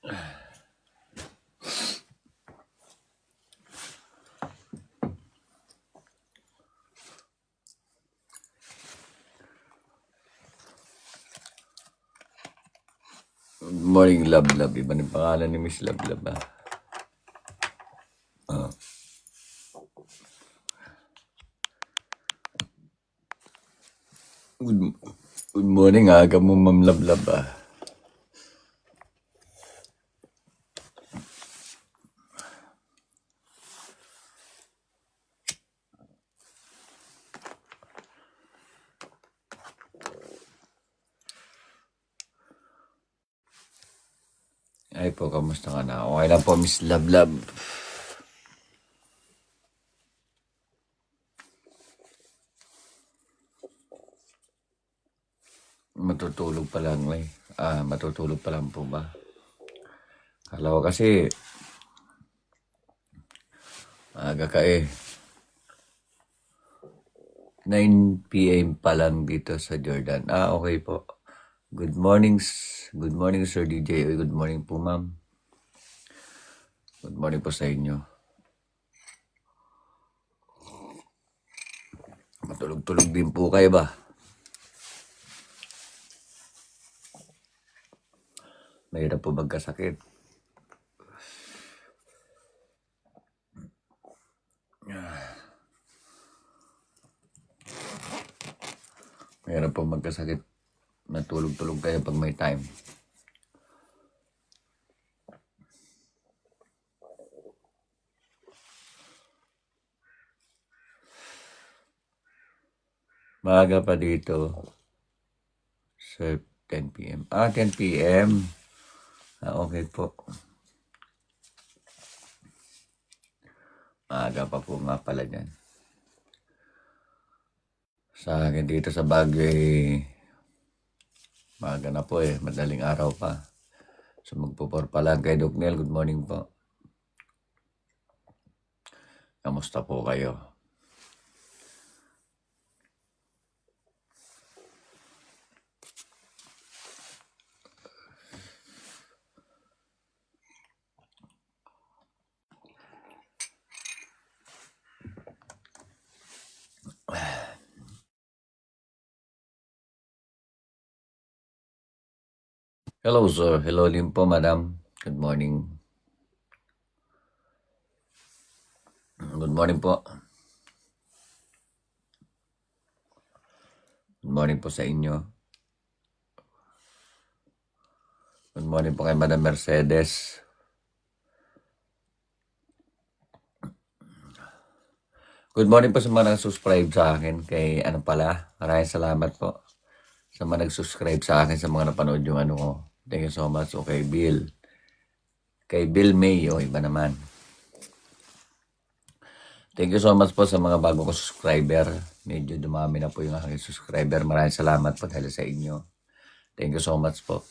Good morning, Love. Iba ng pangalan ni Miss Love ah. Good morning, aga mo, Ma'am Love ah. Ay po, kamusta ka na? Okay lang po, Miss Love. Matutulog pa lang eh. Matutulog pa lang po ba? Kala ko kasi aga ka eh. 9 p.m. pa lang dito sa Jordan. Okay po. Good morning, Sir DJ. Good morning po, ma'am. Good morning po sa inyo. Matulog-tulog din po kayo ba? Mahirap po magkasakit. Mahirap po magkasakit. Matulog-tulog kayo pag may time. Maaga pa dito. Sir, 10 p.m. 10 p.m. Okay po. Maaga pa po nga pala dyan. Sa akin dito sa Baguio maaga na po madaling araw pa. So magpupor pa lang kay Doc Nel. Good morning po. Kamusta po kayo? Hello, sir. Hello din po, madam. Good morning. Good morning po. Good morning po sa inyo. Good morning po kay Madam Mercedes. Good morning po sa mga nag-subscribe sa akin. Maraming salamat po sa mga nag-subscribe sa akin, sa mga napanood yung ko. Thank you so much. Okay, Bill. Kay Bill May, iba naman. Thank you so much po sa mga bago ko subscriber. Medyo dumami na po yung aking subscriber. Maraming salamat po dahil sa inyo. Thank you so much po.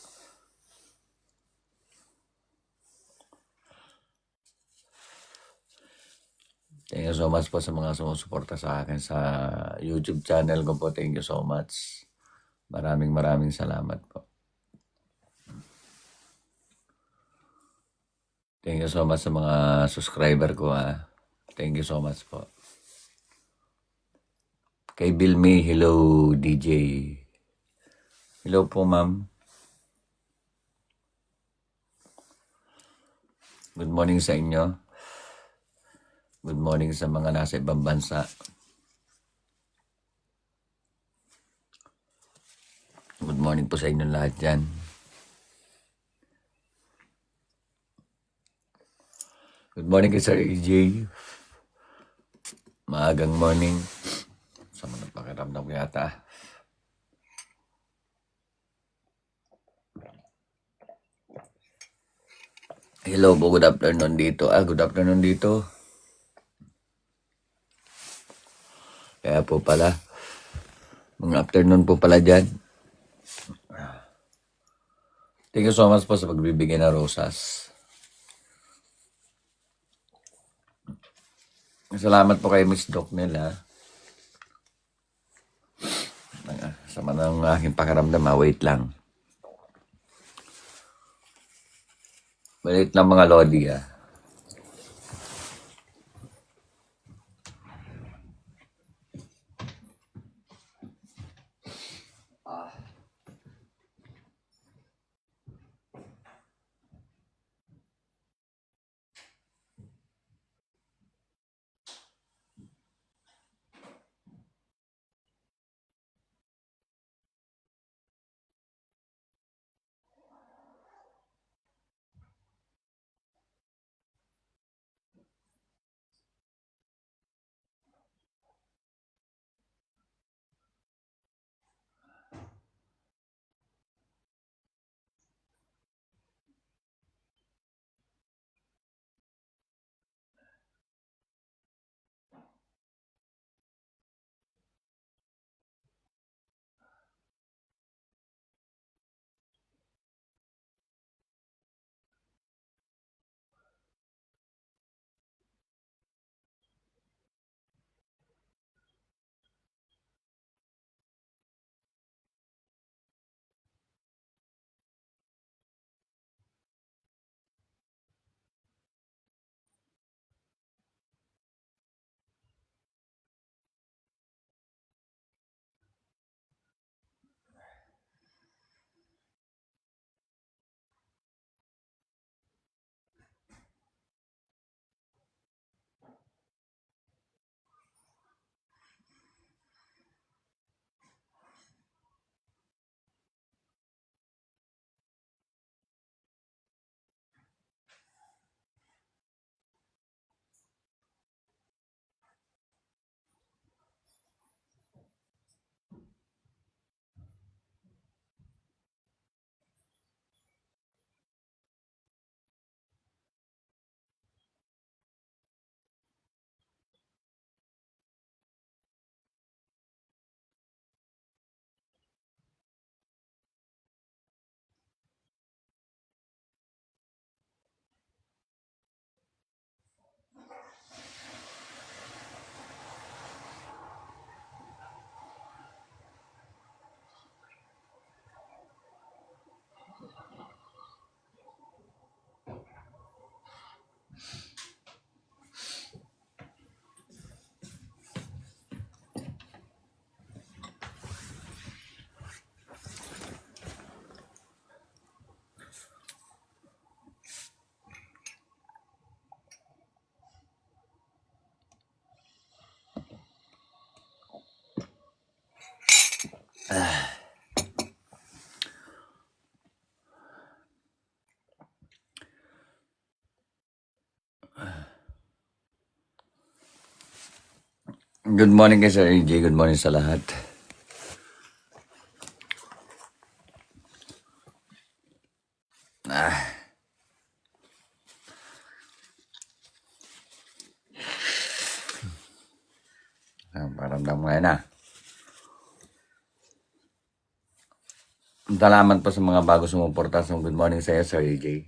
Thank you so much po sa mga sumusuporta sa akin sa YouTube channel ko po. Thank you so much. Maraming salamat po. Thank you so much sa mga subscriber ko. Thank you so much po. Kay Bill May, hello DJ. Hello po, ma'am. Good morning sa inyo. Good morning sa mga nasa ibang bansa. Good morning po sa inyo lahat dyan. Good morning kay Sir AJ. Maagang morning. Sama ng pakiramdam ko yata. Hello po, good afternoon dito. Good afternoon dito. Kaya po pala. Mga afternoon po pala dyan. Thank you so much po sa pagbibigay ng rosas. Salamat po kay Miss Doc nila. Sama ng aking pakiramdam, wait lang. Maliit na mga lodi ah. Good morning kay Sir AJ. Good morning sa lahat. Paramdam ngayon na. Salamat po sa mga bago sumuporta. So, good morning sa iyo, Sir AJ.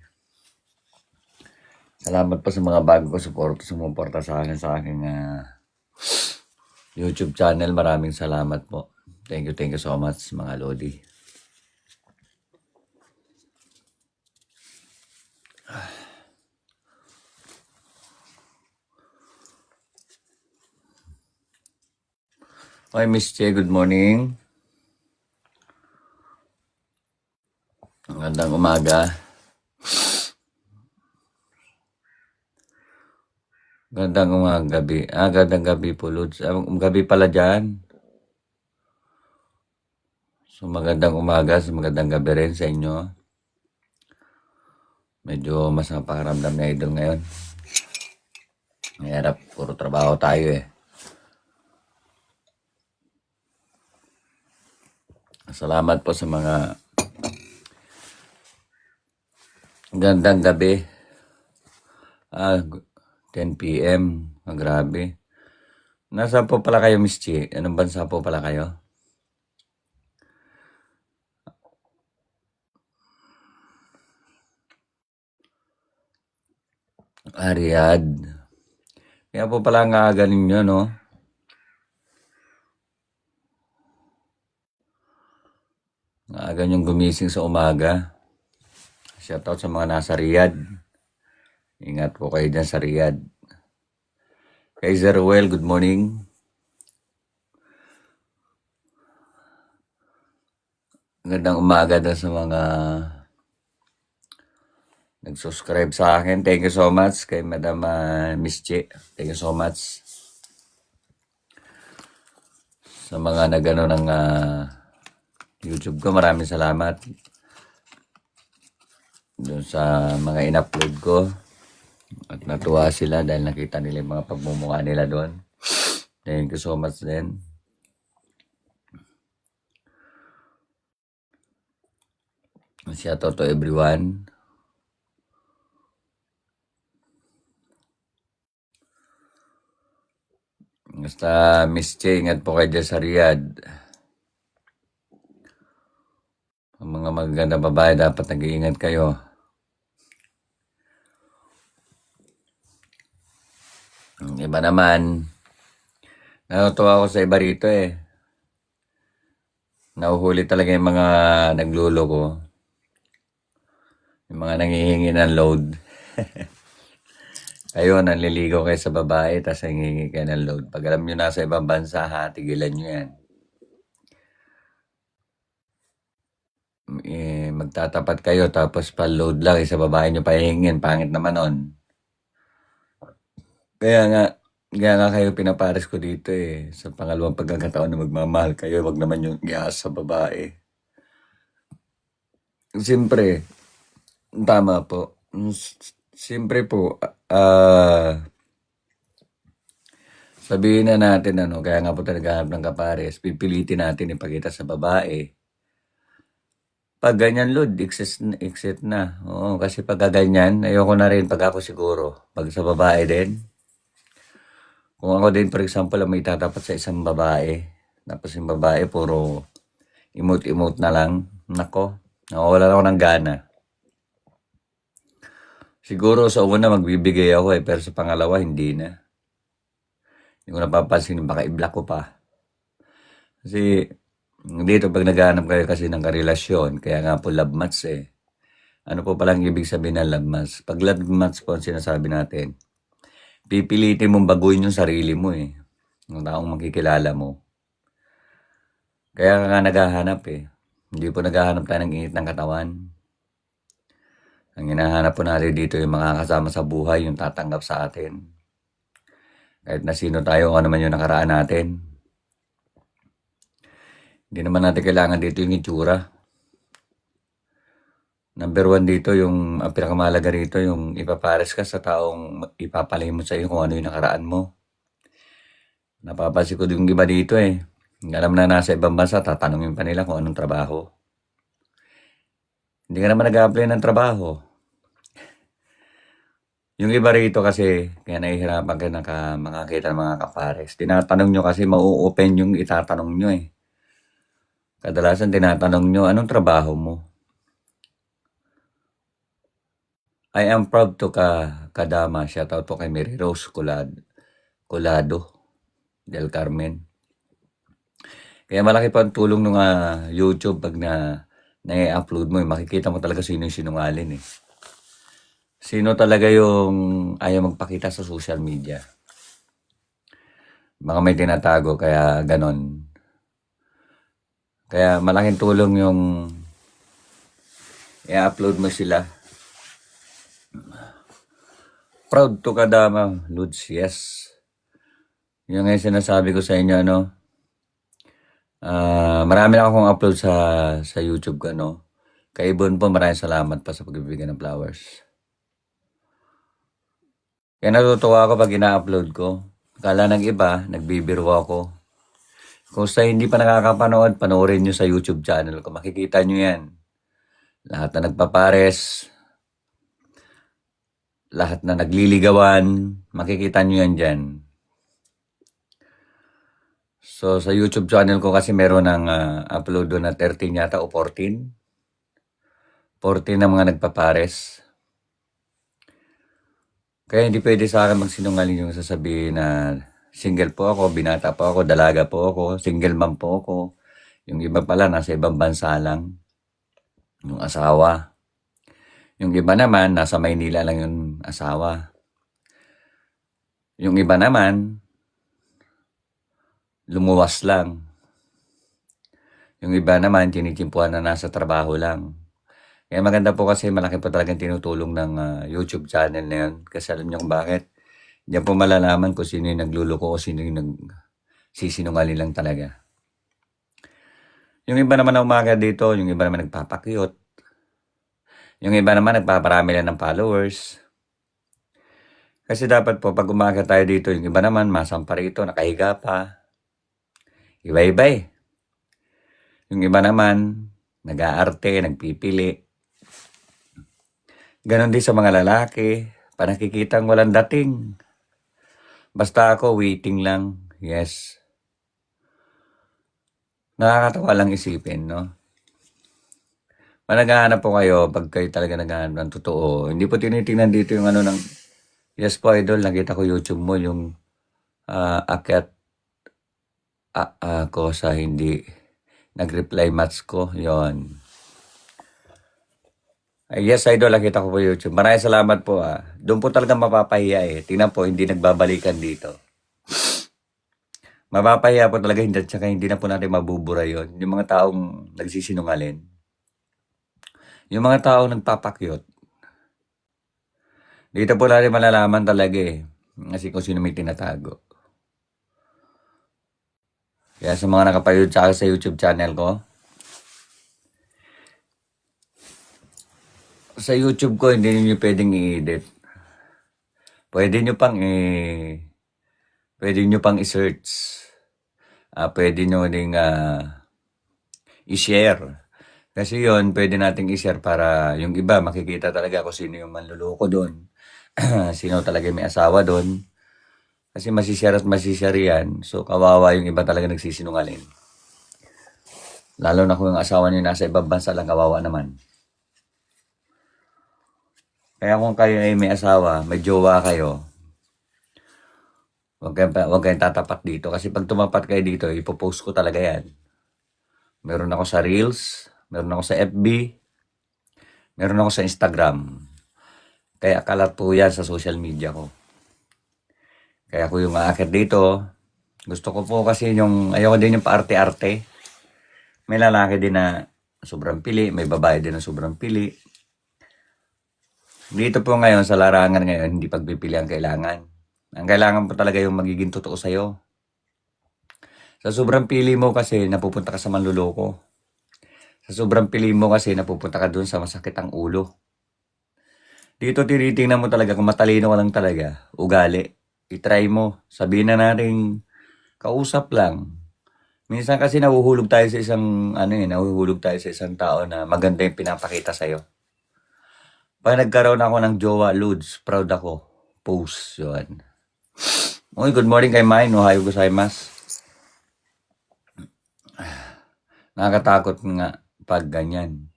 Salamat po sa mga bago ko sumuporta sa aking YouTube channel. Maraming salamat po. Thank you so much, mga lodi. Okay, Miss Che, good morning. Magandang umaga. Gandang gabi. Gandang gabi po, Lods. Gabi pala dyan. So, magandang umaga, magandang gabi rin sa inyo. Medyo mas napakaramdam na idol ngayon. Mahirap, puro trabaho tayo eh. Salamat po sa mga gandang gabi. 10 p.m. Grabe. Nasaan po pala kayo, Miss Chi? Anong bansa po pala kayo? Riyadh. Kaya po pala nga galing nyo, no? Aga niyong gumising sa umaga. Shoutout sa mga nasa Riyadh. Ingat po kayo dyan sa Riyadh. Kay Zeruel, good morning. Magandang umaga doon sa mga nag-subscribe sa akin. Thank you so much kay Madam Miss Che. Thank you so much. Sa mga nagano ng YouTube ko, maraming salamat. Doon sa mga in-upload ko. At natuwa sila dahil nakita nila yung mga pagmumukha nila doon. Thank you so much din. Shout out to everyone. Basta Miss Che, ingat po kayo dyan sa Riyadh. Ang mga magagandang babae dapat nag-iingat kayo. Ang iba naman, natutuwa ako sa iba rito eh. Nahuhuli talaga yung mga nagluloko. Yung mga nangihingi ng load. Kayo, nanliligaw kayo sa babae, tapos nangihingi kayo ng load. Pag alam nyo nasa ibang bansa, tigilan nyo yan. Magtatapat kayo, tapos pa-load lang, sa babae nyo pahihingin. Pangit naman nun. Kaya nga kayo pinapares ko dito eh. Sa pangalawang pagkakataon na magmamahal kayo, wag naman yung ias sa babae. Siyempre, tama po. Siyempre po, sabihin na natin kaya nga po talaga ng kapares, pipilitin natin ipakita sa babae. Pag ganyan, Lord, exit na. Oo, kasi pag ganyan, ayoko na rin pag ako siguro. Pag sa babae din. Kung ako din, for example, may tatapat sa isang babae, tapos yung babae, puro emote-emote na lang. Nako, nawawala ako ng gana. Siguro sa una magbibigay ako pero sa pangalawa hindi na. Hindi ko napapansin, baka i-block ko pa. Kasi dito pag naghahanap kayo kasi ng karelasyon, kaya nga po love match eh. Ano po palang ibig sabihin ng love match? Pag love match po ang sinasabi natin, pipilitin mong baguhin yung sarili mo eh. Yung taong makikilala mo. Kaya nga naghahanap eh. Hindi po naghahanap tayo ng init ng katawan. Ang hinahanap po natin dito yung mga kasama sa buhay, yung tatanggap sa atin. Kahit na sino tayo, ano man yung nakaraan natin. Hindi naman natin kailangan dito yung itsura. Number 1 dito, yung ang pinakamahalaga rito, yung ipapares ka sa taong ipapalay mo sa iyo kung ano yung nakaraan mo. Napapansin ko yung iba dito eh. Alam na nasa ibang bansa, tatanungin pa nila kung anong trabaho. Hindi ka naman nag-a-apply ng trabaho. Yung iba rito kasi, kaya nahihirapan ka makakita ng mga kapares. Tinatanong nyo kasi mau-open yung itatanong nyo eh. Kadalasan tinatanong nyo, anong trabaho mo? I am proud to kadama. Shoutout po kay Mary Rose Colado del Carmen. Kaya malaki pa ang tulong ng YouTube pag na-upload mo. Makikita mo talaga sino yung sinungaling eh. Sino talaga yung ayaw magpakita sa social media. Baka may tinatago kaya ganon. Kaya malaking tulong yung i-upload mo sila. Proud to kadama, Lods, yes. Yung nga sinasabi ko sa inyo, marami na akong upload sa YouTube ko, Kay Ibon po, maraming salamat pa sa pagbibigay ng flowers. Kaya natutuwa ako pag ina-upload ko. Kala ng iba, nagbibiro ako. Kung sa hindi pa nakakapanood, panoorin nyo sa YouTube channel ko. Makikita nyo yan. Lahat na nagpapares, lahat na nagliligawan, makikita nyo yan dyan. So, sa YouTube channel ko kasi meron ng upload doon na 13 yata o 14. 14 na mga nagpapares. Kaya hindi pwede sa akin magsinungaling yung sasabihin na single po ako, binata po ako, dalaga po ako, single mom po ako. Yung iba pala, nasa ibang bansa lang. Yung asawa. Yung iba naman, nasa Maynila lang yung asawa. Yung iba naman, lumuwas lang. Yung iba naman, tinitimpuhan na nasa trabaho lang. Kaya maganda po kasi malaki po talagang tinutulong ng YouTube channel na yun. Kasi alam niyo kung bakit. Diyan po malalaman kung sino yung nagluloko o sino yung nagsisinungaling lang talaga. Yung iba naman na umaga dito, yung iba naman nagpapakyot. Yung iba naman nagpaparami lang ng followers. Kasi dapat po pag umaga tayo dito, yung iba naman masampa rito, nakahiga pa. Iba-iba eh. Yung iba naman, nag-aarte, nagpipili. Ganon din sa mga lalaki, panakikitang walang dating. Basta ako, waiting lang. Yes. Nakakatawa lang isipin, no? Naghahanap po kayo, pag kayo talaga naghahanap ng totoo, hindi po tinitingnan dito yung ano ng, yes po idol, nakita ko YouTube mo, yung akyat ko sa hindi nag-reply match ko, yon. Yes idol, nakita ko po YouTube. Maraming salamat po Doon po talaga mapapahiya eh. Tingnan po, hindi nagbabalikan dito. Mapapahiya po talaga, hindi, tsaka hindi na po natin mabubura yon. Yung mga taong nagsisinungaling. Yung mga taong nagpapakyot. Dito po natin malalaman talaga eh. Kasi kung sino may tinatago. Kaya sa mga nakapayod sa YouTube channel ko, sa YouTube ko, hindi niyo pwedeng i-edit. Pwede niyo pang i-search. Pwede niyo ding i-share. Kasi yon pwede nating i-share para yung iba makikita talaga kung sino yung manluloko doon. Sino talaga may asawa doon. Kasi masishare at masishare yan. So, kawawa yung iba talaga nagsisinungaling. Lalo na kung yung asawa niyo nasa ibang bansa lang, kawawa naman. Kaya kung kayo ay may asawa, may jowa kayo, huwag kayong tatapat dito. Kasi pag tumapat kayo dito, ipopost ko talaga yan. Meron ako sa Reels, meron ako sa FB, meron ako sa Instagram. Kaya kalat po yan sa social media ko. Kaya ko yung aakit dito, gusto ko po kasi ayoko din yung paarte-arte. May lalaki din na sobrang pili, may babae din na sobrang pili. Dito po ngayon, sa larangan ngayon, hindi pagpipili ang kailangan. Ang kailangan po talaga yung magiging totoo sa'yo. Sa sobrang pili mo kasi, napupunta ka sa manluloko. Sa sobrang pili mo kasi, napupunta ka dun sa masakit ang ulo. Dito tinitingnan mo talaga kung matalino ka lang talaga, ugali. I-try mo. Sabihin na natin, kausap lang. Minsan kasi nahuhulog tayo sa isang tao na maganda yung pinapakita sa'yo. Pag nagkaroon ako ng jowa, Lods, proud ako. Post, yun. Uy, good morning kay Mine. Ohayo gozaimasu. Nakakatakot nga pag ganyan.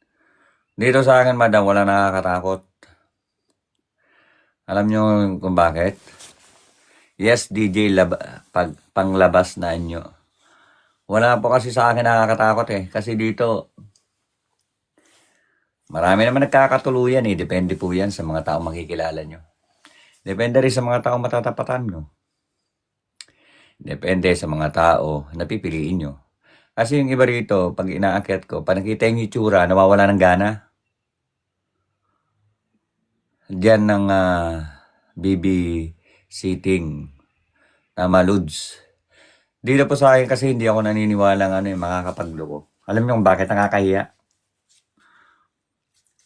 Dito sa akin, madam, wala nakakatakot. Alam nyo kung bakit? Yes, DJ, panglabas na inyo. Wala po kasi sa akin nakakatakot eh. Kasi dito, marami naman nagkakatuluyan eh. Depende po yan sa mga taong makikilala nyo. Depende rin sa mga taong matatapatan nyo. Depende sa mga tao na pipiliin nyo. Kasi yung iba rito, pag inaakyat ko, pag nakita yung itsura, nawawala ng gana. Diyan ng BB sitting. Lods. Dito po sa akin kasi hindi ako naniniwala ng makakapagloko. Alam niyo kung bakit nakakahiya?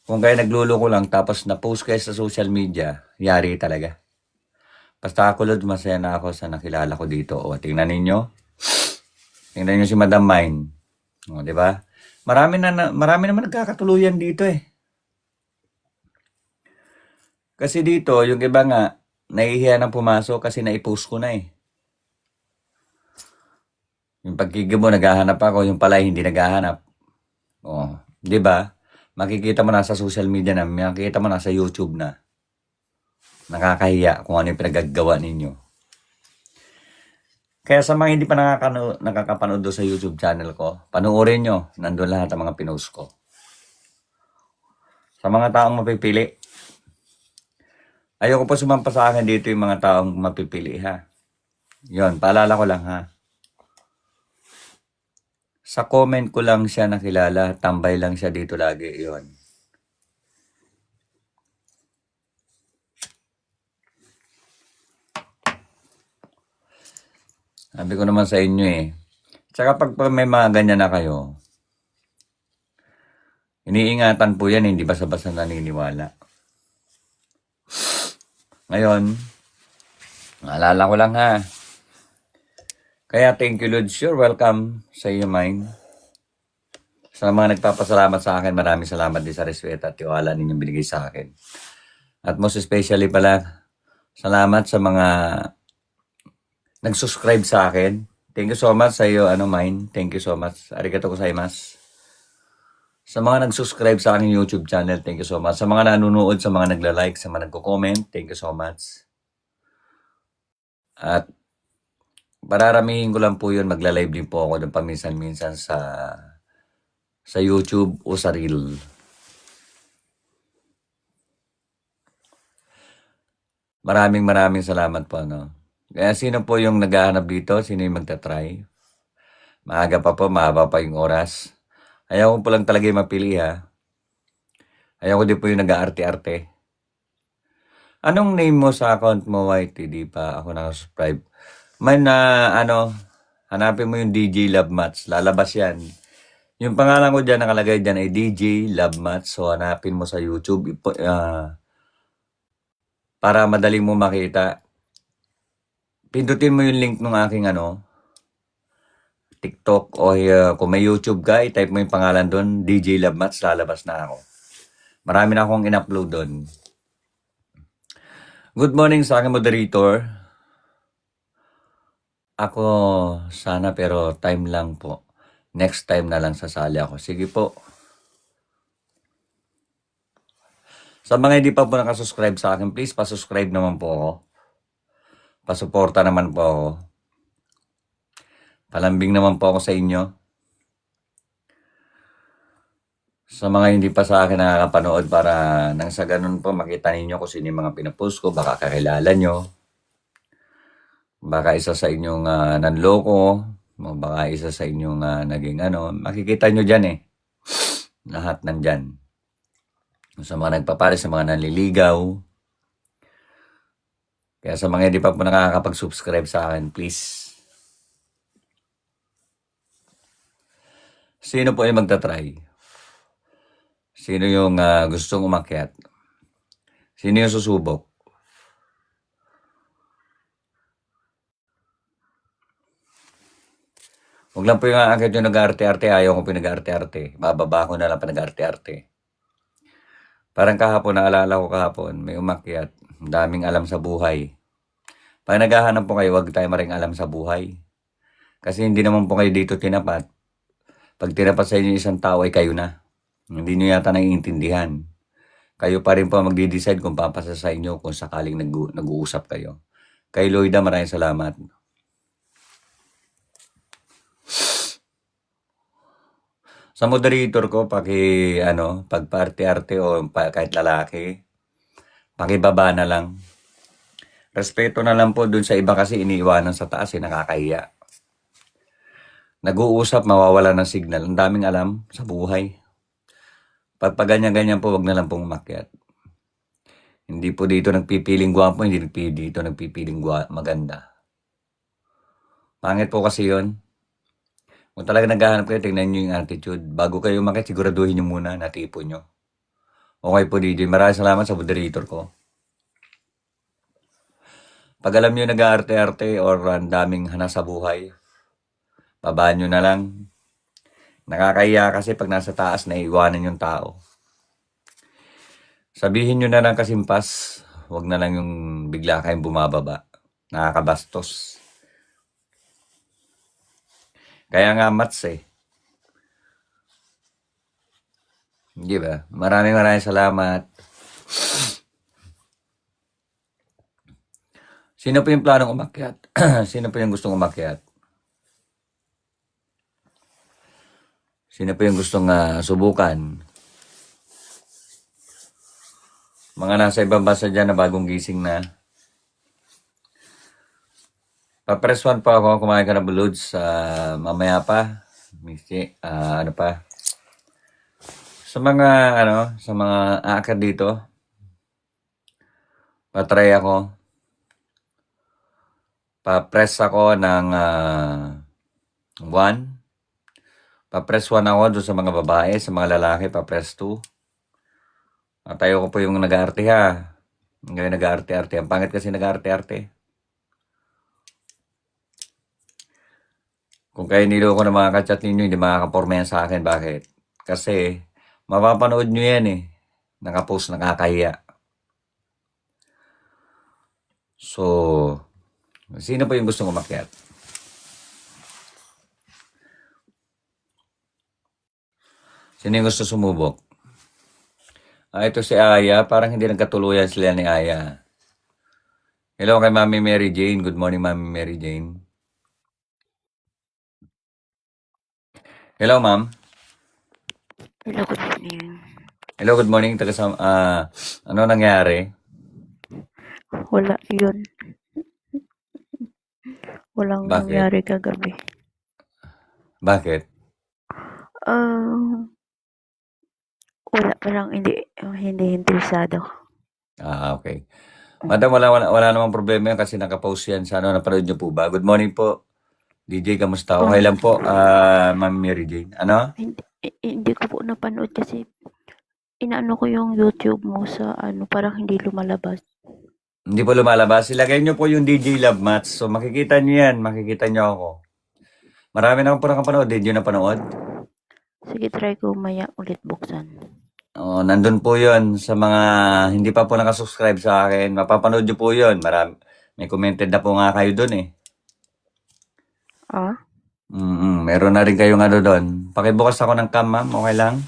Kung kayo nagluloko lang tapos na-post kayo sa social media, yari talaga. Basta ako, Lord, masaya na ako sa nakilala ko dito. O, tingnan ninyo. Tingnan nyo si Madam Mine. O, di ba? Marami naman nagkakatuluyan dito eh. Kasi dito, yung iba nga, nahihiya nang pumasok kasi na-post ko na eh. Yung pagkigib mo, naghahanap ako, yung pala hindi naghahanap. O, di ba? Makikita mo na sa social media na, makikita mo na sa YouTube na. Nakakahiya kung ano yung pinagagawa ninyo. Kaya sa mga hindi pa nakakapanood sa YouTube channel ko, panoorin nyo. Nandun lahat ang mga pinost ko. Sa mga taong mapipili. Ayoko po sumampa sa akin dito yung mga taong mapipili ha. Yon, paalala ko lang ha. Sa comment ko lang siya nakilala, tambay lang siya dito lagi, yon. Sabi ko naman sa inyo eh. Tsaka pag may mga ganyan na kayo, iniingatan po yan, hindi basta-basta naniniwala. Ngayon, naalala ko lang ha. Kaya thank you Lord, sure, welcome sa iyo mine. Sa mga nagpapasalamat sa akin, maraming salamat din sa respeto at tiwala ninyong binigay sa akin. At most especially pala, salamat sa mga nag-subscribe sa akin. Thank you so much sa iyo, mine. Thank you so much. Arigato gozaimasu. Sa mga nag-subscribe sa aking YouTube channel, thank you so much. Sa mga nanonood, sa mga nagla-like, sa mga nagko-comment, thank you so much. At pararamihin ko lang po yun, magla-live din po ako ng paminsan-minsan sa YouTube o sa Reel. Maraming salamat po. Kaya sino po yung naghahanap dito? Sino yung magta-try? Maaga pa po, mahaba pa yung oras. Ayaw ko po lang talaga yung mapili ha. Ayaw ko din po yung nag-aarte-arte. Anong name mo sa account mo, Whitey? Di pa ako nakasubscribe. May hanapin mo yung DJ Love Mats. Lalabas yan. Yung pangalan ko dyan, nakalagay dyan ay DJ Love Mats. So, hanapin mo sa YouTube. Para madaling mo makita. Pindutin mo yung link ng aking TikTok o kung may YouTube ka, i-type mo yung pangalan doon, DJ Love Mats, lalabas na ako. Marami na akong in-upload doon. Good morning sa aking moderator. Ako sana pero time lang po. Next time na lang sasali ako. Sige po. Sa mga hindi pa po nakasubscribe sa akin, please pasubscribe naman po ako. Pasuporta naman po ako. Palambing naman po ako sa inyo. Sa mga hindi pa sa akin nakakapanood para nang sa ganun po makita ninyo kung sino yung mga pinapost ko, baka kakilala nyo. Baka isa sa inyong nanloko, baka isa sa inyong naging makikita nyo dyan eh. Lahat nandyan. Sa mga nagpapares, sa mga nanliligaw. Kaya sa mga hindi pa po nakakapag-subscribe sa akin, please. Sino po yung magta-try? Sino yung gustong umakyat? Sino yung susubok? Huwag lang po yung aakyat yung nag-arte-arte. Ayaw ko po yung nag-arte-arte. Bababa ko na lang pa nag-arte-arte. Parang kahapon, naalala ko kahapon, may umakyat. Daming alam sa buhay. Pag naghahanap po kayo, huwag tayo maring alam sa buhay. Kasi hindi naman po kayo dito tinapat. Pag tinapat sa inyo isang tao ay kayo na. Hindi nyo yata naiintindihan. Kayo pa rin po magdi-decide kung papasa sa inyo kung sakaling nag-uusap kayo. Kay Lloyda, maraming salamat. Sa moderator ko, pagpa-arte-arte o kahit lalaki, pakibaba na lang. Respeto na lang po dun sa iba kasi iniiwanan sa taas, nakakahiya. Nag-uusap, mawawala ng signal. Ang daming alam sa buhay. Pag ganyan-ganyan po, wag na lang pong umakyat. Hindi po dito nagpipiling gwapo, hindi dito nagpipiling maganda. Pangit po kasi yon. Kung talaga naghahanap kayo, tingnan nyo yung attitude. Bago kayo umakyat, siguraduhin nyo muna, natipon nyo. Okay po, DJ. Maraming salamat sa moderator ko. Pag alam nyo nag-aarte-arte or ang daming hanas sa buhay, babaan nyo na lang. Nakakahiya kasi pag nasa taas, naiiwanan yung tao. Sabihin nyo na lang kasimpas, huwag na lang yung bigla kayong bumababa. Nakakabastos. Kaya nga Mats eh. Di ba? Maraming salamat. Sino po yung planong umakyat? Sino po yung gustong umakyat? Sino po yung gustong subukan? Mga nasa ibang bansa dyan na bagong gising na. Pa-press 1 pa ako. Kumain ka na buluds. Mamaya pa. Ano pa? Sa mga, sa mga aakad dito, patry ako. Pa-press ako ng 1. Pa-press 1 ako doon sa mga babae, sa mga lalaki, pa-press 2. At ayoko po yung nag-aarte ha. Ngayon nag-aarte-arte. Ang pangit kasi nag-aarte-arte. Kung kayo niloko ng mga kachat ninyo, hindi makakaporma yan sa akin. Bakit? Kasi, mapapanood nyo yan eh. Nakapost, nakakahiya. So, sino po yung gustong umakyat? Sino yung gusto sumubok? Ito si Aya. Parang hindi nagkatuluyan sila ni Aya. Hello kay Mami Mary Jane. Good morning, Mami Mary Jane. Hello, ma'am. Hello, good morning. Hello, good morning. Ano nangyari? Wala yun. Walang Bakit? nangyari kagabi. Bakit? Wala, parang hindi interesado. Okay. Madam, wala namang problema yan kasi nakapost yan sa napanood nyo po ba? Good morning po. DJ, kamusta? Okay lang po, Ma'am Mary Jane. Ano? Hindi ko po napanood kasi inaano ko yung YouTube mo sa parang hindi lumalabas. Hindi po lumalabas. Ilagay nyo po yung DJ Love Mats. So makikita nyo yan. Makikita nyo ako. Marami naman po nakapanood. Did you napanood? Sige, try ko maya ulit buksan. Nandun po yun sa mga hindi pa po nakasubscribe sa akin. Mapapanood nyo po yun. May commented na po nga kayo dun eh. Meron na rin kayong doon. Pakibukas ako ng cam, ma'am. Okay lang?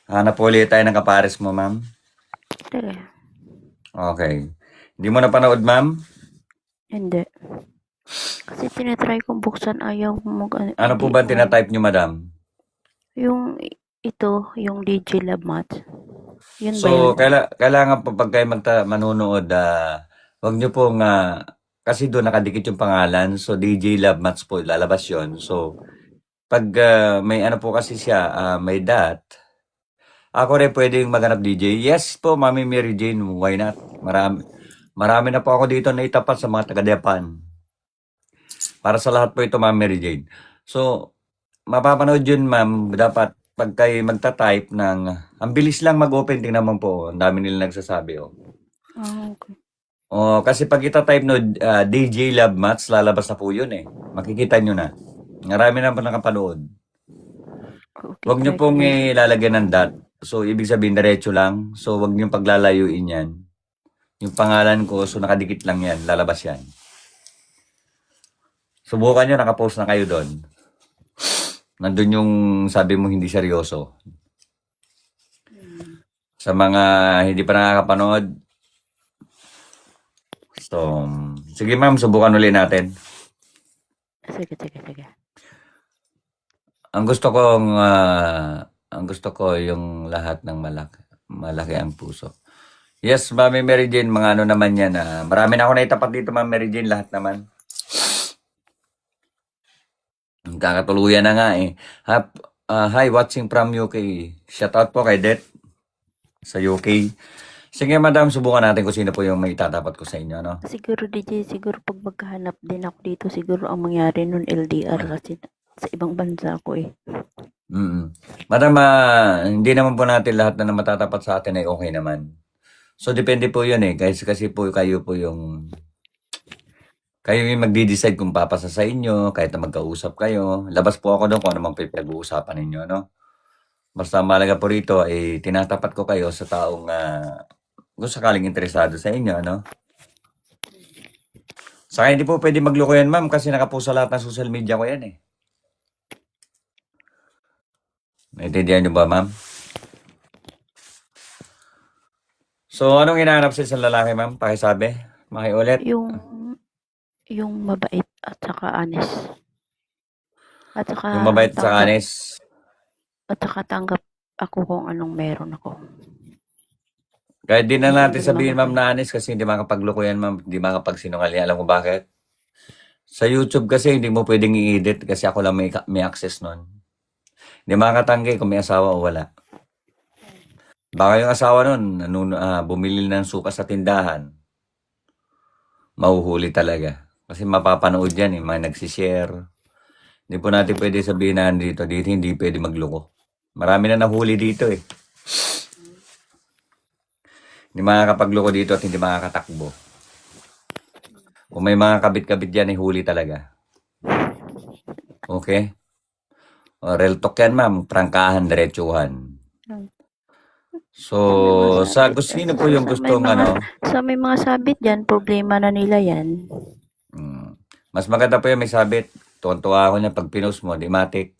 Hanap ulit tayo ng kapares mo, ma'am. Sige. Okay. Hindi mo napanood, ma'am? Hindi. Kasi tinatry kong buksan, ayaw mo. Ano po ba tinatype nyo, madam? Yung yung DJ Love Mat. Yun ba So, yun? kailangan po pag kayo manunood, wag nyo pong, kasi doon nakadikit yung pangalan. So, DJ Love Mats po, lalabas yon. So, pag may ano po kasi siya, may dot, ako rin pwedeng maghanap DJ. Yes po, Mami Mary Jane, why not? Marami na po ako dito na itapat sa mga taga-Japan. Para sa lahat po ito, Mami Mary Jane. So, mapapanood yun, ma'am. Dapat pag kayo magta-type ng, ang bilis lang mag-open, tingnan mo po. Ang dami nila nagsasabi, Okay. Kasi pag ita-type no, DJ Love Mats, lalabas na po yun eh. Makikita nyo na. Marami na po nakapanood. Okay, Huwag nyo try ko pong maya. ilalagyan ng dot. So, ibig sabihin, diretso lang. So, huwag nyo paglalayuin yan. Yung pangalan ko, so nakadikit lang yan. Lalabas yan. Subukan nyo, nakapost na kayo doon. Nandun yung sabi mo hindi seryoso. Sa mga hindi pa nakakapanood. So, sige ma'am, subukan ulit natin. Sige. Ang gusto ko yung lahat ng malaki ang puso. Yes, Mami Mary Jane, mga ano naman yan. Marami na ako naitapat dito, Mami Mary Jane, lahat naman. Kakatuluyan na nga eh. Hi, watching from UK. Shout out po kay Det sa UK. Sige, madam, subukan natin kung sino po yung may itatapat ko sa inyo, no? Siguro DJ, pag magkahanap din ako dito, siguro ang mangyari nun LDR kasi sa ibang bansa ako eh. Madam, hindi naman po natin lahat na matatapat sa atin ay okay naman. So, depende po yun eh. Kasi po kayo yung magdi-decide kung papasa sa inyo, kahit na magkausap kayo. Labas po ako doon kung ano mang pinag-uusapan ninyo, no? Basta malaga po rito ay tinatapat ko kayo sa taong kung sakaling interesado sa inyo, no? Saka hindi po pwede magloko yan, ma'am, kasi nakapost sa lahat ng social media ko yan eh. Naintindihan nyo ba, ma'am? So, anong hinahanap sa isang lalaki, ma'am? Pakisabi. Makiulit. Yung mabait at saka honest. At saka Yung mabait sa honest. At saka ako kung anong meron ako. Kahit di na Hindi natin rin sabihin, ma'am, makakaya. na honest kasi hindi makapagluko yan, ma'am. Hindi makapagsinungaling. Alam mo bakit? Sa YouTube kasi hindi mo pwedeng i-edit kasi ako lang may access nun. Hindi makakatanggi kung may asawa o wala. Baka yung asawa nun, bumili ng suka sa tindahan, mahuhuli talaga. Kasi mapapanood yan, mga nagsishare. Hindi po natin pwede sabihin na dito hindi pwede magluko. Marami na nahuli dito eh. Hindi makakapagluko dito at hindi makakatakbo. Kung may mga kabit-kabit dyan, huli talaga. Okay? Real talk yan, ma'am. Prangkahan, diretsuhan. So, sa sino po yung gustong Sa may mga sabit dyan, problema na nila yan. Mas maganda po yung may sabit. Tuwan-tuwa ako niya pag pinost mo, di matik.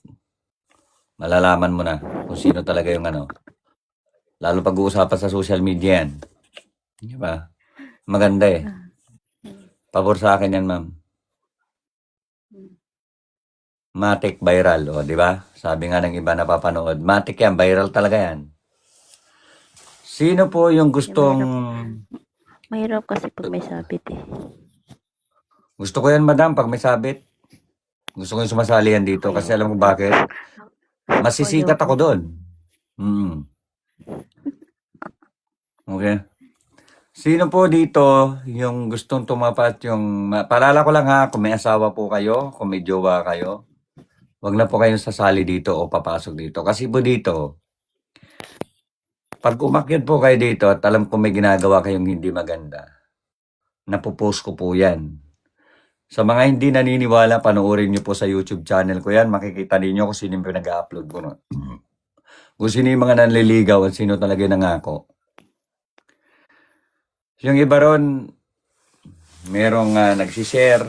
Malalaman mo na kung sino talaga yung Lalo pag-uusapan sa social media yan. Di ba? Maganda eh. Pabor sa akin yan, ma'am. Matik, viral. O, di ba? Sabi nga ng iba napapanood. Matik yan, viral talaga yan. Sino po yung gustong... Mahirap kasi pag may sabit eh. Gusto ko yan, madam, pag may sabit. Gusto ko yung sumasali yan dito kasi alam ko bakit. Masisikat ako doon. Okay. Sino po dito yung gustong tumapat yung... Paalala ko lang ha, kung may asawa po kayo, kung may jowa kayo, wag na po kayong sasali dito o papasok dito. Kasi po dito, pag umakyat po kayo dito at alam ko may ginagawa kayong hindi maganda, napopost ko po yan. Sa mga hindi naniniwala, panoorin nyo po sa YouTube channel ko yan. Makikita ninyo kung sino yung nag-upload ko. No? Kung sino yung mga nanliligaw at sino talaga nangako. Yung iba ron, merong nagsishare.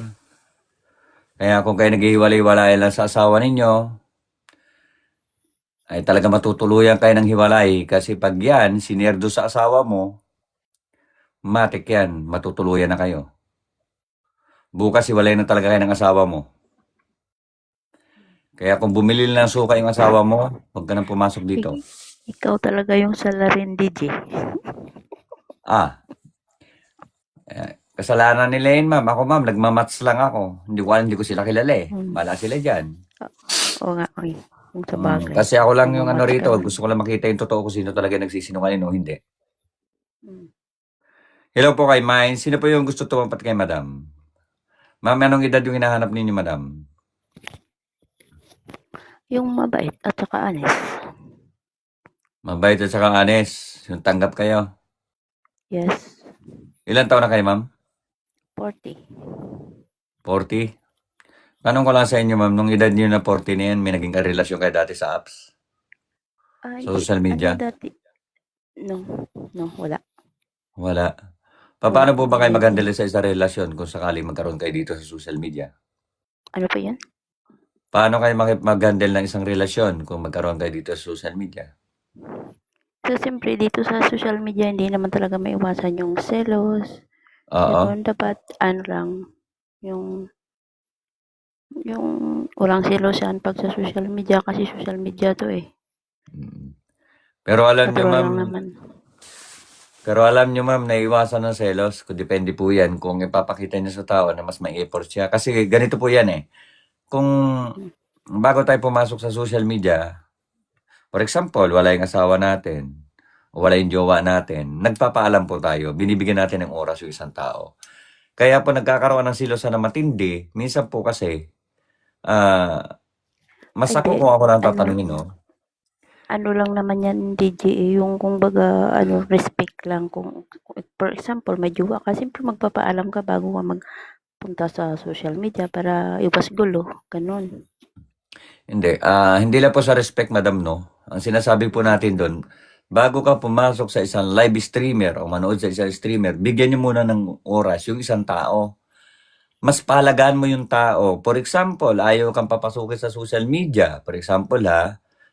Kaya kung kayo naghihiwalay-walay lang sa asawa ninyo, ay talaga matutuluyan kayo ng hiwalay. Kasi pag yan, sinerdo sa asawa mo, matik yan, matutuluyan na kayo. Bukas, hiwalay na talaga kayo ng asawa mo. Kaya kung bumili ng suka yung asawa mo, huwag ka nang pumasok dito. Ikaw talaga yung salarin, DJ. Kasalanan nila yun, ma'am. Ako, ma'am, nagmamats lang ako. Hindi ko sila kilala eh. Bala sila dyan. Oo nga, okay. Kung sa bagay. Kasi ako lang yung rito. Gusto ko lang makita yung totoo kung sino talaga nagsisinungaling o hindi. Hello po kay Mine. Sino po yung gusto tumapat kay madam? Ma'am, anong edad yung hinahanap ninyo, madam? Yung mabait at saka honest. Mabait at saka honest. Yung tanggap kayo. Yes. Ilan taon na kayo, ma'am? 40. 40? Tanong ko lang sa inyo, ma'am, nung edad niyo na 40 na yan, may naging karelasyon kayo dati sa apps? Sa social media? Dati? No, wala. Wala. Paano po ba kayo mag-handle sa isang relasyon kung sakaling magkaroon kayo dito sa social media? Ano pa yan? Paano kayo mag-handle ng isang relasyon kung magkaroon kayo dito sa social media? So, siyempre, dito sa social media, hindi naman talaga may iwasan yung selos. Oo. Dapat, lang, yung walang selos yan pag sa social media kasi social media to eh. Pero alam nyo, ma'am, naiwasan ng selos. Kung depende po yan kung ipapakita niya sa tao na mas may effort siya. Kasi ganito po yan eh. Kung bago tayo pumasok sa social media, for example, wala yung asawa natin, o wala yung jowa natin, nagpapaalam po tayo, binibigyan natin ng oras yung isang tao. Kaya po nagkakaroon ng silosan na matindi, minsan po kasi, mas ako kung ako lang tatanungin, no? Ano lang naman yan, DJ, yung kumbaga, respect lang. Kung, for example, may jowa ka, siyempre magpapaalam ka bago ka magpunta sa social media para iwas gulo. Ganun. Hindi lang po sa respect, madam, no? Ang sinasabi po natin doon, bago ka pumasok sa isang live streamer o manood sa isang streamer, bigyan niyo muna ng oras yung isang tao. Mas palagaan mo yung tao. For example, ayaw kang papasukin sa social media. For example,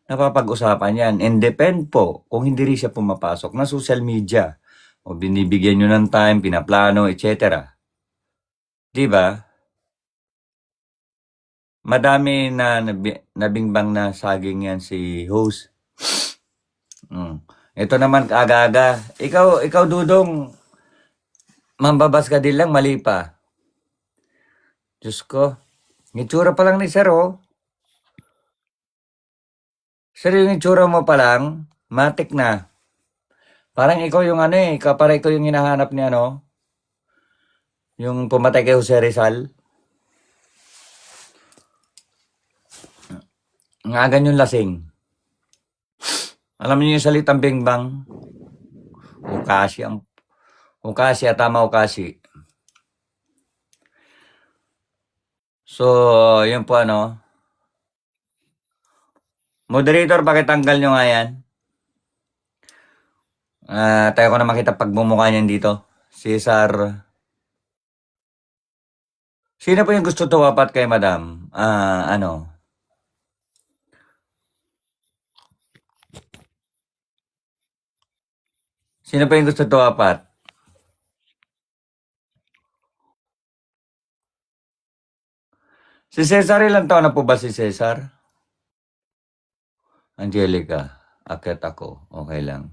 napapag-usapan yan. And depend po kung hindi rin siya pumapasok na social media. O binibigyan nyo ng time, pinaplano, etc. Diba? Madami na nabingbang na saging yan si host. Ito naman aga-aga. Ikaw Dudong, mambabas ka din lang, mali pa. Diyos ko. Itsura pa lang ni Sir, oh. Sir, yung itsura mo pa lang, matik na. Parang ikaw yung ano eh, para ikaw yung hinahanap ni ano, yung pumatay kay Jose Rizal. Nga ganyan lasing. Alam niyo yung salitang bingbang? Ukashi, tama ukashi. So, yun po ano. Moderator, pakitanggal nyo nga yan. Tayo ko na makita pagbumukha niyan dito. Cesar. Sino po yung gusto tuwapat kay madam? Ano? Sino po yung gusto tuwapat? Si Cesar, ilang taon na po ba si Cesar? Angelica, akit ako. Okay lang.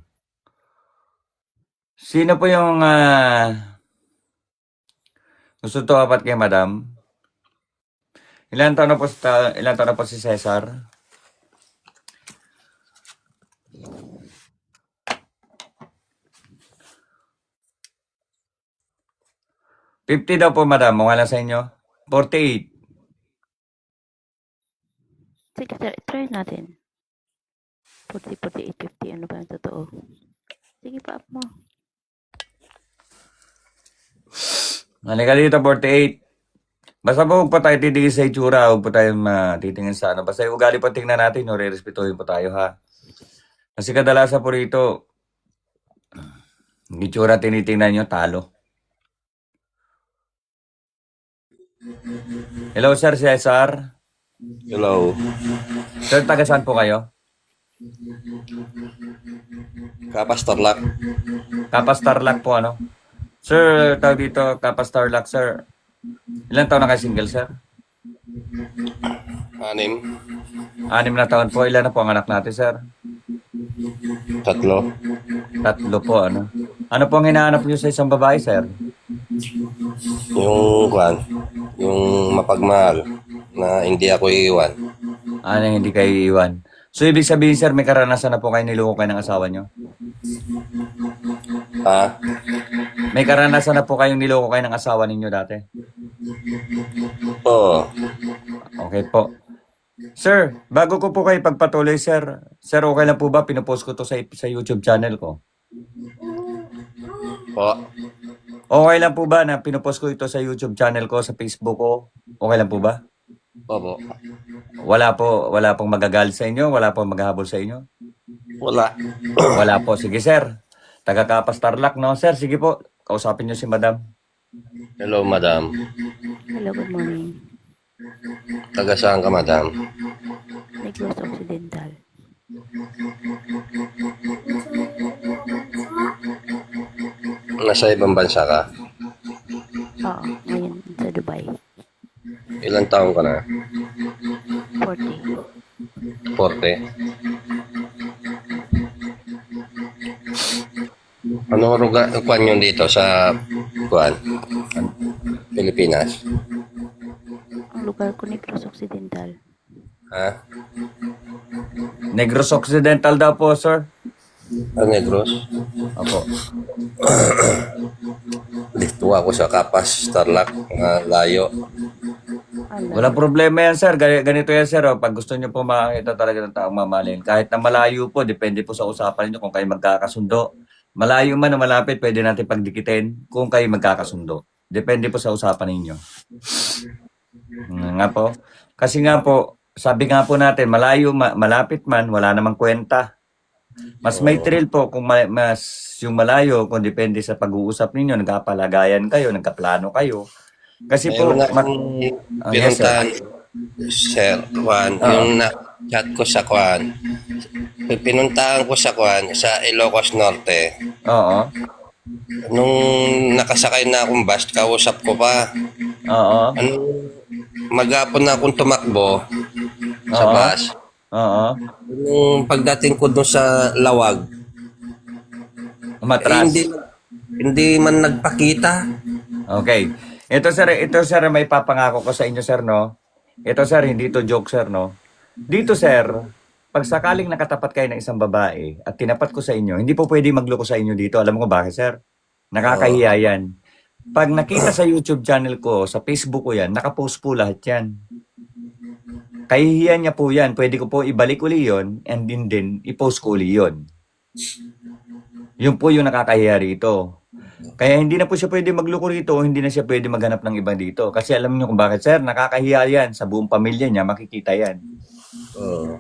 Sino po yung gusto tuwapat kay madam? Ilang taon na po si Cesar? $50 daw po madam, wala sa inyo? 48. Sige, try natin. 40, 48, 50. Ano ba yung totoo? Sige pa, up mo. Halika dito, 48. Basta po huwag po tayo titigil sa itsura, huwag po tayo titingin sa ano. Basta yung ugali po tingnan natin, no, re-respetuhin po tayo ha. Kasi kadalasan po rito, yung itsura tinitingnan nyo, talo. Hello, Sir Cesar. Hello. Sir, taga saan po kayo? Kapas Tarlac. Kapas Tarlac po, ano? Sir, tawag dito, Kapas Tarlac, sir. Ilan taon na kayo single, sir? 6. 6 na taon po. Ilan na po ang anak natin, sir? 3. 3 po, ano? Ano po ang hinahanap niyo sa isang babae, sir? Yung mapagmahal na hindi ako iiwan. Ano hindi kayo iiwan? So, ibig sabihin, sir, may karanasan na po kayo niloko kayo ng asawa niyo? Ha? May karanasan na po kayong niloko kayo ng asawa ninyo dati? Oo. Okay po. Sir, bago ko po kayo pagpatuloy, sir. Sir, okay lang po ba? Pinupost ko to sa YouTube channel ko. Po. Okay lang po ba na pinupost ko ito sa YouTube channel ko, sa Facebook ko? Okay lang po ba? Opo. Wala pong magagalit sa inyo? Wala pong maghahabol sa inyo? Wala. Wala po. Sige, sir. Taga Kapas Tarlac, no? Sir, sige po. Kausapin niyo si madam. Hello, madam. Hello, good morning. Taga saan ka, madam? Negros Occidental. Nasa ibang bansa ka? Oo, ngayon sa Dubai. Ilang taon ka na? 40. 40. Ano kuan yun dito sa Pilipinas? Ang lugar ko Negros Occidental. Ha? Negros Occidental daw po, sir. Negros? Opo. Dito ako sa Kapas Tarlac. Layo. Walang problema yan, sir. Ganito yan, sir. Pag gusto nyo po makakita talaga ng taong mamahalin, kahit na malayo po, depende po sa usapan niyo kung kayo magkakasundo. Malayo man o malapit, pwede natin pagdikitin kung kayo magkakasundo. Depende po sa usapan ninyo. Nga po. Kasi nga po, sabi nga po natin, malayo, malapit man, wala namang kwenta. Mas may thrill po kung mas yung malayo, kung depende sa pag-uusap ninyo, nagkapalagayan kayo, nagkaplano kayo. Kasi po, yes, sir, yung na-chat ko sa pinuntahan ko sa sa Ilocos Norte. Oo. Nung nakasakay na akong bus, kausap ko pa. Oo. Maghapon na akong tumakbo sa bus. Oo. Yung pagdating ko doon sa Lawag, Umatras. hindi man nagpakita. Okay. Ito sir, may papangako ko sa inyo sir, no? Ito sir, hindi to joke sir, no? Dito sir, pag sakaling nakatapat kayo ng isang babae at tinapat ko sa inyo, hindi po pwede magloko sa inyo dito. Alam mo ko bakit sir? Nakakahiya yan. Pag nakita sa YouTube channel ko, sa Facebook ko yan, nakapost po lahat yan. Kahihiyan niya po yan. Pwede ko po ibalik uli yun and din i-post ko uli yun. Yun po yung nakakahiya rito. Kaya hindi na po siya pwede magloko rito, hindi na siya pwede maghanap ng iba dito. Kasi alam niyo kung bakit sir, nakakahiya yan. Sa buong pamilya niya, makikita yan. Oo.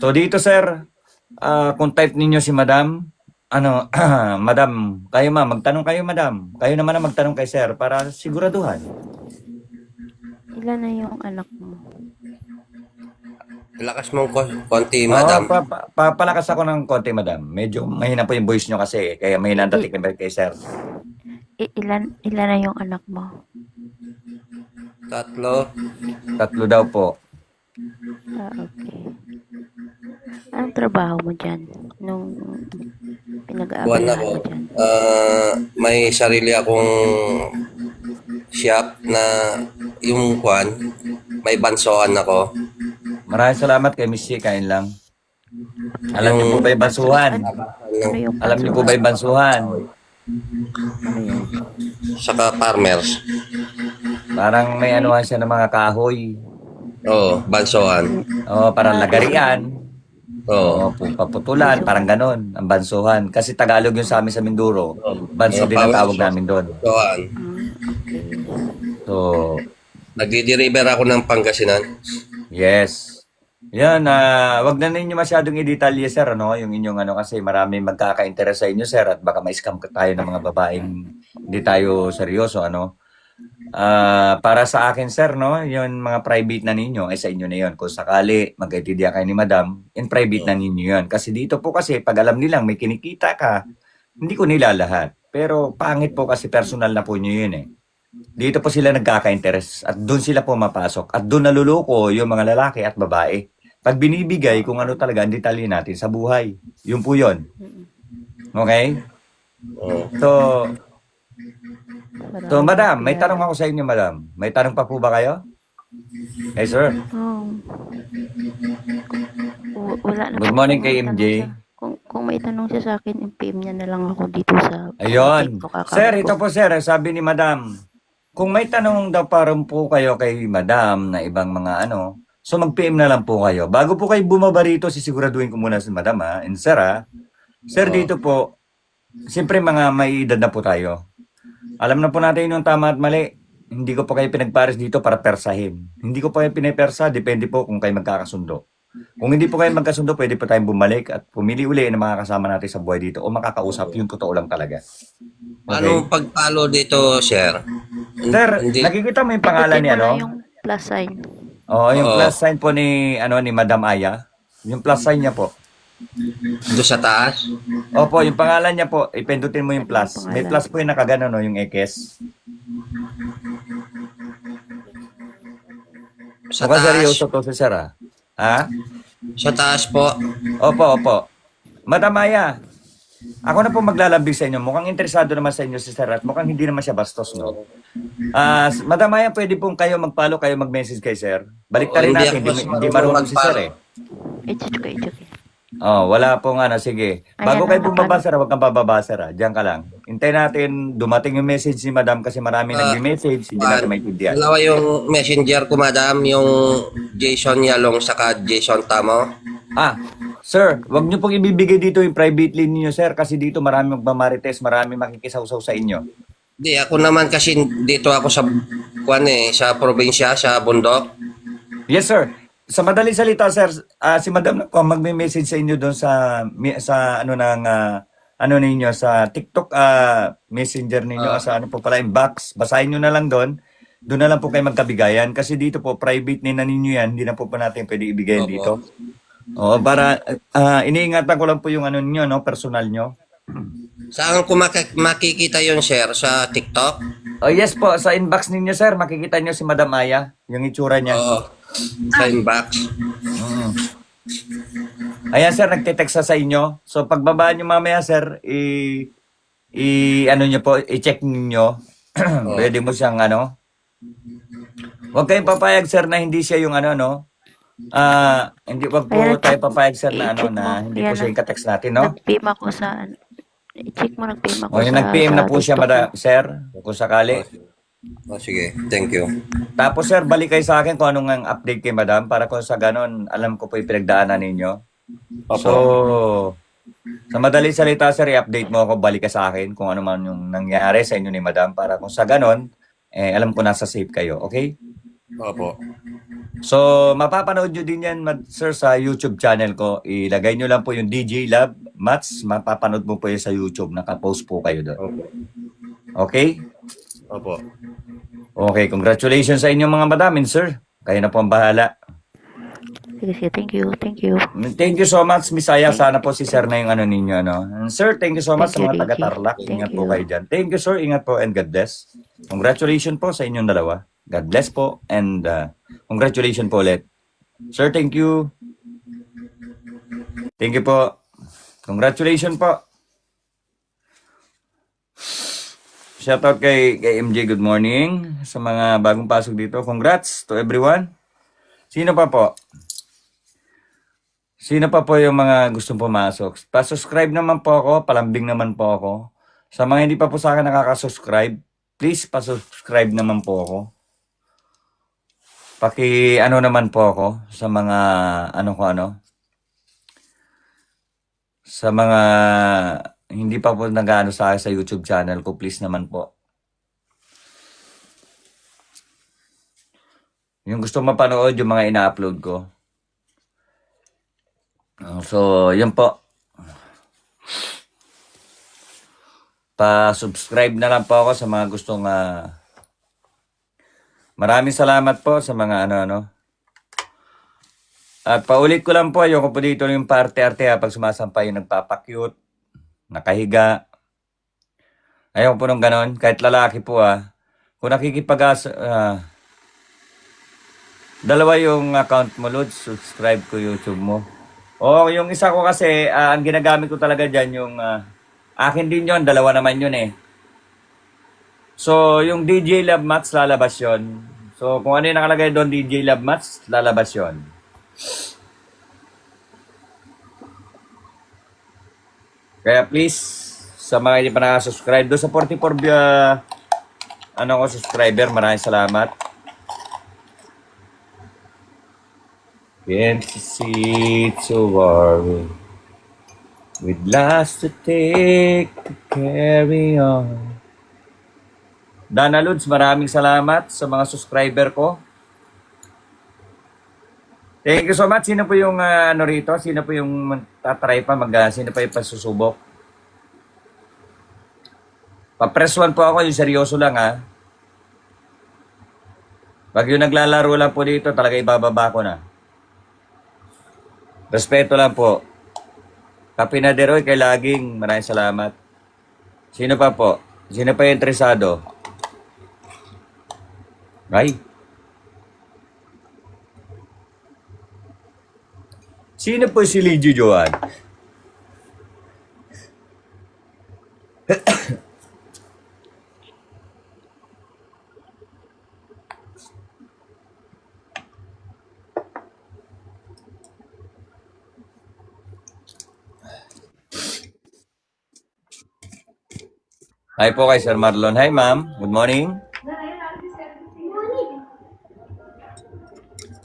So dito sir, kung type ninyo si madam, madam, kayo magtanong kayo madam. Kayo naman ang magtanong kay sir para siguraduhan. Ilan na yung anak mo? Lakas mong konti, madam. Oo, papalakas ako ng konti madam. Medyo mahina po yung voice nyo kasi, kaya mahina ang dating kay sir. Ilan na yung anak mo? 3. 3 daw po. Okay. Anong trabaho mo dyan? Nung Kuwan pinag-aabalahan ako. mo dyan? May sarili akong shop na yung kuwan, may bansoan ako. Maraming salamat kay Miss C, kain lang. Alam niyo po ba yung bansuhan? Ano yung Alam niyo po ba yung bansuhan? Ano yun? Saka farmers. Parang may anuhan siya ng mga kahoy. Oo, bansoan. Oo, parang lagarian. Oo. Oo, paputulan, parang ganon, ang bansuhan. Kasi Tagalog yun sa amin sa Mindoro. Banso din ang tawag namin doon. Bansoan. So, Nagdi-deliver ako ng Pangasinan. yes. Yan, wag na ninyo masyadong i-detalye, sir, ano, yung inyong kasi marami magkaka-interest sa inyo, sir, at baka ma-scam tayo ng mga babaeng hindi tayo seryoso, ano. Para sa akin, sir, no, yung mga private na ninyo, ay sa inyo na yun. Kung sakali, magkaintindihan kayo ni madam, in private na ninyo yun. Kasi dito po kasi, pag alam nilang may kinikita ka, hindi ko nila lahat. Pero pangit po kasi personal na po nyo yun eh. Dito po sila nagkaka-interest at doon sila pumapasok at doon naluloko yung mga lalaki at babae. Pag binibigay kung ano talaga ang detalye natin sa buhay. Yun po yun. Okay? Oo. So, madam, may tanong ako sa inyo, madam. May tanong pa po ba kayo? Hey, sir. Wala na. Good morning kay MJ. Kung may tanong siya sa akin, PM niya na lang ako dito sa... Ayun. Sir, ito po sir, sabi ni madam, kung may tanong daw parang po kayo kay madam na ibang mga so mag-PM na lang po kayo. Bago po kayo bumaba rito, sisiguraduhin ko muna si madam and sir Sir, dito po, siyempre mga may edad na po tayo. Alam na po natin yung tama at mali. Hindi ko po kayo pinagpares dito para persahin. Hindi ko po kayo pinapersa, depende po kung kayo magkakasundo. Kung hindi po kayo magkasundo, pwede po tayong bumalik at pumili uli ng mga kasama natin sa buhay dito o makakausap, yung totoo lang talaga. Anong pagpalo dito, sir? Sir, nakikita mo yung pangalan ni Yung plus sign. Oo, yung plus sign po ni Madam Aya. Yung plus sign niya po. Doon sa taas? Opo, yung pangalan niya po, ipindutin mo yung plus. May plus po yung nakagano, no, yung X. Sa Mukhang taas? seryoso to si sir, Ha? Sa taas po. Opo. Madam Aya, ako na po maglalambing sa inyo. Mukhang interesado naman sa inyo si sir at mukhang hindi naman siya bastos, no? Madam Aya, pwede pong kayo mag-follow, kayo mag-message kay sir. Baliktarin Hindi natin, ako hindi marunong si sir It's okay. Wala pong sige. Bago kayo bumaba, sir, huwag kang bababa, sir, Diyan ka lang. Hintayin natin, dumating yung message ni madam kasi marami nag-message, hindi natin maintindihan. Dalawa yung messenger ko, madam, yung Jason Yalong saka Jason Tamo. Sir, wag niyo pong ibibigay dito yung private lane niyo, sir, kasi dito marami magmamarites, marami makikisawsaw sa inyo. Di, ako naman kasi dito ako sa sa probinsya, sa bundok. Yes, sir. Sa madaling salita, sir, si madam na po magme-message sa inyo doon sa ninyo sa TikTok messenger ninyo sa po pala inbox. Basahin niyo na lang doon. Doon na lang po kayo magkabigayan kasi dito po private na ninyo yan, hindi na po natin pwede ibigay dito. Oo, para iniingatan ko lang po yung niyo, no, personal niyo. Saan ko makikita yun, sir? Sa TikTok? Oh, yes po, sa inbox ninyo, sir, makikita niyo si Madam Aya, yung itsura niya. Oo. Sa inbox. Ayan, sir, nagte-text sa inyo. So, pagbaba nyo mamaya, sir, ano nyo po, i-check nyo. Pwede mo siyang, ano. Huwag kayong papayag, sir, na hindi siya yung ano, no? Hindi, wag po Ayan, tayo papayag, sir, na ano, i-check mo. na hindi po Ayan, siya yung ka-text natin, no? nag-PM ako sa, i-check mo, nag-PM ako O, yung sa, nag-PM sa na po siya, TikTok mo. sir, kung sakali. Sige, thank you. Tapos, sir, balik kayo sa akin kung anong ang update kay madam para kung sa ganon, alam ko po yung pinagdaanan ninyo. Opo. So, sa madaling salita, sir, i-update mo ako, balik ka sa akin kung ano man yung nangyari sa inyo ni madam para kung sa ganon, alam ko nasa safe kayo, okay? Opo. So, mapapanood nyo din yan, sir, sa YouTube channel ko. Ilagay nyo lang po yung DJ Love Mats. Mapapanood mo po yan sa YouTube. Nakapost po kayo doon. Opo. Okay? Opo. Okay, congratulations sa inyong mga madamin, sir. Kayo na po ang bahala. Sige, thank you, thank you. Thank you so much, Miss Aya. Sana po si sir na yung ano ninyo, ano. And sir, thank you so much Thank sa you, mga Ricky. taga-Tarlac. Thank Ingat po you. kayo dyan. Thank you, sir. Ingat po and God bless. Congratulations po sa inyong dalawa. God bless po and congratulations po ulit. Sir, thank you. Thank you po. Congratulations po. Shoutout kay MJ, good morning. Sa mga bagong pasok dito, congrats to everyone. Sino pa po? Sino pa po yung mga gustong pumasok? Pa-subscribe naman po ako, palambing naman po ako. Sa mga hindi pa po sa akin nakaka-subscribe, please pa-subscribe naman po ako. Ano naman po ako sa mga sa mga hindi pa po nag-ano sa akin sa YouTube channel ko, please naman po. Yung gusto mapanood yung mga ina-upload ko. So, yun po. Pa-subscribe na lang po ako sa mga gustong maraming salamat po sa mga ano. At paulit ko lang po, ayoko po dito yung parte-arte pag sumasampay yung nagpapakyut, nakahiga. Ayoko po nung ganon, kahit lalaki po Kung dalawa yung account mo, Lod, subscribe ko YouTube mo. O, yung isa ko kasi, ang ginagamit ko talaga dyan yung, akin din yon, dalawa naman yun eh. So, yung DJ Love Mats, lalabas yon. So, kung ano yung nakalagay doon, DJ Love Mats, lalabas yon. Kaya please, sa mga hindi pa nakasubscribe, doon sa 44 subscriber, maraming salamat. Can't see to worry with last to take to carry on. Dana Lods, maraming salamat sa mga subscriber ko. Thank you so much. Sino po yung rito? Sino po yung tatry pa? Sino pa yung pasusubok? Pa-press 1 po ako. Yung seryoso lang Pag yung naglalaro lang po dito, talaga ibababa ko na. Respeto lang po. Kapinaderoy kay Laging. Maraming salamat. Sino pa po? Sino pa yung interesado? Ay. Sino po si Lidio Joan? Hi po kay Sir Marlon. Hi ma'am. Good morning.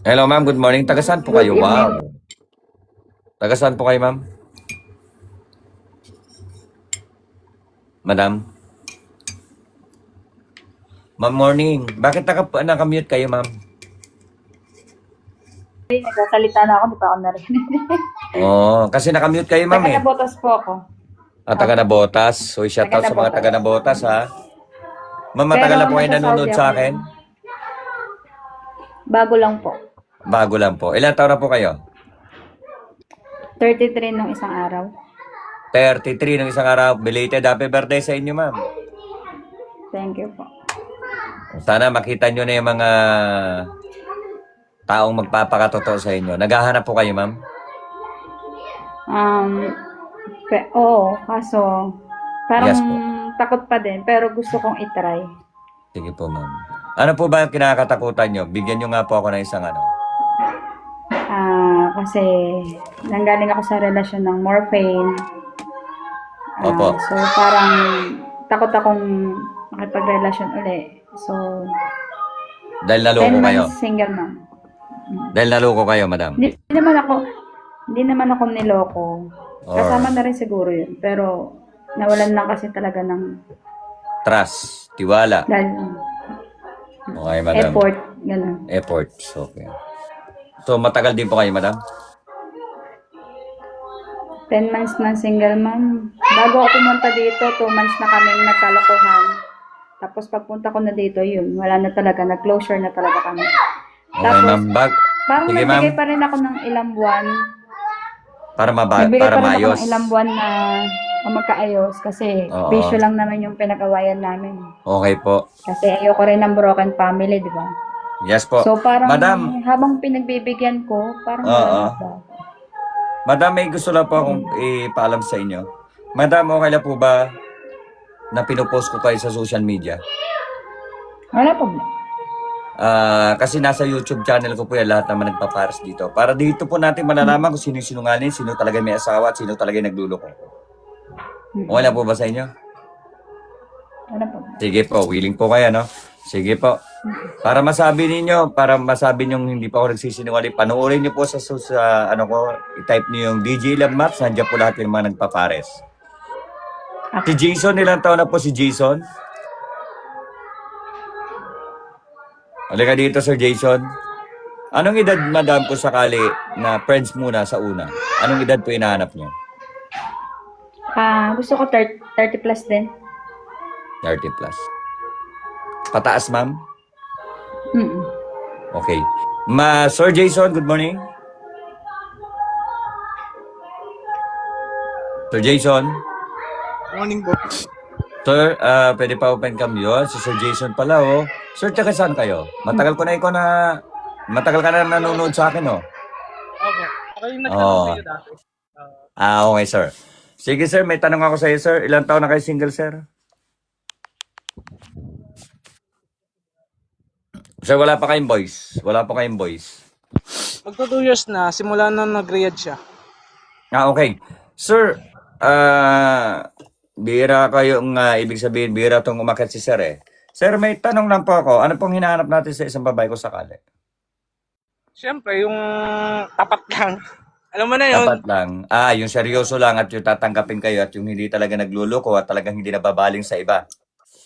Hello ma'am. Good morning. Taga saan po kayo? Wow. Taga saan po kayo ma'am? Madam? Ma'am, morning. Bakit nakamute kayo ma'am? Nagsasalita na ako, di pa ako narinig. Kasi nakamute kayo ma'am eh. Taga-Nabotas po ako. Taga Nabotas. So, shoutout sa mga taga Nabotas Ma'am, matagal na po kayo nanonood sa akin? Bago lang po. Bago lang po. Ilan taon na po kayo? 33 nung isang araw. 33 ng isang araw. Belated happy birthday sa inyo ma'am. Thank you po. Sana makita nyo na yung mga taong magpapakatotoo sa inyo. Naghahanap po kayo ma'am? Oo, kaso parang Yes po. takot pa din, pero gusto kong itry. Sige po, ma'am. Ano po ba ang kinakatakutan nyo? Bigyan nyo nga po ako ng isang ano. Kasi nanggaling ako sa relasyon ng morphine. Opo. So parang takot akong makipagrelasyon uli. So, Dahil 10 naloko kayo. months single mom. Dahil naloko kayo, madam. Hindi naman ako niloko. Kasama na rin siguro yun. Pero nawalan lang kasi talaga ng Trust. Tiwala. dahil Okay, madam. effort, gano'n. Effort. Okay. So, matagal din po kayo, madam? 10 months na single mom. Bago ako pumunta dito, 2 months na kaming nagkalokohan. Tapos pagpunta ko na dito, yun, wala na talaga, nag-closure na talaga kami. Okay, Tapos, ma'am. parang Sige, nagbigay ma'am. pa rin ako ng ilang buwan. Para Nagbigay para pa rin ako maayos. ng ilang buwan na magkaayos kasi Oo. bisyo lang naman yung pinag-awayan namin. Okay po. Kasi ayoko rin ng broken family, di ba? Yes po. So parang Madam. habang pinagbibigyan ko, parang Oo. wala ba? Madam, may gusto lang po akong ipaalam sa inyo. Madam, okay lang po ba na pinupost ko kayo sa social media? Wala problema. Kasi nasa YouTube channel ko po yan, lahat naman nagpaparas dito. Para dito po natin malalaman kung sino yung sinungaling, sino talaga may asawa at sino talaga yung nagluloko. Okay lang po ba sa inyo? Wala problema. Sige po, willing po kayo, no? Sige po. Para masabi nyo hindi pa ako nagsisinungaling, panoorin nyo po sa ano ko, i-type nyo yung DJ Love Maps, nandiyan po lahat yung mga nagpapares. Si Jason, ilang taon na po si Jason? Halika dito, Sir Jason. Anong edad, madam, kung sakali na friends muna sa una? Anong edad po hinahanap nyo? Gusto ko 30 plus din. 30 plus. Pataas, ma'am? Mm-mm. Okay. Sir Jason, good morning. Sir Jason? Morning, boss. Sir, pwede pa open cam yun? Si Sir Jason pala, oh. Sir, taga saan kayo? Matagal ka na nanonood sa akin, oh. Okay. Ako yung Oo. nagtanong sa'yo dati. Okay, sir. Sige, sir, may tanong ako sa iyo, sir. Ilang taon na kayo single, sir? Sir, wala pa kayong boys. Wala pa kayong boys. Magto 2 years na, simula nung nag-rehab siya. Okay. Sir, bihira kayong, ibig sabihin, bihira itong umakyat si sir, eh. Sir, may tanong lang po ako. Ano pong hinahanap natin sa isang babae kung sakali? Siyempre, yung tapat lang. Alam mo na yun. Dapat lang. Yung seryoso lang at yung tatanggapin kayo at yung hindi talaga nagluloko at talagang hindi nababaling sa iba.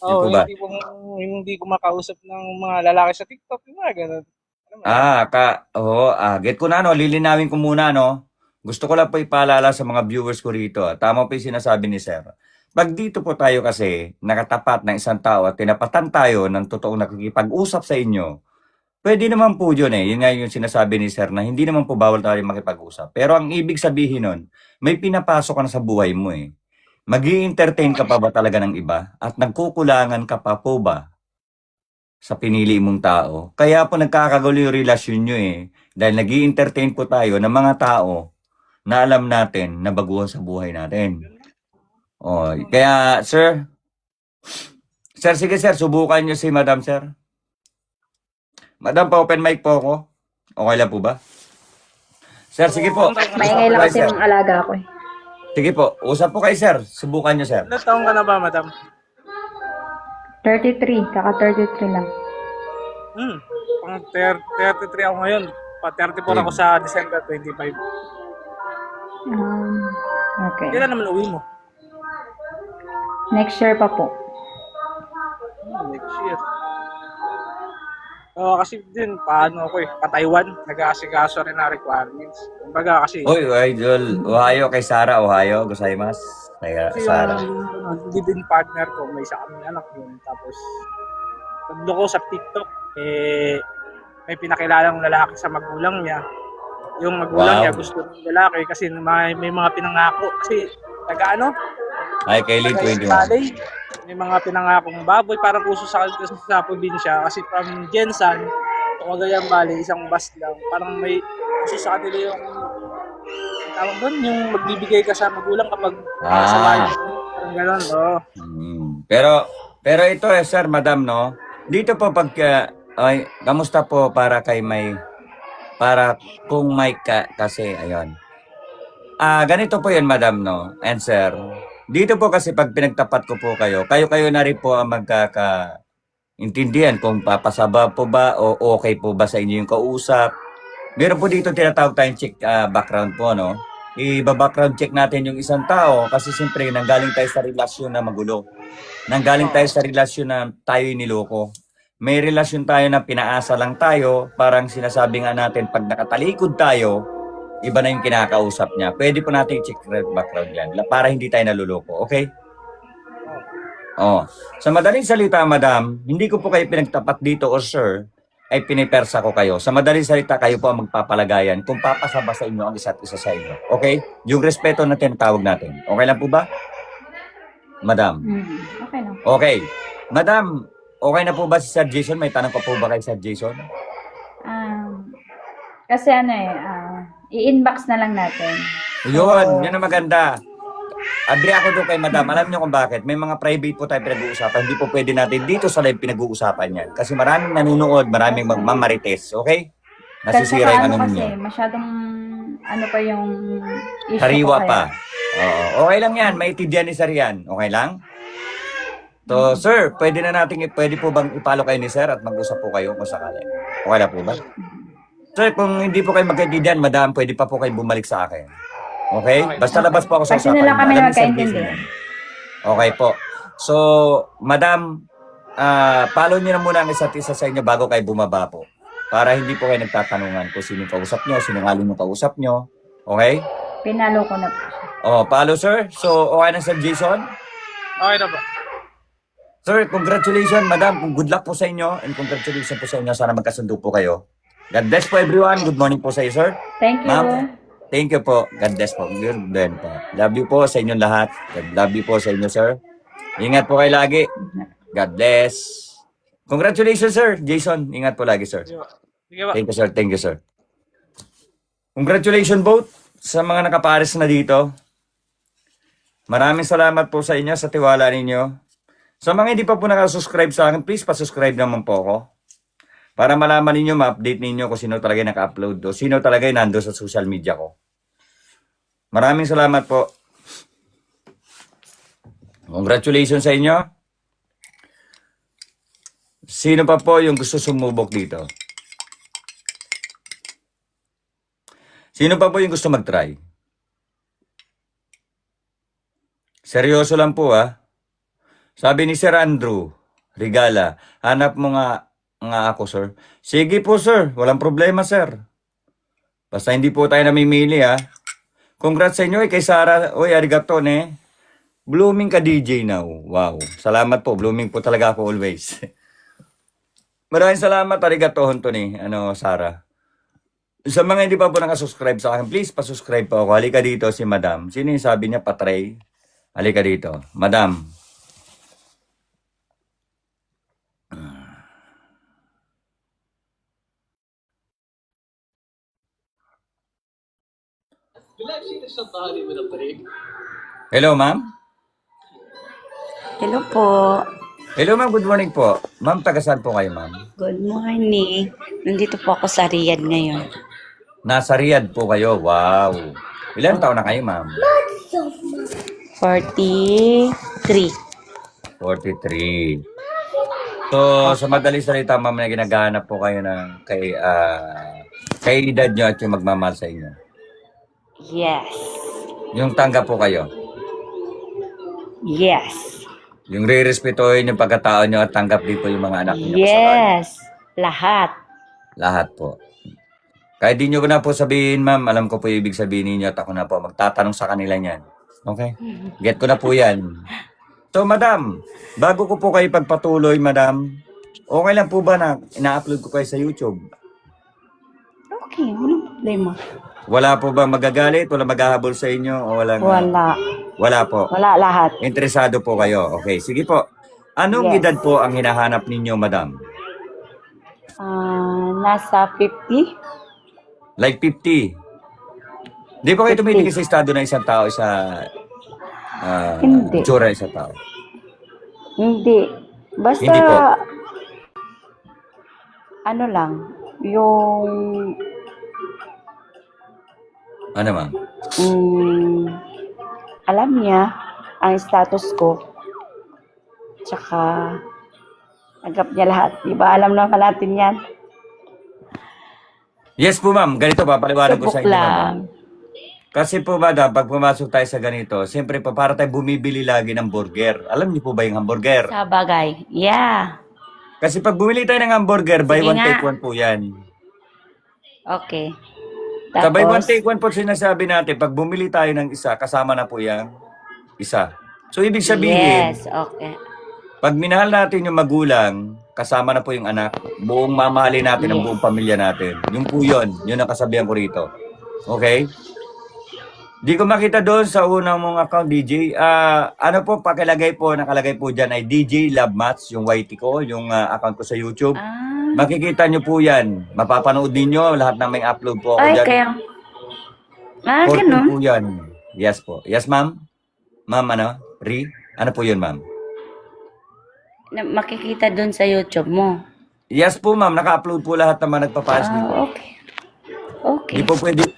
Oo, Yun po ba? hindi ko makausap ng mga lalaki sa TikTok. Yung mga ganun. Alam mo na. Get ko na, no? Lilinawin ko muna, no? Gusto ko lang po ipaalala sa mga viewers ko rito. Tama po yung sinasabi ni Sir. Pag dito po tayo kasi nakatapat ng isang tao at tinapatan tayo ng totoong nakikipag-usap sa inyo, pwede naman po yun, eh. Yun nga yung sinasabi ni Sir na hindi naman po bawal tayo makipag-usap. Pero ang ibig sabihin nun, may pinapasok ka na sa buhay mo, eh. Mag-i-entertain ka pa ba talaga ng iba? At nagkukulangan ka pa po ba sa pinili mong tao? Kaya po nagkakagulo yung relasyon nyo, eh. Dahil nag-i-entertain po tayo ng mga tao na alam natin na baguhan sa buhay natin. Kaya, sir, sige, sir, subukan nyo si Madam, sir. Madam, pa-open mic po ako. Okay lang po ba? Sir, sige po. Maingay lang Okay, kasi sir. yung alaga ko eh. Sige po, usap po kayo, sir. Subukan nyo, sir. Ilan taong ka na ba, madam? 33, kaka 33 lang. Pang 33 ako ngayon. Pa 34 ako sa December 25. Okay. Kailan naman uwi mo? Next year pa po. Next year. Kasi din, paano ako pa Taiwan, nag-aasikaso rin na requirements. Kumbaga kasi, Uy, idol. Ohio kay Sarah. Ohio. Gozaimasu. Kay Sarah. yung living partner ko, may isa kami anak yun. Tapos, nagloko sa TikTok, may pinakilalang lalaki sa magulang niya. Yung magulang Wow. niya gusto ng lalaki kasi may mga pinangako. Kasi, Ay, Kylie, 21. May mga pinangakong baboy para puso sa probinsya. Kasi from Jensan to Cagayan Valley, isang bus lang. Parang may puso sa kanila yung tawag doon, yung magbibigay ka sa magulang kapag Ah. sa bahay. Parang gano'n, oo. Pero ito sir, madam, no? Dito po ay, kamusta po para para kung may kasi, ayun. Ganito po yun, madam, no? And sir, dito po kasi pag pinagtapat ko po kayo na rin po ang magkakaintindihan kung papasaba po ba o okay po ba sa inyo yung kausap. Meron po dito tinatawag tayong check background po, no? I-background check natin yung isang tao kasi siyempre nanggaling tayo sa relasyon na magulo. Nanggaling tayo sa relasyon na tayo niloko. May relasyon tayo na pinaasa lang tayo, parang sinasabi nga natin pag nakatalikod tayo, iba na yung kinakausap niya. Pwede po natin i-check background yan para hindi tayo naluloko, okay? Sa madaling salita, madam, hindi ko po kayo pinagtapat dito o sir, ay pinipersa ko kayo. Sa madaling salita, kayo po ang magpapalagayan kung papasaba sa inyo ang isa't isa sa inyo. Okay? Yung respeto na tinatawag natin. Okay lang po ba? Madam. Okay lang. Okay. Madam, okay na po ba si Sir Jason? May tanong pa po ba kay Sir Jason? Kasi i-inbox na lang natin. Yun, yun ang maganda. Agree ako doon kay Madam. Alam niyo kung bakit? May mga private po tayo pinag-uusapan. Hindi po pwede natin dito sa live pinag-uusapan yan. Kasi maraming nanonood, maraming magmamarites. Okay? Nasisira yung ano kasi, niyo. masyadong pa yung issue Sariwa ko pa. Oo. Okay lang yan. Maintindihan ni Sir yan. Okay lang? So, sir, pwede po bang ipalo kayo ni Sir at mag-usap po kayo kung sakali? Okay lang po ba? Sir, kung hindi po kayo magkaintindihan, Madam, pwede pa po kayo bumalik sa akin. Okay? Basta labas po ako sa Kasi usapan. na lang kami Alam ni Sir magkaintindihan. Jason yan. Okay po. So, Madam, follow niyo na muna ang isa't isa sa inyo bago kayo bumaba po. Para hindi po kayo nagtatanungan kung sino kausap nyo, sinungaling mo kausap nyo. Okay? Pinalo ko na po siya. Follow sir. So, okay na Sir Jason? Okay na po. Sir, congratulations, Madam. Good luck po sa inyo and congratulations po sa inyo. Sana magkasundo po kayo. God bless po everyone. Good morning po sa iyo, sir. Thank you. Ma'am, thank you po. God bless po. Good then po. Love you po sa inyong lahat. God love you po sa inyo, sir. Ingat po kayo lagi. God bless. Congratulations, sir. Jason, ingat po lagi, sir. Sige ba? Thank you, sir. Thank you, sir. Congratulations both sa mga nakapares na dito. Maraming salamat po sa inyo, sa tiwala ninyo. Sa mga hindi pa po nakasubscribe sa akin, please pa-subscribe naman po ako. Para malaman ninyo, ma-update ninyo kung sino talaga naka-upload o sino talaga nando sa social media ko. Maraming salamat po. Congratulations sa inyo. Sino pa po yung gusto sumubok dito? Sino pa po yung gusto mag-try? Seryoso lang po Sabi ni Sir Andrew Regala, hanap mo nga ako, sir. Sige po, sir. Walang problema, sir. Basta hindi po tayo namimili, Congrats sa inyo, kay Sarah. Oy, arigato, ne. Blooming ka, DJ now. Wow. Salamat po. Blooming po talaga ako always. Maraming salamat, arigato, Tony. Sarah. Sa mga hindi pa po nakasubscribe sa akin, please, pasubscribe po ako. Halika dito si Madam. Sino yung sabi niya, patray? Halika dito. Madam. Hello, ma'am? Hello po. Hello, ma'am. Good morning po. Ma'am, taga-saan po kayo, ma'am? Good morning. Nandito po ako sa Riyadh ngayon. Nasa Riyadh po kayo. Wow. Ilan taon na kayo, ma'am? 43. 43. So, sa madaling salita, ma'am, na ginagahanap po kayo ng kay edad nyo at yung magmamahal sa inyo. Yes. Yung tanggap po kayo. Yes. Yung re-respetuhin yung pagkatao nyo at tanggap din po yung mga anak nyo. Yes. Lahat. Lahat po. Kahit di nyo ko na po sabihin, ma'am, alam ko po yung ibig sabihin ninyo at ako na po magtatanong sa kanila niyan. Okay? Get ko na po yan. So, madam, bago ko po kayo pagpatuloy, madam, okay lang po ba na ina-upload ko kayo sa YouTube? Okay, walang problema. Wala po ba magagalit? Wala maghahabol sa inyo? O wala? Wala. Wala po. Wala lahat. Interesado po kayo. Okay, sige po. Anong Yes. edad po ang hinahanap ninyo, madam? Nasa 50. Like 50. Di ba kayo 50. tumitingin sa estado ng isang tao sa Hindi. itsura ng isang tao? Hindi. Basta, Hindi po. ano lang, yung, Ano ma'am? alam niya ang status ko, tsaka, agap niya lahat. Di ba alam naman natin yan? Yes po ma'am, ganito pa, paliwanag ko Subok sa inyo ma'am. lang. Kasi po madam, pag pumasok tayo sa ganito, siyempre pa para tayo bumibili lagi ng burger. Alam niyo po ba yung hamburger? Sa bagay. Yeah. Kasi pag bumili tayo ng hamburger, buy Sige one nga. take one po yan. Okay. Sa buy one Tapos, take one po sinasabi natin, pag bumili tayo ng isa, kasama na po yung isa. So ibig sabihin, yes, okay. pag minahal natin yung magulang, kasama na po yung anak, buong mamahalin natin ang Yes. buong pamilya natin. Yung po yun ang kasabihan ko rito. Okay? Di ko makita doon sa unang mong account, DJ. Ano po, nakalagay po dyan ay DJ Love Mats, yung YT ko, yung account ko sa YouTube. Makikita nyo po yan. Mapapanood ninyo lahat ng may upload po ako Ay, dyan. kaya, Portal ganun. po yan. Yes po. Yes, ma'am? Ma'am, ano? Ri? Ano po yun, ma'am? Makikita dun sa YouTube mo. Yes po, ma'am. Naka-upload po lahat ng mga nagpaparas dito. Okay. Okay.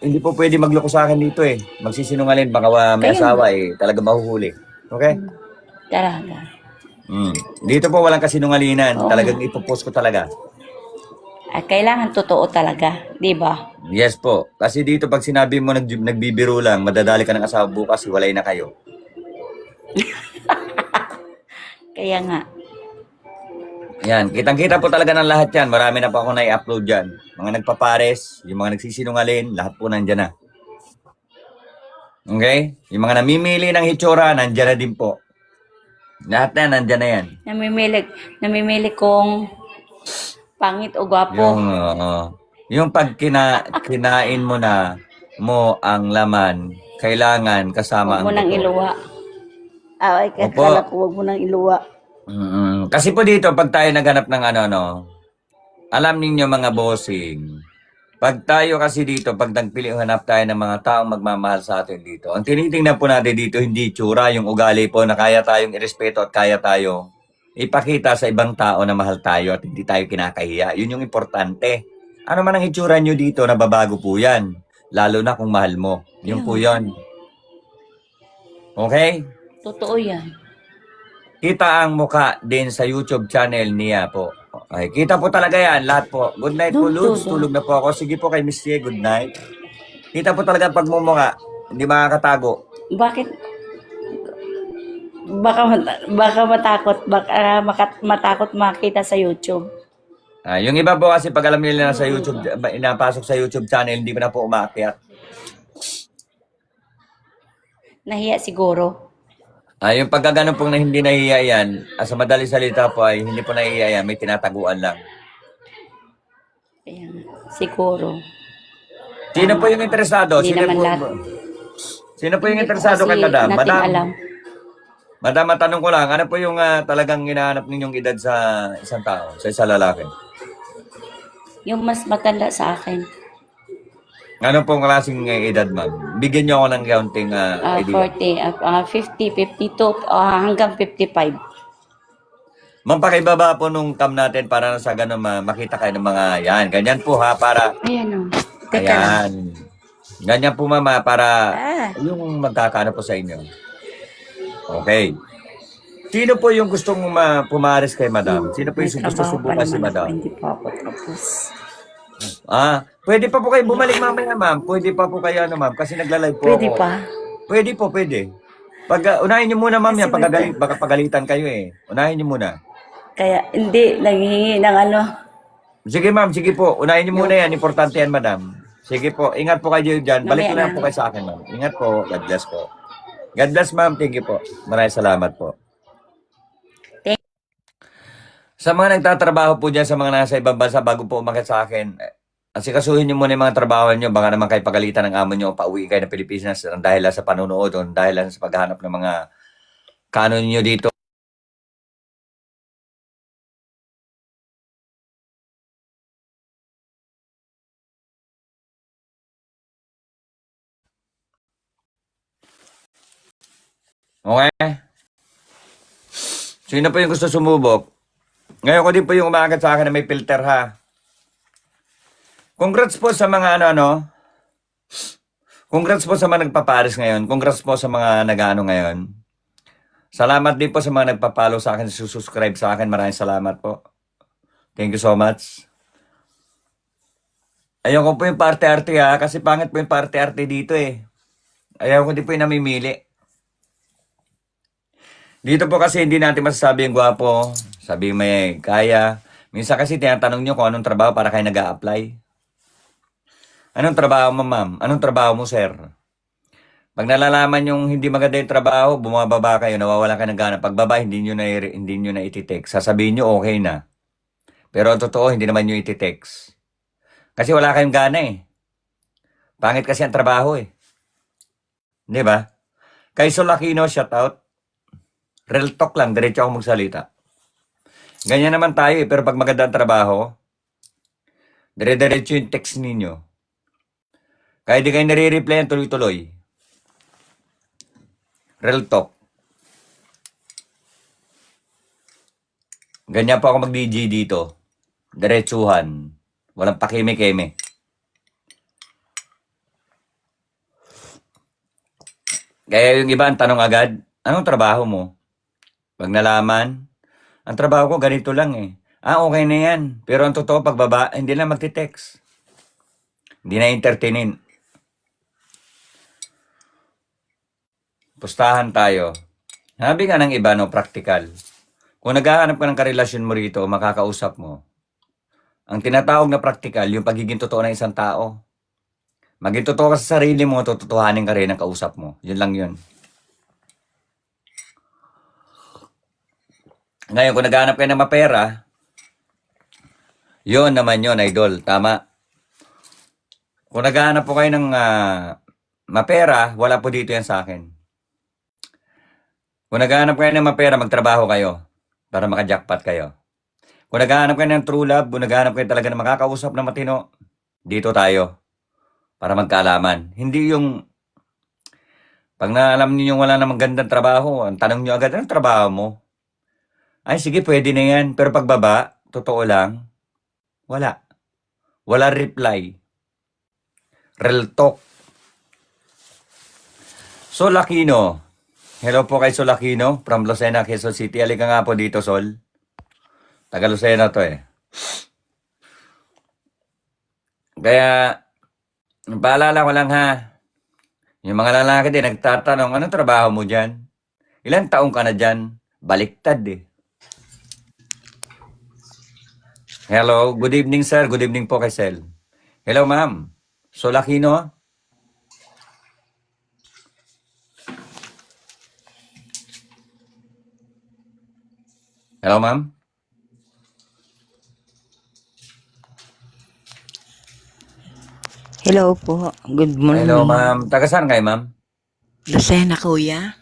Hindi po pwede magloko sa akin dito eh. Magsisinungaling, baka may Kaya asawa eh. Talaga mahuhuli. Okay? Talaga. Dito po walang kasinungalingan. Oo. Talagang ipopost ko talaga. At kailangan totoo talaga, di ba? Yes po. Kasi dito pag sinabi mo nagbibiro lang, madadali ka ng asawa bukas, hiwalay na kayo. Kaya nga. Yan. Kitang-kita po talaga ng lahat yan. Marami na po ako na-upload dyan. Mga nagpapares, yung mga nagsisinungaling, lahat po nandyan na. Okay? Yung mga namimili ng hitsura, nandyan na din po. Lahat na, nandyan na yan. Namimili kung pangit o gwapo. Yung pag kinain mo na ang laman, kailangan kasama Huwag mo ang nang buto. iluwa. Ay, Opo. kala ko huwag mo nang iluwa. Kasi po dito, pag tayo naghanap ng alam ninyo mga bossing, pag tayo kasi dito, pag hanap tayo ng mga taong magmamahal sa atin dito, ang tinitingnan po natin dito, hindi tsura, yung ugali po na kaya tayong irespeto at kaya tayo ipakita sa ibang tao na mahal tayo at hindi tayo kinakahiya. Yun yung importante. Ano man ang itsura nyo dito, nababago po yan. Lalo na kung mahal mo. Yun po yun. Okay? Totoo yan. Kita ang muka din sa YouTube channel niya po. Okay, kita po talaga yan, lahat po. Good night po, Lods. Tulog na po ako. Sige po kay Miss Tia, good night. Kita po talaga ang pagmumuka. Hindi makakatago. Bakit? Baka matakot makita sa YouTube. Yung iba po kasi pag alam nila na sa YouTube, inapasok sa YouTube channel, hindi ko na po umaakyat. Nahiya siguro. Yung pagkagano pong na hindi nahiya yan, sa madaling salita po ay hindi po nahiya yan, may tinataguan lang. Kaya nga, siguro. Sino po yung interesado? Hindi naman lahat. Sino po yung Hindi ko interesado kasi kay Madam? natin alam. Madam, matanong ko lang, ano po yung talagang hinahanap ninyong edad sa isang tao, sa isang lalaki? Yung mas maganda sa akin. Ano pong klaseng edad, ma'am? Bigyan niyo ako ng kaunting idea. 50, 52, hanggang 55. Ma'am, pakibaba po nung cam natin para sa ganun makita kayo ng mga yan. Ganyan po ha, para... Ayan o. Teka lang. Ayan. Ganyan po, mama, para yung magkakaano po sa inyo. Okay. Sino po yung gustong pumaris kay madam? Sino po yung gusto subukan si madam? Hindi pa ako tapos. Pwede pa po kayo bumalik mamaya, ma'am. Pwede pa po kayo, ma'am, kasi nagla-live po Pwede ako. pa? Pwede po, pwede. Unahin niyo muna, ma'am, yan. Baka pagalitan kayo eh. Unahin niyo muna. Kaya hindi, nanghihingi ng ano. Sige, ma'am. Sige po. Unahin niyo muna yan. Importante yan, madam. Sige po. Ingat po kayo dyan. Balik na lang po kayo sa akin, ma'am. Ingat po. God bless po. God bless, ma'am. Thank you po. Maraming salamat po. Sa mga nagtatrabaho po dyan sa mga nasa ibang bansa bago po umakit sa akin, asikasuhin niyo muna yung mga trabaho niyo. Baka naman kayo pagalitan ng amo niyo o pauwi kayo ng Pilipinas dahil lang sa panunood o dahil lang sa paghahanap ng mga kanon niyo dito. Okay? Sino po yung gusto sumubok? Ngayon ko din po yung umagat sa akin na may filter ha. Congrats po sa mga ano. Congrats po sa mga nagpaparis ngayon. Congrats po sa mga nag-ano ngayon. Salamat din po sa mga nagpapalo sa akin, susubscribe sa akin. Maraming salamat po. Thank you so much. Ayaw ko po yung parte-arte ha, kasi pangit po yung parte-arte dito eh. Ayaw ko din po yung namimili. Dito po kasi hindi natin masasabi yung gwapo, sabi may kaya. Minsan kasi tinatanong nyo kung anong trabaho para kayo nag-a-apply. Anong trabaho mo, ma'am? Anong trabaho mo, sir? Pag nalalaman yung hindi maganda yung trabaho, bumababa kayo, nawawala kayo ng gana. Pagbaba, hindi nyo na iti-text. Sasabihin nyo, okay na. Pero ang totoo, hindi naman nyo iti-text. Kasi wala kayong gana eh. Pangit kasi ang trabaho eh. Di ba? Kay Solakino, shout out. Real talk lang, diretso ako magsalita. Ganyan naman tayo eh, pero pag maganda ang trabaho, dire-diretso yung text ninyo. Kaya di kayo nare-replyan tuloy-tuloy. Real talk. Ganyan po ako mag-DJ dito. Diretsuhan. Walang pakime-keme. Kaya yung iba ang tanong agad, anong trabaho mo? Pag nalaman, ang trabaho ko ganito lang eh. Okay na yan. Pero ang totoo, pagbaba, hindi na magti-text. Hindi na entertainin. Pustahan tayo. Sabi nga ng iba, no, practical. Kung naghahanap ka ng karelasyon mo rito, makakausap mo. Ang tinatawag na practical, yung pagiging totoo ng isang tao. Maging totoo ka sa sarili mo, tututuhanin ka rin ang kausap mo. Yun lang yun. Ngayon, kung naghahanap kayo ng mapera, yun naman yun, idol. Tama. Kung naghahanap po kayo ng mapera, wala po dito yan sa akin. Kung naghahanap kayo ng mapera, magtrabaho kayo para makajackpot kayo. Kung naghahanap kayo ng true love, kung naghahanap kayo talaga ng makakausap na matino, dito tayo para magkaalaman. Hindi yung pag naalam niyo yung wala namang gandang trabaho, ang tanong niyo agad, anong trabaho mo? Ay, sige, pwede na yan. Pero pagbaba, totoo lang, wala. Wala reply. Real talk. Solakino. Hello po kay Solakino from Lucena, Quezon City. Halika nga po dito, Sol. Taga Lucena to eh. Kaya, paalala ko lang ha. Yung mga lalaki din, nagtatanong, anong trabaho mo dyan? Ilang taong ka na dyan? Baliktad eh. Hello, good evening sir. Good evening po kay Sel. Hello ma'am. Solakino? Hello ma'am? Hello po. Good morning. Hello ma'am. Taga saan kayo ma'am? Lucena, kuya.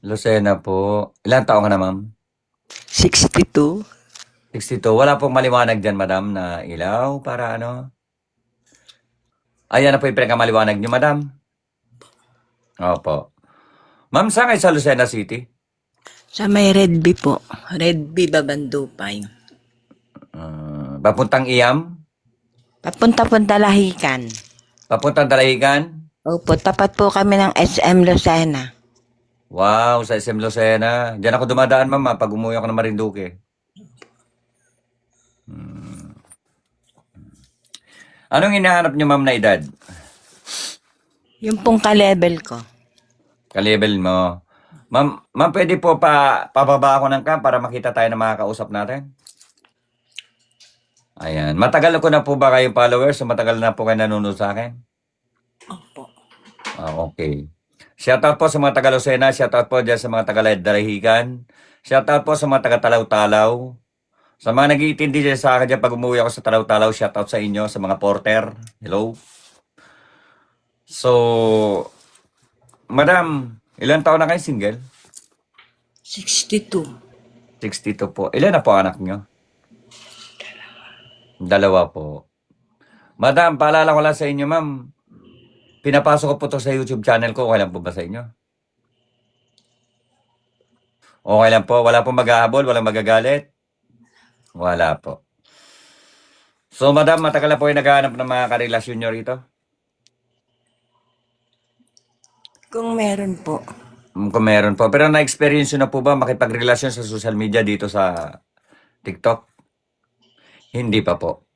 Lucena po. Ilang taong ka na ma'am? 62. 62. Wala pong maliwanag dyan madam na ilaw para ano? Ayan na po yung pinakamaliwanag nyo madam. Opo. Ma'am, saan kayo sa Lucena City? Sa may Red Bee po. Red Bee, Babandupay. Papuntang Iyam? Papunta-punta Lahican. Papuntang Dalahigan? Opo, tapat po kami ng SM Lucena. Wow, sa SM Lucena. Diyan ako dumadaan ma'am pag umuwi ako ng Marinduque. Anong hinahanap nyo ma'am na edad? Yung pong ka-level ko. Ka-level mo. Ma'am, pwede po pababa ako ng cam para makita tayo ng mga kausap natin? Ayan. Matagal ko na po ba kayong followers o matagal na po kayo nanonood sa akin? Opo. Okay. Shoutout po sa mga taga Lucena. Shoutout po dyan sa mga taga Dalahigan. Shoutout po sa mga taga Talaw-Talaw. Sa mga nag-iintindi dyan sa akin dyan pag umuwi ako sa Talaw-Talaw, shoutout sa inyo, sa mga porter. Hello. So, madam, ilan taon na kayo single? 62. 62 po. Ilan na po anak nyo? Dalawa po. Madam, paalala ko lang sa inyo, ma'am. Pinapasok ko po to sa YouTube channel ko. Okay lang po ba sa inyo? Okay lang po. Wala pong maghahabol, walang magagalit. Wala po. So, madam, matagal na po yung naghahanap ng mga karelasyon nyo rito? Kung meron po. Kung meron po. Pero na-experience nyo na po ba makipagrelasyon sa social media dito sa TikTok? Hindi pa po.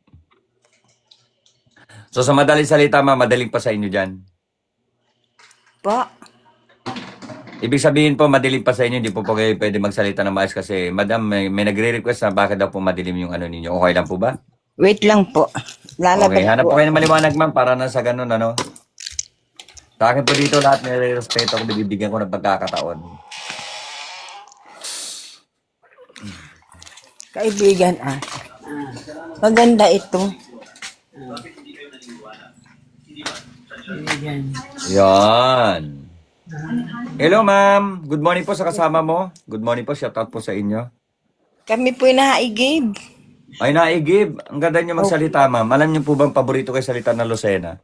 So, sa madaling salita, ma'am, madaling pa sa inyo dyan. Po. Ibig sabihin po, madilim pa sa inyo, hindi po kayo pwede magsalita ng maayos kasi, madam, may nagre-request na bakit daw po madilim yung ano ninyo. Okay lang po ba? Wait lang po. Lalabas Okay, hanap po. po kayo ng maliwanag, ma'am, para na sa ganun, ano. Sa akin po dito, lahat nire-respeto ko, bibigyan ko ng pagkakataon. Kaibigan Maganda ito. Yan. Hello, ma'am. Good morning po sa kasama mo. Good morning po, shout out po sa inyo. Kami po naigib. Ay, naigib. Ang ganda niyo magsalita, ma'am. Alam niyo po bang paborito kayo salita ng Lucena?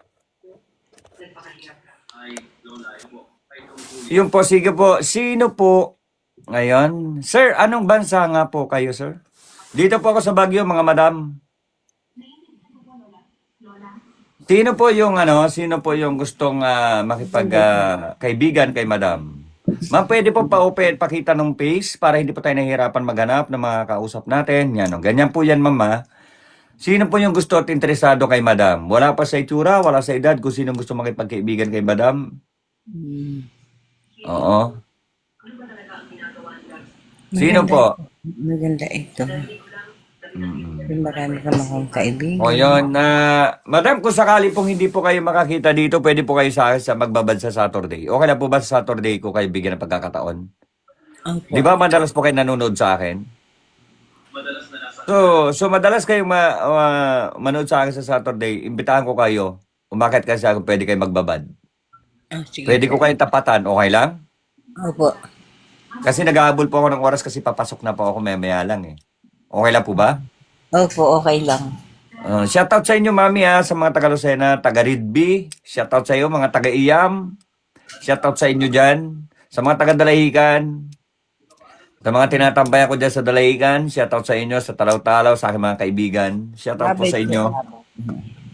Yung po, sige po. Sino po ngayon? Sir, anong bansa nga po kayo, sir? Dito po ako sa Baguio, mga madam. Sino po yung gustong kaibigan kay madam? Ma'am, pwede po pa-open, pakita ng face para hindi po tayo nahihirapan maghanap ng mga kausap natin. Yan, ganyan po yan, ma'am. Sino po yung gusto at interesado kay madam? Wala pa sa itsura, wala sa edad, kung sino gusto makipagkaibigan kay madam? Oo. Sino po? Maganda ito. Marami ka akong kaibigan. O yun, madam, kung sakali pong hindi po kayo makakita dito, pwede po kayo sa akin sa magbabad sa Saturday. Okay na po ba sa Saturday ko kayo bigyan ng pagkakataon? Opo. Di ba madalas po kayo nanonood sa akin? So madalas kayong manood sa akin sa Saturday, imbitahan ko kayo. Umakit kasi ako, pwede kayo magbabad. Sige. Pwede ko kayong tapatan, okay lang? Opo. Kasi nag-aabol po ako ng oras kasi papasok na po ako maya lang eh. Okay lang po ba? Opo, okay lang. Shoutout sa inyo, mami, sa mga taga Lucena, taga Ridby. Shoutout sa iyo, mga taga Iyam. Shoutout sa inyo dyan. Sa mga taga Dalahican. Sa mga tinatambayan ko dyan sa Dalahican. Shoutout sa inyo, sa Talaw-Talaw, sa aking mga kaibigan. Shoutout po sa inyo.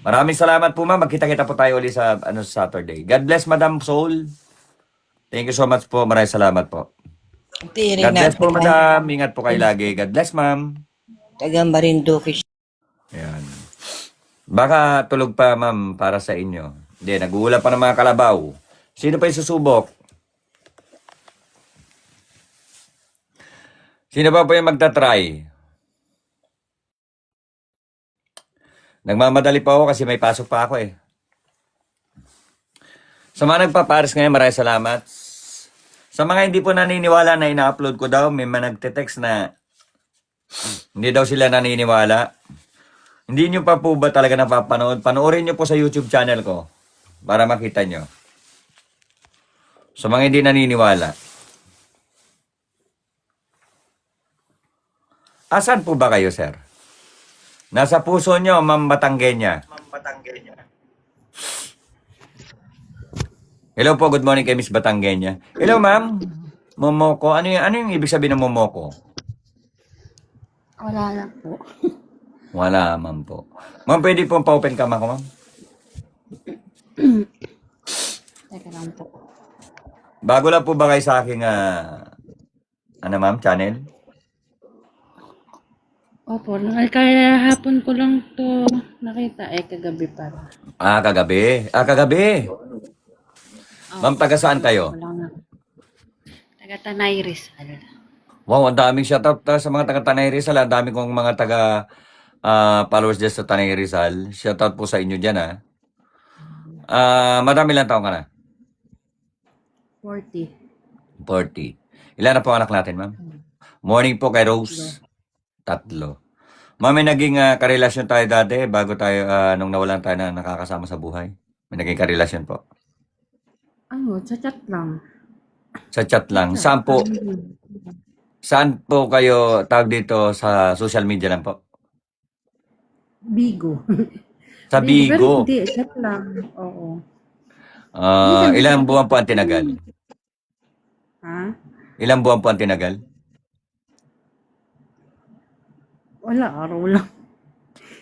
Maraming salamat po, ma'am. Magkita-kita po tayo ulit sa Saturday. God bless, Madam Soul. Thank you so much po. Maraming salamat po. God bless po, madam. Ingat po kayo lagi. God bless, ma'am. Taga Marinduque. Ayan. Baka tulog pa, ma'am, para sa inyo. Hindi, nag-uula pa ng mga kalabaw. Sino pa yung susubok? Sino pa po yung magta-try? Nagmamadali pa ako kasi may pasok pa ako eh. Sa mga nagpapares ngayon, maraming salamat. Sa mga hindi po naniniwala na ina-upload ko daw, may mga nagte-text na hindi daw sila naniniwala. Hindi nyo pa po ba talaga napapanood? Panoorin nyo po sa YouTube channel ko para makita nyo. Sa mga hindi naniniwala. Asan po ba kayo, sir? Nasa puso nyo, Ma'am Batanggenya. Hello po, good morning kay Miss Batanggenya. Hello, ma'am. Momoko. Ano yung ibig sabihin ng momoko? Wala na po. Wala, ma'am po. Ma'am, pwede pong pa-open cam ako, ma'am? Teka lang po. Bago lang po ba kayo sa aking, ma'am, channel? Opo, kaya hapon ko lang to nakita, kagabi pa. Kagabi. Ma'am, taga saan kayo? Wala na. Taga Tanay Rizal. Wow, ang daming shoutout sa mga taga Tanay Rizal. Ang daming kong mga taga followers dyan sa Tanay Rizal. Shoutout po sa inyo dyan, madam, ilang taong ka na? 40. 40. Ilan na po anak natin, ma'am? Morning po kay Rose. 3. Ma'am, may naging karelasyon tayo dati bago tayo, nung nawalan tayo na nakakasama sa buhay. May naging karelasyon po. Ano, sa chat lang. Sa chat lang. Saan po? Saan po kayo tawag dito sa social media lang po? Bigo. Sa Bigo. Pero hindi, chat lang. Oo. Ilang buwan po ang tinagal? Ha? Ilang buwan po ang tinagal? Wala, araw lang.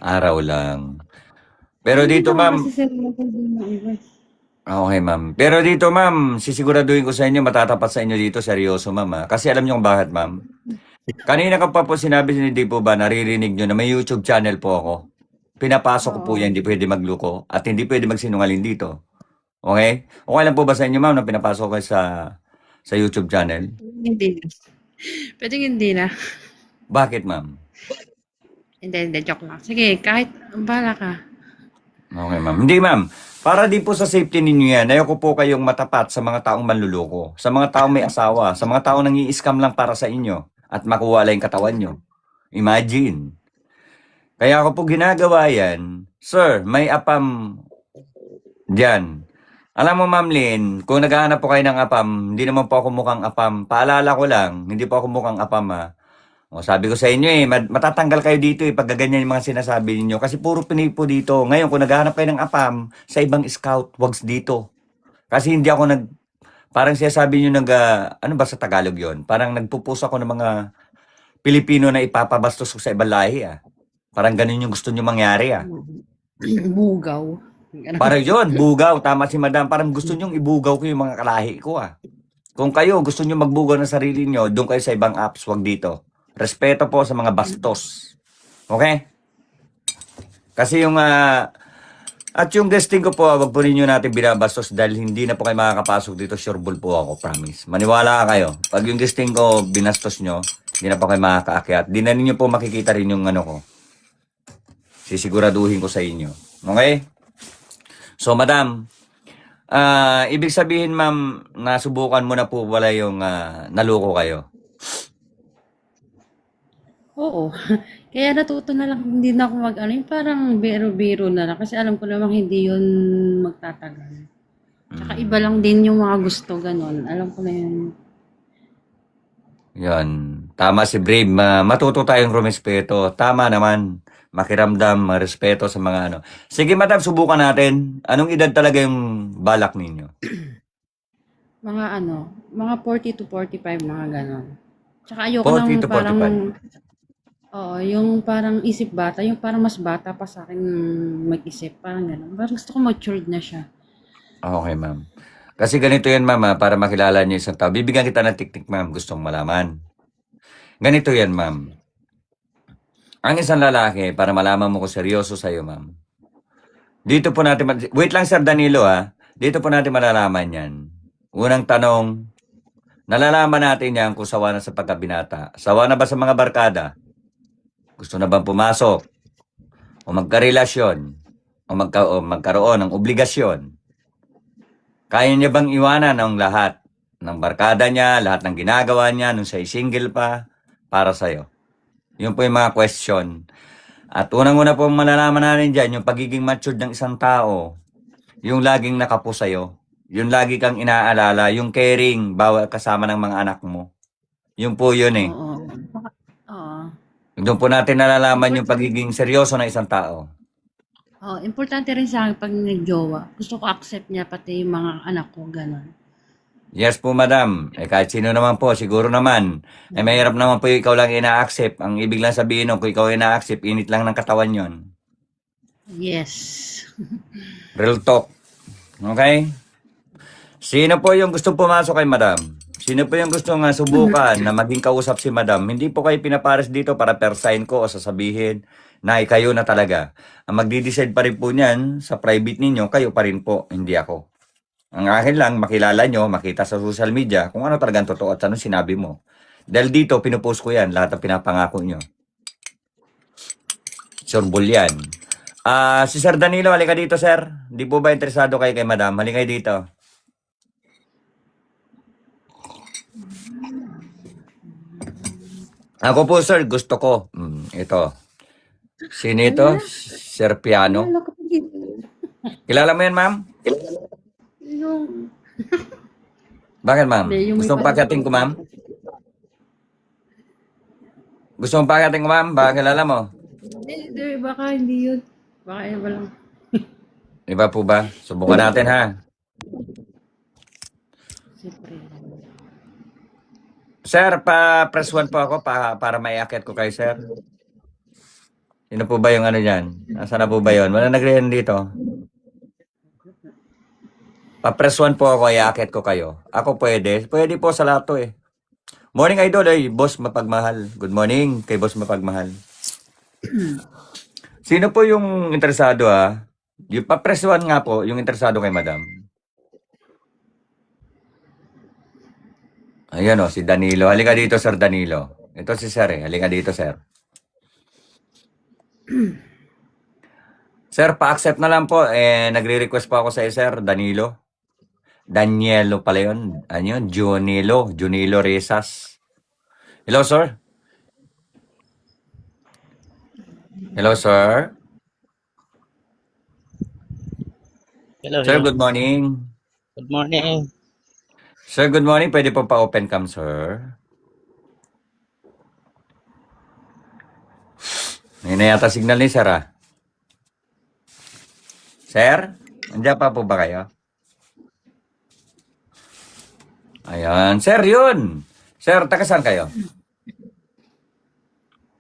Araw lang. Pero Hindi dito, naman ma'am, kasi sir din ng iba. okay, ma'am. Pero dito, ma'am, sisiguraduhin ko sa inyo, matatapat sa inyo dito, seryoso, ma'am, ha? Kasi alam niyo kung bakit, ma'am? Kanina ka pa po sinabi, hindi po ba, naririnig nyo na may YouTube channel po ako. Pinapasok ko po Oo. yan, hindi pwede magluko at hindi pwede magsinungaling dito. Okay? Okay lang po ba sa inyo, ma'am, na pinapasok ko sa YouTube channel? Hindi na. Pwedeng hindi na. Bakit, ma'am? Hindi, joke lang. Sige, kahit bahala ka. Okay, ma'am. Hindi, ma'am. Para din po sa safety ninyo yan, ayoko po kayong matapat sa mga taong manluloko, sa mga taong may asawa, sa mga taong nangi-scam lang para sa inyo at makuha lang yung katawan nyo. Imagine. Kaya ako po ginagawa yan, sir, may apam diyan. Alam mo, Ma'am Lynn, kung naghahanap po kayo ng apam, hindi naman po ako mukhang apam. Paalala ko lang, hindi po ako mukhang apam, ha. O, sabi ko sa inyo matatanggal kayo dito pag ganyan yung mga sinasabi niyo kasi puro Pinoy po dito. Ngayon, kung naghahanap kayo ng apam sa ibang scout, wag dito. Kasi hindi ako parang sinasabi niyo ano ba sa Tagalog yon? Parang nagpupuso ako ng mga Pilipino na ipapabastos ko sa ibang lahi, ah. Parang ganun yung gusto niyo mangyari, ah. Bugaw. Ganun. Parang yun, bugaw. Tama si madam. Parang gusto nyong ibugaw ko yung mga kalahi ko, ah. Kung kayo gusto nyo magbugaw ng sarili nyo, doon kayo sa ibang apps, wag dito. Respeto po sa mga bastos. Okay? Kasi at yung guesting ko po, wag po ninyo natin binabastos dahil hindi na po kayo makakapasok dito. Sureball po ako, promise. Maniwala kayo. Pag yung guesting ko binastos nyo, hindi na po kayo makakaakyat. Di na ninyo po makikita rin yung ano ko. Sisiguraduhin ko sa inyo. Okay? So, madam, ibig sabihin, ma'am, nasubukan mo na po wala yung naloko kayo. Oo. Kaya natuto na lang, hindi na ako yung parang biro-biro na lang. Kasi alam ko namang hindi yun magtatagal. Tsaka iba lang din yung mga gusto, ganon. Alam ko na yun. Yan. Tama si Brave. Matuto tayong rumespeto. Tama naman. Makiramdam, respeto sa mga ano. Sige, madam, subukan natin. Anong edad talaga yung balak ninyo? Mga 40 to 45, mga ganon. Tsaka ayoko 40 nang to parang, 45. oo, yung parang isip bata, yung parang mas bata pa sa akin mag-isip, parang ganon. Parang gusto ko matured na siya. Okay, ma'am. Kasi ganito yan, ma'am, para makilala niyo isang tao. Bibigyan kita ng tiktik, ma'am. Gustong malaman. Ganito yan, ma'am. Ang isang lalaki, para malaman mo kung seryoso sa'yo, ma'am. Dito po natin, wait lang, Sir Danilo, ha. Dito po natin malalaman yan. Unang tanong, nalalaman natin yan kung sawa na sa pagkabinata. Sawa na ba sa mga barkada? Gusto na bang pumasok? O magkarelasyon? O magkaroon ng obligasyon? Kaya niya bang iwanan ang lahat ng barkada niya, lahat ng ginagawa niya nung siya'y single pa para sa'yo? Yun po yung mga question. At unang-una po malalaman natin dyan, yung pagiging matured ng isang tao, yung laging nakapo sa'yo, yung lagi kang inaalala, yung caring, bawal kasama ng mga anak mo. Yun po yun eh. Oo. Oo. Doon po natin nalalaman yung pagiging seryoso ng isang tao. Oh, importante rin sa akin pag nag-jowa. Gusto ko accept niya pati yung mga anak ko, gano'n. Yes po, madam. Kahit sino naman po, siguro naman. Mahirap naman po yung ikaw lang ina-accept. Ang ibig lang sabihin nun, kung ikaw ina-accept, init lang ng katawan yon. Yes. Real talk. Okay? Sino po yung gusto pumasok kay madam? Sino po yung gusto nga subukan na maging kausap si madam? Hindi po kayo pinapares dito para persign ko o sasabihin na kayo na talaga. Ang magdi-decide pa rin po niyan sa private ninyo, kayo pa rin po, hindi ako. Ang akin lang, makilala nyo, makita sa social media kung ano talagang totoo at ano sinabi mo. Dahil dito, pinupost ko yan, lahat ng pinapangako nyo. Sureball yan. Si Sir Danilo, halika dito, sir. Hindi po ba interesado kayo kay madam? Halika dito. Ako po, sir, gusto ko. Ito. Sino ito? Sir Piano. Kilala mo yan, ma'am? Yung, Bakit, ma'am? Hindi, yung may Gusto mong pagkating ko, ma'am? Gusto mong pagkating ko, ma'am? Baka kilala mo? hindi, baka hindi yun. Baka iba lang. Iba po ba? Subukan natin, ha? Siyempre. Sir, pa-press 1 po ako para maiakit ko kay sir. Sino po ba yung ano dyan? Nasaan na po ba yun? Wala nagre dito. Pa-press 1 po ako, iaakit ko kayo. Ako pwede. Pwede po sa lahat to eh. Morning idol, ay boss mapagmahal. Good morning kay boss mapagmahal. Sino po yung interesado Yung pa-press 1 nga po, yung interesado kay madam. Ayan si Danilo. Halika dito, Sir Danilo. Ito si Sir Halika dito, Sir. Sir, pa-accept na lang po. Nagre-request po ako sa Sir Danilo. Danielo pala yun. Ano yun? Junilo Rezas. Hello, sir. Hello, sir. Hello, Sir, hello. good morning. Good morning. Sir, good morning. Pwede po pa-open cam, sir. May na yata signal ni sir, Sir, andiyan pa po ba kayo? Ayan. Sir, yun. Sir, taga saan kayo?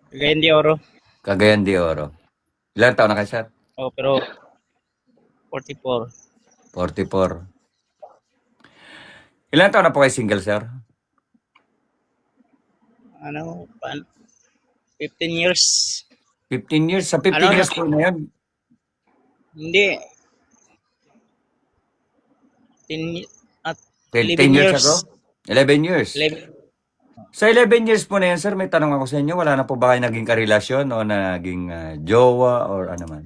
Cagayan de Oro. Cagayan de Oro. Ilan taon na kayo, sir? Oh, pero 44. 44. Ilan taon na po kayo single, sir? Ano, 15 years. 15 years? Sa 15 Ano? years po na yun. Hindi. 10, at 10 11 years years. ago? 11 years. 11. Sa 11 years po na yan, sir, may tanong ako sa inyo. Wala na po ba kayo naging karelasyon o naging jowa or ano man?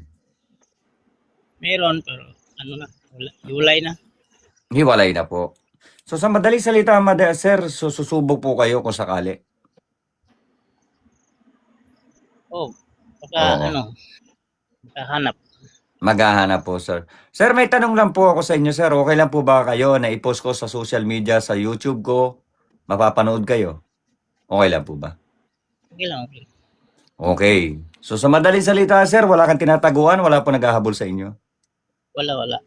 Meron, pero ano na, July na. Hiwalay na po. So sa madaling salita, sir, susubok po kayo kung sakali. Oh, baka Oo. ano, makahanap. Maghahanap po, sir. Sir, may tanong lang po ako sa inyo, sir. Okay lang po ba kayo na i-post ko sa social media, sa YouTube ko? Mapapanood kayo? Okay lang po ba? Okay lang, okay. Okay. So sa madaling salita, sir, wala kang tinataguan? Wala po naghahabol sa inyo? Wala.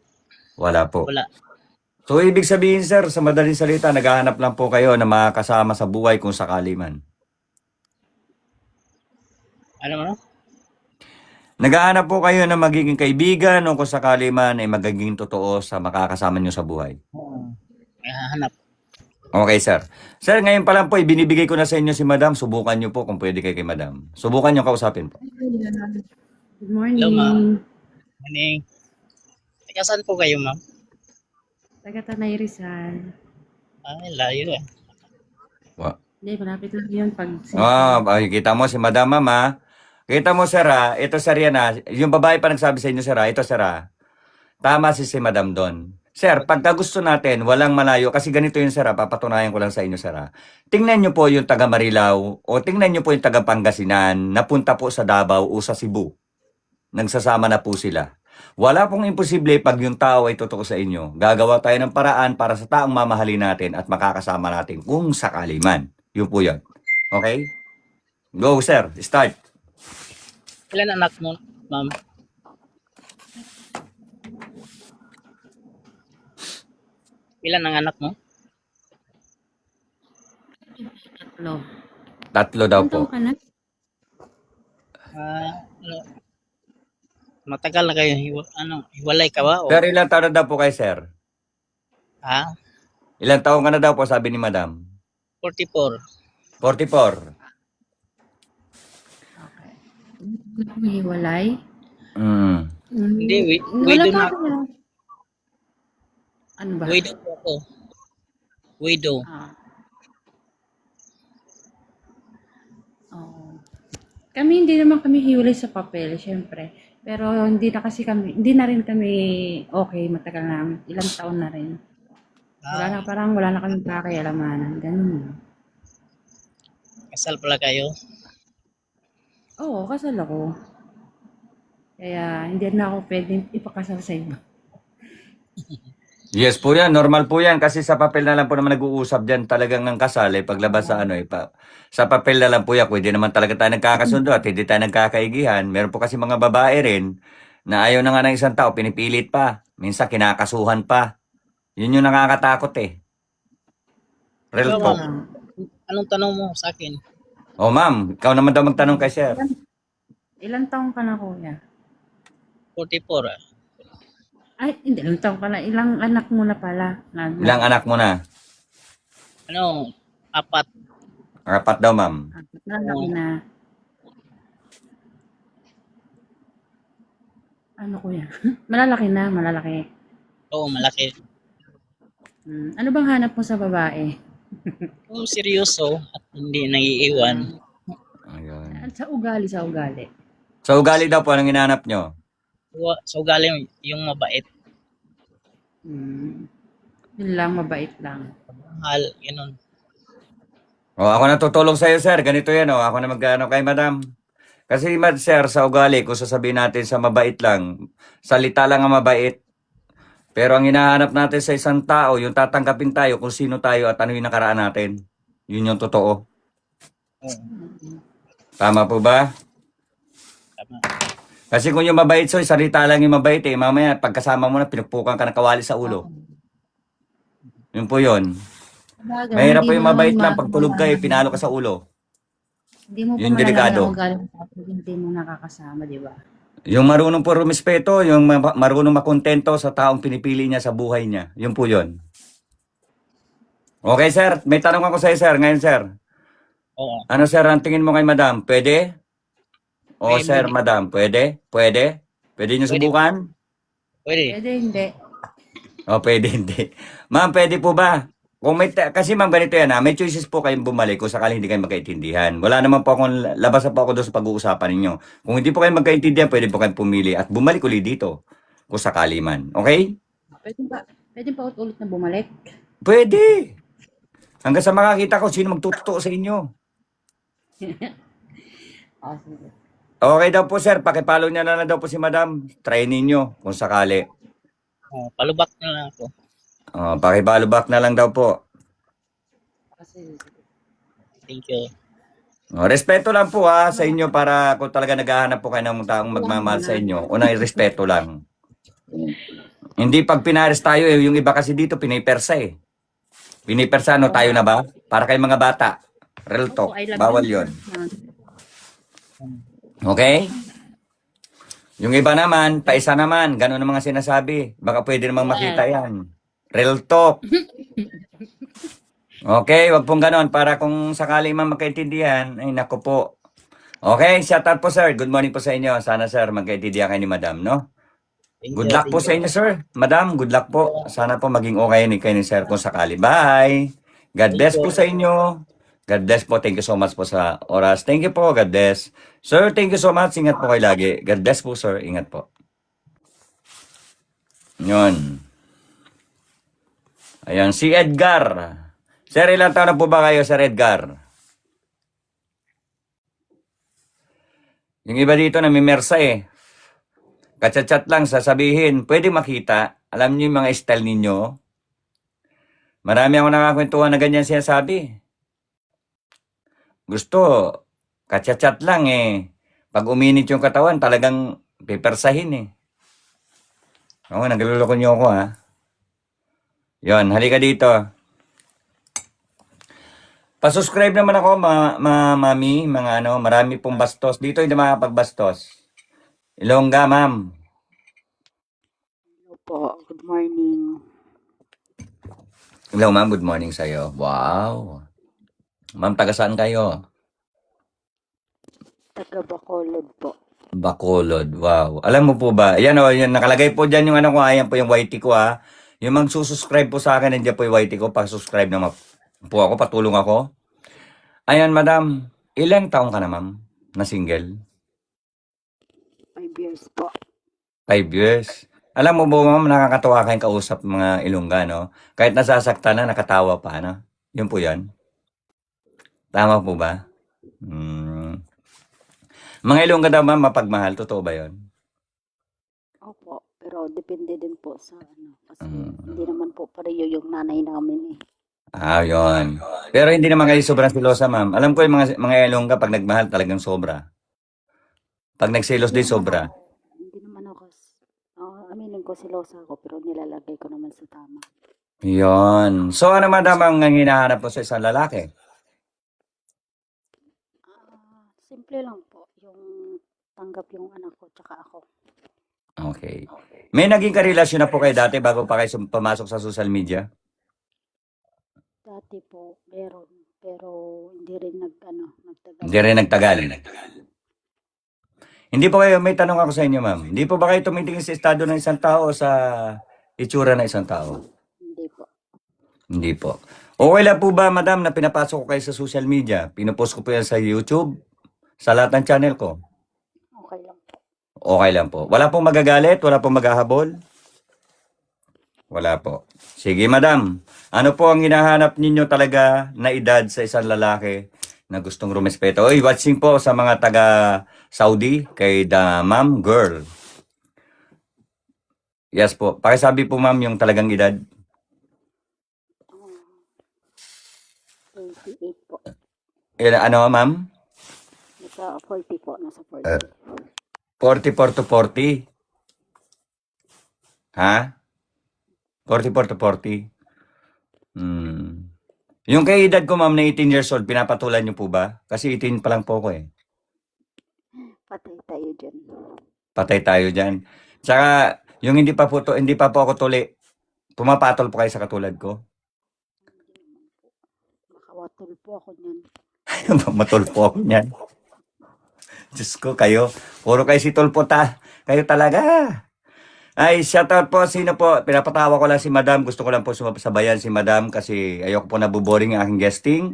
Wala po. Wala. So ibig sabihin, sir, sa madaling salita, naghahanap lang po kayo na makakasama sa buhay kung sakali man. Ano mo? Naghahanap po kayo na magiging kaibigan o kung sakali man ay magiging totoo sa makakasama nyo sa buhay. Makahanap. Okay, sir. Sir, ngayon pa lang po, ibinibigay ko na sa inyo si madam. Subukan nyo po kung pwede kayo kay madam. Subukan nyo kausapin po. Good morning. Hello, ma'am. Morning. Taga saan po kayo, ma'am? Taga Tanay Rizal. Ay, layo eh. Hindi, malapit lang yun pag... Ay, kita mo si madam, mama. Kita mo, sir, ito, sir, yan, yung babae pa nagsabi sa inyo, sir, ito, sir, tama si madam doon. Sir, pagka gusto natin, walang malayo, kasi ganito yun, sir, papatunayan ko lang sa inyo, sir, tingnan nyo po yung taga Marilao, o tingnan nyo po yung taga Pangasinan, napunta po sa Davao o sa Cebu. Nagsasama na po sila. Wala pong imposible pag yung tao ay totoo sa inyo. Gagawa tayo ng paraan para sa taong mamahalin natin at makakasama natin kung sakali man. Yun po yun. Okay? Go, sir. Start. Ilan anak mo, ma'am? Ilan ang anak mo? Tatlo. Tatlo daw Ilang po. taon ka na? Ano, matagal na kayo, hiwalay ka ba? O, Sir, ilang taon na daw po kayo, sir? ha? Ilang taon ka na daw po, sabi ni madam? 44. 44. Okay. Hindi ko hiwalay. Mm. Hindi, Wala widow pa na. ako. Ano ba? Widow po ako. Widow. Ah. Oo. Kami hindi naman kami hiwalay sa papel, syempre. Pero hindi na rin kami okay, matagal na, ilang taon na rin. Wala na kami pakialamanan, ganun. Kasal pala kayo. Oo, kasal ako. Kaya hindi na ako pwedeng ipakasal sa iba. Yes po yan, normal po yan kasi sa papel na lang po naman nag-uusap dyan talagang ng kasal paglabas sa sa papel na lang po yan, pwede naman talaga tayo nagkakasundo at hindi tayo nagkakaigihan. Meron po kasi mga babae rin na ayaw na nga ng isang tao, pinipilit pa, minsan kinakasuhan pa. Yun yung nakakatakot Real Ikaw, talk. ma'am, anong tanong mo sa akin? Oh ma'am, ikaw naman daw magtanong kay sir. Ilang taong ka na, kuya? 44 ah. Ay, hindi, ilang taong ka na. Ilang anak mo na pala? Ilang anak mo na? Ano, 4. 4 daw, ma'am. Lalaki na. Ano, kuya? Malalaki na, malalaki. Oo, malaki. Ano bang hanap mo sa babae? Yung seryoso at hindi naiiwan. Ayun. Sa ugali, sa ugali. Sa ugali daw po, anong hinahanap nyo? So, galing yung mabait. Yun lang, mabait lang. Mahal, ganun. O, ako na tutulong sa'yo, sir. Ganito yan, o. Ako na mag-ano kay madam. Kasi, sir, sa ugali, kung sasabihin natin sa mabait lang, salita lang ang mabait. Pero ang hinahanap natin sa isang tao, yung tatanggapin tayo kung sino tayo at ano yung nakaraan natin. Yun yung totoo. Oo, Tama po ba? tama. Kasi kung yung mabait, so, salita lang yung mabait, eh. Mamaya, pagkasama mo na, pinupukan ka ng kawali sa ulo. Yun po yun. Bagay, Mahirap hindi po yung mo mabait naman lang. Pag tulog kayo, pinalo ka sa ulo. Hindi mo Yung pa delikado. malalaman ang ugali mo kapag hindi mo nakakasama, di ba? Yung marunong po rumispeto, yung marunong makontento sa taong pinipili niya sa buhay niya. Yun po yun. Okay, sir. May tanong ako sa'yo, sir. Ngayon, sir. Oo. Ano, sir, ang tingin mo kay madam? Pwede? O, Pwede. sir, madam, pwede? Pwede? Pwede niyo Pwede. subukan? Pwede. Pwede, hindi. O, pwede, hindi. Ma'am, pwede po ba? Kung kasi ma'am, ganito yan ha, may choices po kayong bumalik kung sakali hindi kayo magkaintindihan. Wala naman po akong, labasan po ako doon sa pag-uusapan ninyo. Kung hindi po kayo magkaintindihan, pwede po kayong pumili at bumalik ulit dito. Kung sakali man. Okay? Pwede pa ulit na bumalik. Pwede. Hanggang sa makakita ko sino magtututo sa inyo. Sige. Okay daw po, sir. Pakipalo niya na daw po si madam. Try ninyo kung sakali. Palubak na lang ako. Pakibalo back na lang daw po. Thank you. Respeto lang po ha sa inyo para kung talaga naghahanap po kayo ng taong magmamahal sa inyo. Unang respeto lang. Hindi pag pinares tayo yung iba kasi dito pinipersa eh. Pinipersa ano tayo na ba? Para kay mga bata. Real talk. Bawal yon. Okay? Yung iba naman, paisa naman, gano'n ang mga sinasabi. Baka pwede namang makita yan. Real talk. Okay, wag pong gano'n para kung sakali man magkaintindihan, ay naku po. Okay, shout out po sir. Good morning po sa inyo. Sana sir magkaintindihan kayo ni madam, no? Thank Good you, luck po thank sa you. inyo sir. Madam, good luck po. Sana po maging okay ni kayo ni sir kung sakali. Bye! God bless po sa inyo. God bless po. Thank you so much po sa oras. Thank you po. God bless. Sir, thank you so much. Ingat po kayo lagi. God bless po, sir. Ingat po. Yun. Ayan, si Edgar. Sir, ilang taon na po ba kayo, Sir Edgar? Yung iba dito namimersa eh. Kachat-chat lang, sasabihin, pwede makita. Alam niyo yung mga style ninyo. Marami ako nakakwentuhan na ganyan sinasabi. Gusto, kachat-chat lang eh. Pag uminit yung katawan, talagang pipersahin eh. Oo, nagluloko niyo ako ha. Yon, halika dito. Pa-subscribe naman ako, mami, mga ano, marami pong bastos. Dito hindi makapagbastos. Ilongga, ma'am. Hello po, good morning. Hello, ma'am. Good morning sa'yo. Wow. Ma'am, taga saan kayo? Taga Bacolod po. Bacolod. Wow. Alam mo po ba? Ayan o, yan, nakalagay po dyan yung ano ko. Ayan po yung YT ko ha. Yung magsusubscribe po sa akin, nandiyan po yung YT ko. Pag-subscribe naman po ako, patulong ako. Ayan, madam. Ilang taong ka na, ma'am? Na single? 5 years po. 5 years. Alam mo po, ma'am, nakakatawa kayong kausap mga Ilongga, no? Kahit nasasaktan na, nakatawa pa, no? Yun po yan. Tama po ba? Mga Ilongga daw, ma'am, mapagmahal. Totoo ba yun? Opo, pero depende din po sa ano. Kasi hindi naman po pareho yung nanay namin eh. Yun. Pero hindi naman kayo sobrang silosa, ma'am. Alam ko yung mga Ilongga, pag nagmahal, talagang sobra. Pag nagsilos din, sobra. Hindi naman ako, aminin ko silosa ako pero nilalagay ko naman sa tama. Yun. So, ano madam ang hinahanap mo sa isang lalaki? Simple lang po. Yung tanggap yung anak ko tsaka ako. Okay. May naging karelasyon na po kayo dati bago pa kayo pumasok sa social media? Dati po, meron. Pero hindi rin nagtagal. Hindi rin nagtagal. Hindi po kayo, may tanong ako sa inyo, ma'am. Hindi po ba kayo tumitingin sa estado ng isang tao o sa itsura ng isang tao? Hindi po. Hindi po. Okay lang po ba, madam, na pinapasok ko kayo sa social media? Pinupost ko po yan sa YouTube, sa lahat ng channel ko. Okay lang po. Okay lang po. Wala pong magagalit? Wala pong maghahabol? Wala po. Sige, madam. Ano po ang hinahanap ninyo talaga na edad sa isang lalaki na gustong rumespeto? Oy, watching po sa mga taga Saudi kay the ma'am girl. Yes po. Pakisabi po, ma'am, yung talagang edad. 38 po. Ano, ma'am? Nasa 40 po. Nasa 40. 44 to 40. Ha? 44 to 40. Yung kay edad ko, ma'am, na 18 years old, pinapatulan niyo po ba? Kasi 18 pa lang po ko eh. Patay tayo dyan. Patay tayo dyan. Tsaka, yung hindi pa po ako tuli, pumapatol po kayo sa katulad ko. Makawatol po ako niyan. Matulpo ako niyan. Diyos ko, kayo. Puro kayo si tulpo ta. Kayo talaga. Ay, shoutout po. Sino po? Pinapatawa ko lang si madam. Gusto ko lang po sumasabayan si madam kasi ayoko po nabuboring ang aking guesting.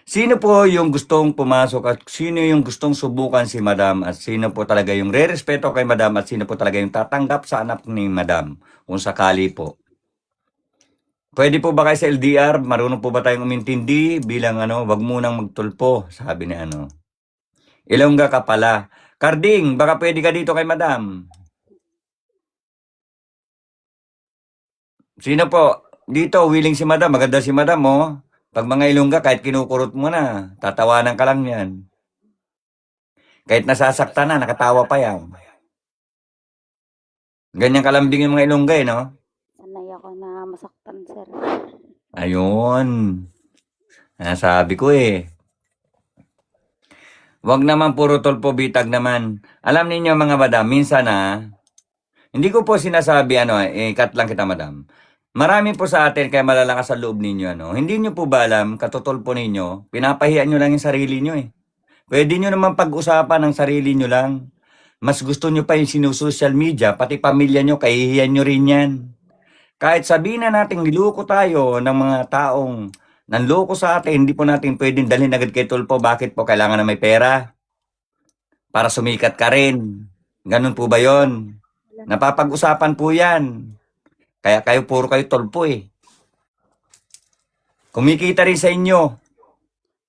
Sino po yung gustong pumasok at sino yung gustong subukan si madam at sino po talaga yung re-respeto kay madam at sino po talaga yung tatanggap sa anak ni madam kung sakali po. Pwede po ba kayo sa LDR? Marunong po ba tayong umintindi bilang wag munang magtulpo, sabi ni Ilongga ka pala. Carding, baka pwede ka dito kay madam. Sino po? Dito, willing si madam. Maganda si madam, oh. Pag mga Ilongga, kahit kinukurot mo na, tatawanan ka lang yan. Kahit nasasaktan na, nakatawa pa yan. Ganyan kalambing yung mga Ilongga, eh, no? Sanay ako na masaktan, sir. Ayun. Sabi ko, eh. Wag naman puro tolpo bitag naman. Alam ninyo mga madam, minsan hindi ko po sinasabi cut lang kita madam. Marami po sa atin kaya malalakas sa loob ninyo Hindi nyo po ba alam, katutulpo ninyo, pinapahiya nyo lang yung sarili nyo eh. Pwede nyo naman pag-usapan ng sarili nyo lang. Mas gusto nyo pa yung sinusocial media, pati pamilya nyo, kahihiyan nyo rin yan. Kahit sabihin na natin niloko tayo ng mga taong nanloko sa atin, hindi po natin pwedeng dalhin agad kay tulpo. Bakit po? Kailangan na may pera. Para sumikat ka rin. Ganun po ba yon? Napapag-usapan po yan. Kaya kayo, puro kayo tulpo eh. Kumikita rin sa inyo.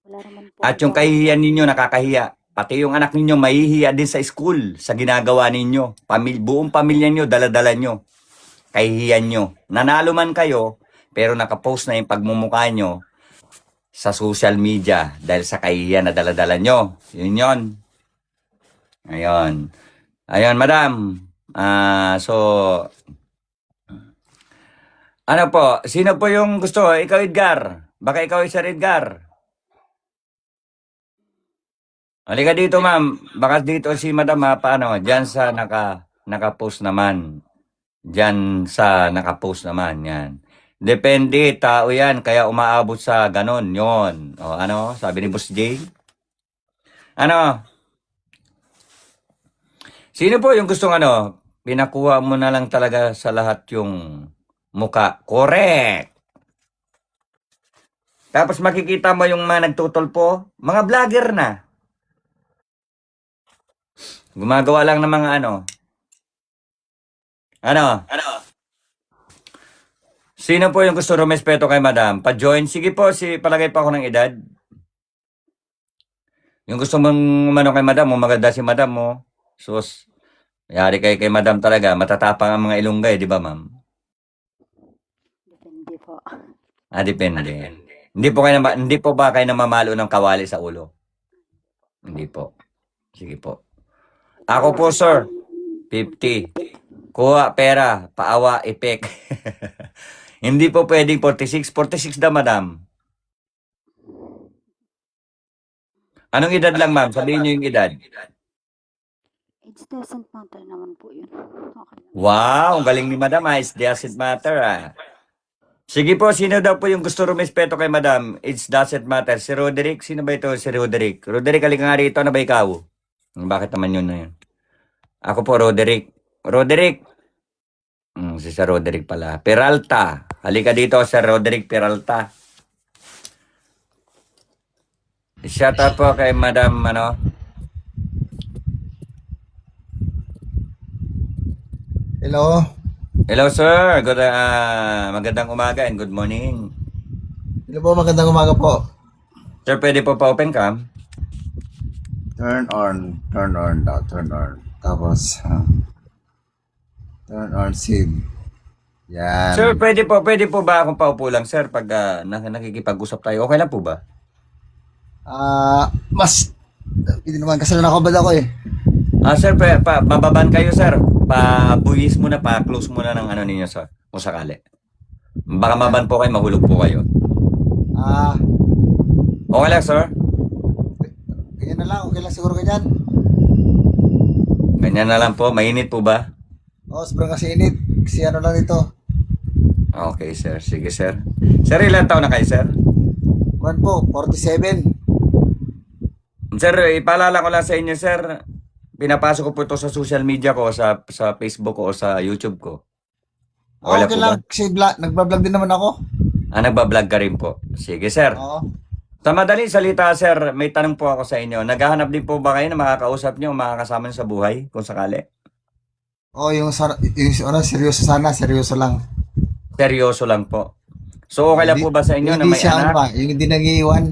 Wala naman po. At yung kahihiyan ninyo, nakakahiya. Pati yung anak ninyo, mahihiya din sa school, sa ginagawa ninyo. Buong pamilya nyo, daladala nyo. Kahihiyan nyo. Nanalo man kayo, pero nakapost na yung pagmumukha nyo sa social media dahil sa kahihiyan na daladala nyo. Yun yun. Ayun. Ayun, madam. Ano po? Sino po yung gusto? Ikaw, Edgar. Baka ikaw, Sir Edgar. Halika dito, ma'am. Baka dito si madam paano? Diyan sa naka-post naman. Diyan sa naka-post naman. Yan. Depende, tao yan. Kaya umaabot sa ganon. Yon. O, sabi ni Boss J? Sino po yung gustong pinakuha mo na lang talaga sa lahat yung muka? Correct! Tapos makikita mo yung mga nagtutulpo, mga vlogger na. Gumagawa lang ng mga Sino po yung gusto rumespeto kay madam? Pa-join? Sige po, palagay pa ako ng edad. Yung gusto mong kay madam mo, maganda si madam mo. Sus, yari kay madam talaga. Matatapang ang mga Ilongga di ba ma'am? Depende po. Depende. Hindi po ba kayo namamalo ng kawali sa ulo? Hindi po. Sige po. Ako po, sir. 50. Kuha, pera, paawa, ipek. Hindi po pwedeng 46. 46 na, madam. Anong edad lang, ma'am? Sabihin niyo yung edad. It doesn't matter naman po yun. Okay lang. Wow, ang galing ni Madam. It doesn't matter ah. Sige po, sino daw po yung gusto rumespeto kay Madam? It doesn't matter. Si Roderick, sino ba ito? Si Roderick. Roderick, halika nga rito. Ano ba ikaw? Bakit naman yun na yun? Ako po, Roderick. Roderick. Si Sir Roderick pala. Peralta. Halika dito, Sir Roderick Peralta. Shout out po kay Madam, ano? Hello. Hello, sir. Good, magandang umaga and good morning. Hello po, magandang umaga po. Sir, pwede po pa-open cam? Turn on daw, turn on. Tapos, turn on sim. Yan. Sir, pwede po ba akong paupo lang, sir, pag nakikipag-usap tayo? Okay lang po ba? Hindi naman kasalanan ako ba ako eh. Sir, bababan kayo, sir. Pa-buwis muna, pa-close muna ng ano ninyo, sir. Kung sakali. Baka maban po kayo, mahulog po kayo. Okay lang, sir? Ganyan na lang, okay lang siguro ganyan. Ganyan na lang po. Mainit po ba? Sobrang kasi init. Kasi ano lang ito. Okay, sir. Sige, sir. Sir, ilan taon na kayo, sir? Kuwan po, 47. Sir, ipaalala ko lang sa inyo, sir. Pinapasok ko po ito sa social media ko, sa Facebook ko o sa YouTube ko. Okay po lang, ba? kasi nagbablog din naman ako. Nagbablog ka rin po. Sige, sir. Oo. Sa madaling salita, sir, may tanong po ako sa inyo. Naghahanap din po ba kayo na makakausap nyo o makakasama nyo sa buhay, kung sakali? Yung seryoso sana, seryoso lang. Seryoso lang po. So, okay lang po ba sa inyo na Hindi may siya anak? yung hindi nag-iiwan.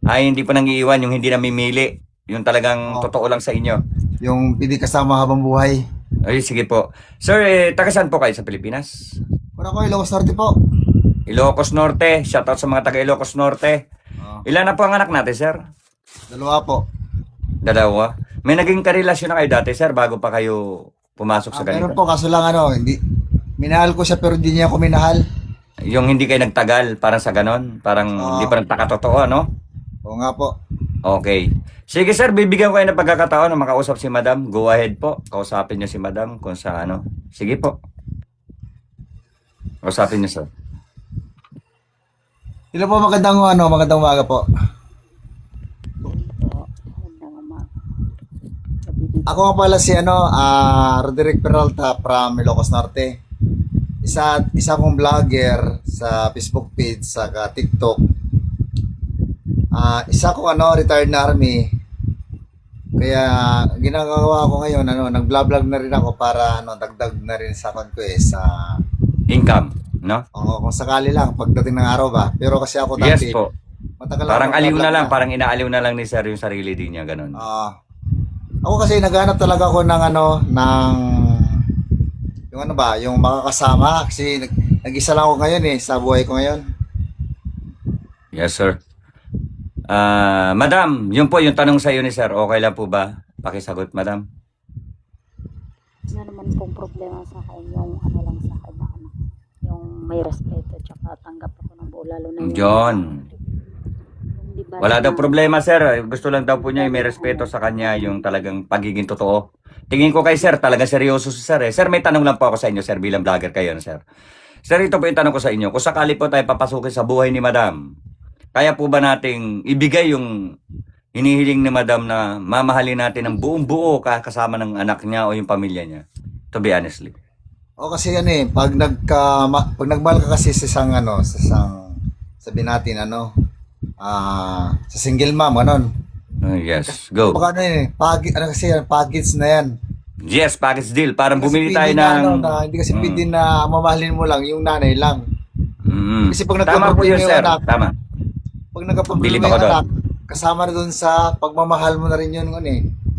Hindi pa nangiiwan, yung hindi namimili. Yung talagang totoo lang sa inyo. Yung hindi kasama habang buhay. Ay, sige po. Sir, taga saan po kayo sa Pilipinas? Kuna ko, Ilocos Norte po. Ilocos Norte. Shoutout sa mga taga Ilocos Norte. Ilan na po ang anak natin, sir? 2 po. 2. May naging karelasyon na kayo dati, sir, bago pa kayo pumasok sa ganito? Meron po, kaso lang hindi. Minahal ko siya pero hindi niya ako minahal. Yung hindi kayo nagtagal, parang sa ganon? Parang hindi pa nagtakatotoo, ano? Oo nga po. Okay. Sige, sir, bibigyan ko kayo ng pagkakataon na makausap si Madam. Go ahead po. Kausapin niyo si Madam kung sa ano. Sige po. Kausapin niyo, sir. Hello po, magandang umaga po. Magandang umaga. Ako nga pala si Roderick Peralta from Ilocos Norte. Isa kong vlogger sa Facebook page, sa TikTok. Isa kong retired na army. Kaya ginagawa ko ngayon, nag-vlog na rin ako para dagdag na rin sa sa Income, no? kung sakali lang pagdating ng araw ba. Pero kasi ako dati, Yes po. matagal Parang ako aliw na nag-vlog lang. Parang inaaliw na lang ni sir yung sarili din niya. Ganun. Ako kasi naghanap talaga ako ng yung makakasama kasi nag-isa lang ako ngayon sa buhay ko ngayon. Yes, sir. Madam, yun po yung tanong sa iyo ni sir. Okay lang po ba? Pakisagot, madam. Wala naman pong problema sa akin yung ano lang sa akin na ano, yung may respeto tsaka tanggap ako ng buo lalo na yung John. yung di ba Wala na- daw problema, sir. Gusto lang daw po niya yung may respeto sa kanya, yung talagang pagiging totoo. Tingin ko kay sir, talagang seryoso si sir. Sir, may tanong lang po ako sa inyo, sir, bilang vlogger kayo, sir. Sir, ito po yung tanong ko sa inyo. Kung sakali po tayo papasukin sa buhay ni madam, kaya po ba nating ibigay yung hinihiling ni madam na mamahalin natin ng buong buo kasama ng anak niya o yung pamilya niya? To be honestly. O kasi pag nagmahal ka kasi sa isang sabihin natin sa single mom Yes, go. baka package na yan. Yes, package deal. Parang Kasi bumili pwede tayo na, ng... hindi kasi pwede na mamahalin mo lang yung nanay lang. Kasi pag Tama po yun, nagka-problema yung sir. anak, Tama. pag nagka-problema Bilib yung ako doon. anak, kasama na doon sa pagmamahal mo na rin yun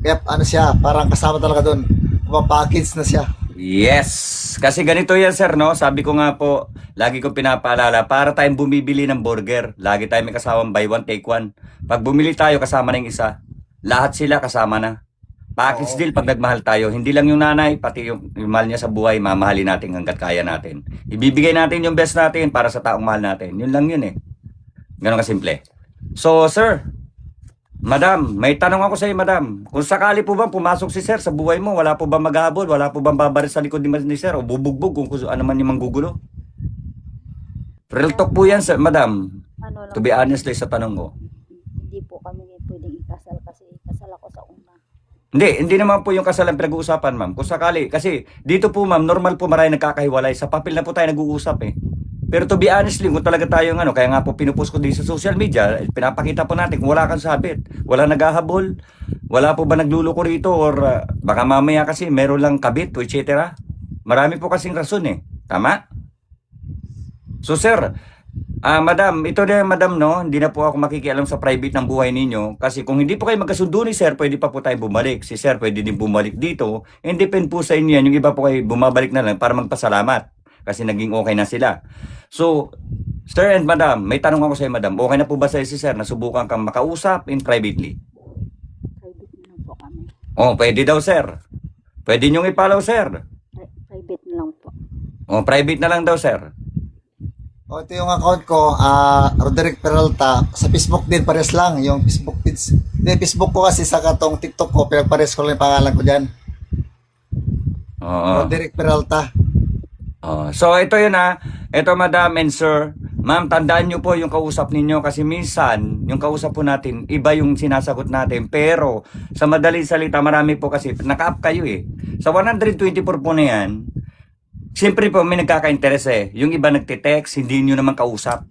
Kaya siya, parang kasama talaga doon. Package na siya. Yes. Kasi ganito yan, sir, no? Sabi ko nga po, lagi ko pinapaalala, para tayong bumibili ng burger, lagi tayo may kasamang buy one, take one. Pag bumili tayo, kasama na yung isa. Lahat sila kasama na. Package deal pag nagmahal tayo. Hindi lang yung nanay, pati yung mahal niya sa buhay, mamahalin natin hanggat kaya natin. Ibibigay natin yung best natin para sa taong mahal natin. Yun lang yun eh. Ganon kasimple. So, sir, Madam, may tanong ako sa iyo, madam. Kung sakali po bang pumasok si sir sa buhay mo, wala po bang maghahabol? Wala po bang babaris sa likod ni sir? O bubugbog kung ano man yung manggugulo? Real talk po yan, sir, madam. Ano lang, To be honest sa tanong ko. hindi po kami pwedeng ikasal kasi ikasal ako sa una. Hindi naman po yung kasalan pinag-uusapan, ma'am. Kung sakali, kasi dito po, ma'am, normal po marami nagkakahiwalay. Sa papel na po tayo nag-uusap eh. Pero to be honestly, kung talaga tayong kaya nga po pinupost ko din sa social media, pinapakita po natin kung wala kang sabit, wala naghahabol, wala po ba nagluloko rito or baka mamaya kasi meron lang kabit, etc. Marami po kasing rason eh. Tama? So sir, madam, ito na madam no, hindi na po ako makikialam sa private ng buhay ninyo kasi kung hindi po kayo magkasundo ni sir, pwede pa po tayo bumalik. Si sir pwede din bumalik dito. And depend po sa inyo yan, yung iba po kayo bumabalik na lang para magpasalamat kasi naging okay na sila. So, sir and madam, may tanong ako sa iyo madam, okay na po ba sa si sir na subukan kang makausap in privately? Private na lang po kami. Oh, pwede daw sir. Pwede niyong i-follow sir. Private na lang po. Oh, private na lang daw sir. O, ito yung account ko, Roderick Peralta. Sa Facebook din, pares lang. Yung Facebook feeds. Hindi, Facebook ko kasi sa katong TikTok ko, pero pares ko lang yung pangalan ko dyan. Oo. Roderick Peralta. Oh, so ito yun ito madam and sir, ma'am tandaan nyo po yung kausap ninyo kasi minsan yung kausap po natin iba yung sinasagot natin pero sa madaling salita marami po kasi naka-up kayo eh. Sa 124 po na yan, siyempre po may nagkaka-interest eh. Yung iba nagtitext, hindi nyo naman kausap.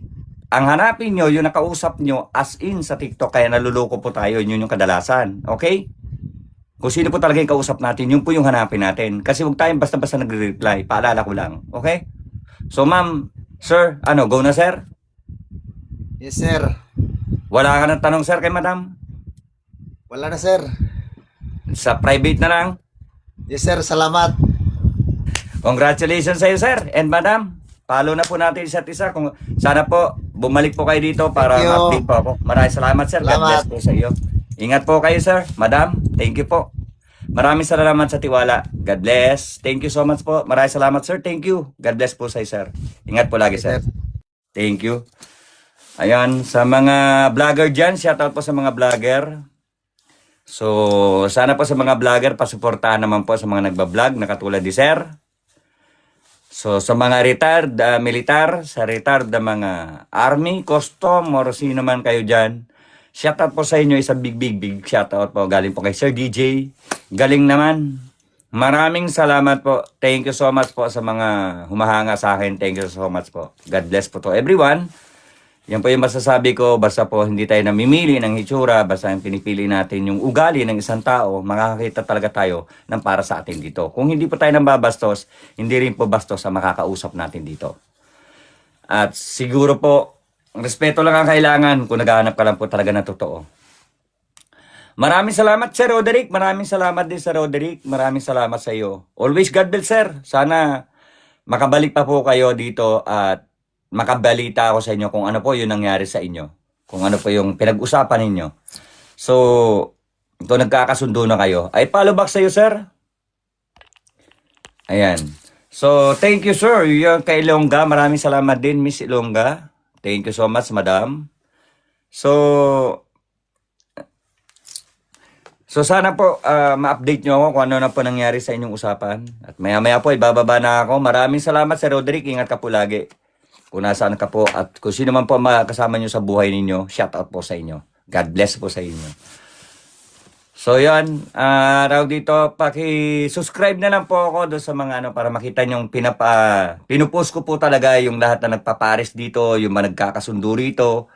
Ang hanapin nyo, yung nakausap nyo as in sa TikTok kaya naluloko po tayo, yun yung kadalasan. Okay? Kung sino po talaga yung kausap natin, yun po yung hanapin natin. Kasi huwag tayong basta-basta nagre-reply. Paalala ko lang. Okay? So, ma'am, sir, go na, sir? Yes, sir. Wala ka ng tanong, sir, kay madam? Wala na, sir. Sa private na lang? Yes, sir. Salamat. Congratulations sa iyo, sir. And madam, follow na po natin isa't isa. Kung sana po, bumalik po kayo dito para Thank you. ma-update po ako. Maraming salamat, sir. God Salamat. bless po sa iyo. Ingat po kayo, sir. Madam, thank you po. Maraming salamat sa tiwala. God bless. Thank you so much po. Maraming salamat, sir. Thank you. God bless po sa iyo, sir. Ingat po lagi, sir. Thank you. Ayan, sa mga vlogger dyan, shoutout po sa mga vlogger. So, sana po sa mga vlogger, pasuportahan naman po sa mga nagbablog na katulad ni sir. So, sa mga retired militar, sa retired mga army, custom, or sino man kayo dyan, shoutout po sa inyo, isang big shoutout po. Galing po kay Sir DJ. Galing naman. Maraming salamat po. Thank you so much po sa mga humahanga sa akin. Thank you so much po. God bless po to everyone. Yan po yung masasabi ko. Basta po hindi tayo namimili ng hitsura. Basta yung pinipili natin yung ugali ng isang tao. Makakakita talaga tayo ng para sa atin dito. Kung hindi po tayo nambabastos, hindi rin po bastos sa makakausap natin dito. At siguro po, respeto lang ang kailangan kung naghahanap ka lang po talaga na totoo. Maraming salamat, Sir Roderick. Maraming salamat din, Sir Roderick. Maraming salamat sa iyo. Always God bless, Sir. Sana makabalik pa po kayo dito at makabalita ako sa inyo kung ano po yung nangyari sa inyo. Kung ano po yung pinag-usapan ninyo. So, kung nagkakasundo na kayo, ay follow back sa iyo, Sir. Ayan. So, thank you, Sir. Yung kay Ilongga, maraming salamat din, Miss Ilongga. Thank you so much, Madam. So sana po ma-update nyo ako kung ano na po nangyari sa inyong usapan. At maya-maya po, ibababa na ako. Maraming salamat, Sir Roderick. Ingat ka po lagi. Kung nasaan ka po at kung sino man po makasama nyo sa buhay ninyo, shout out po sa inyo. God bless po sa inyo. So yan, raw dito, paki-subscribe na lang po ako doon sa mga para makita nyo pinupost ko po talaga yung lahat na nagpapares dito, yung mga nagkakasundo rito.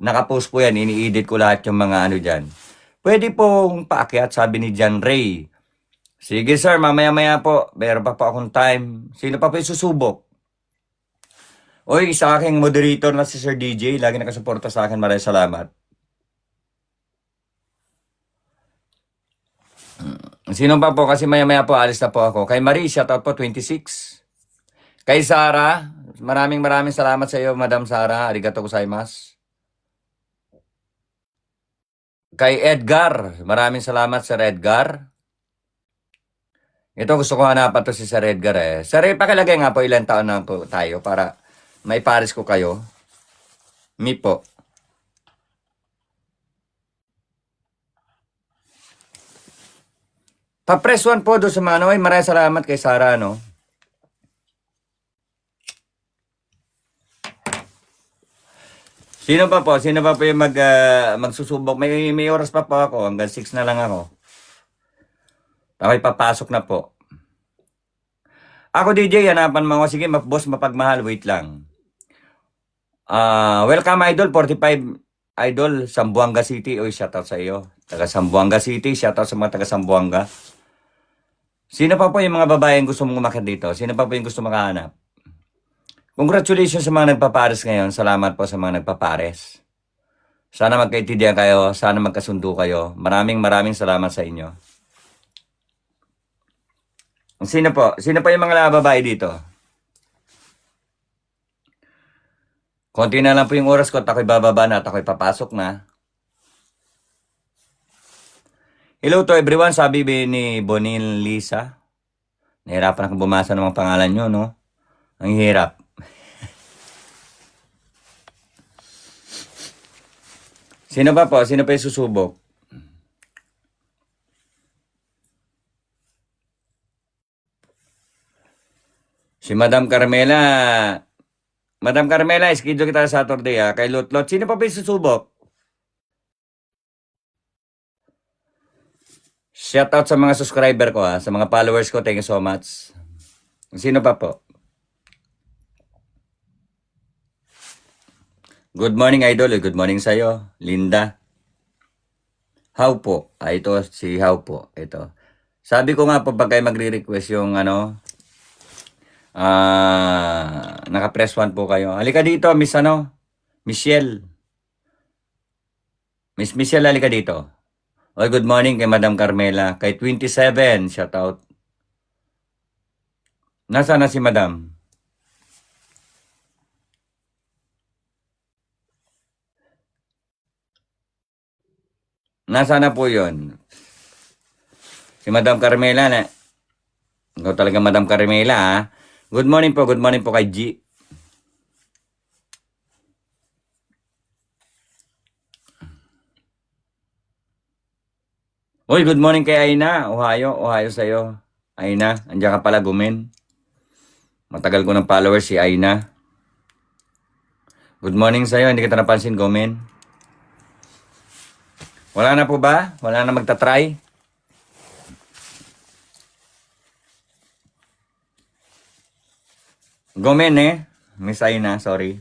Nakapost po yan, ini-edit ko lahat yung mga dyan. Pwede pong paakyat, sabi ni John Ray. Sige sir, mamaya-maya po, meron pa po akong time. Sino pa po isusubok? Oy, sa aking moderator na si Sir DJ, lagi nakasuporta sa akin, maraming salamat. Sino pa po? Kasi maya-maya po, alis na po ako. Kay Marie, shoutout po, 26. Kay Sarah, maraming salamat sa iyo, Madam Sarah. Arigato gozaimasu. Kay Edgar, maraming salamat, Sir Edgar. Ito, gusto ko hanapan to si Sir Edgar eh. Sir, pakilagay nga po ilang taon na po tayo para may pares ko kayo. Mi po. Pa-press 1 po doon sa mga ano. Ay, maraming salamat kay Sarah, no? Sino pa po? Sino pa po yung magsusubok? May oras pa po ako. Hanggang 6 na lang ako. Ako'y papasok na po. Ako, DJ, hanapan mo ako. Sige, boss, mapagmahal. Wait lang. Welcome, Idol. 45 Idol, Zamboanga City. Uy, shoutout sa iyo. Taga Zamboanga City. Shoutout sa mga taga Zamboanga. Sino pa po yung mga babaeng gusto mong umakyat dito? Sino pa po yung gusto makahanap? Congratulations sa mga nagpapares ngayon. Salamat po sa mga nagpapares. Sana magkaintindihan kayo. Sana magkasundo kayo. Maraming salamat sa inyo. Sino po? Sino pa yung mga babae dito? Konti na lang po yung oras ko at ako'y bababa na at ako'y papasok na. Hello to everyone, sabi ni Bonil Lisa. Nahirapan akong bumasa ng mga pangalan nyo, no? Ang hirap. Sino pa po? Sino pa yung susubok? Si Madam Carmela. Madam Carmela, schedule kita sa Saturday ha. Kay Lutlot. Sino pa ba yung susubok? Shoutout sa mga subscriber ko ha. Sa mga followers ko. Thank you so much. Sino pa po? Good morning, Idol. Good morning sa'yo. Linda. How po? Ito si How po. Ito. Sabi ko nga po pag kayo magre-request yung ano, naka-press 1 po kayo. Halika dito, Miss Michelle. Miss Michelle, halika dito. Oy, good morning kay Madam Carmela. Kay 27, shout out. Nasaan na si Madam? Nasaan na po yun? Si Madam Carmela na. Ikaw talaga Madam Carmela ha. Good morning po kay G. Uy, good morning kay Aina. Ohio sa'yo. Aina, andiyan ka pala, Gumen. Matagal ko ng followers si Aina. Good morning sa'yo, hindi kita napansin, Gumen. Wala na po ba? Wala na magta-try? Gumen Miss Aina, sorry.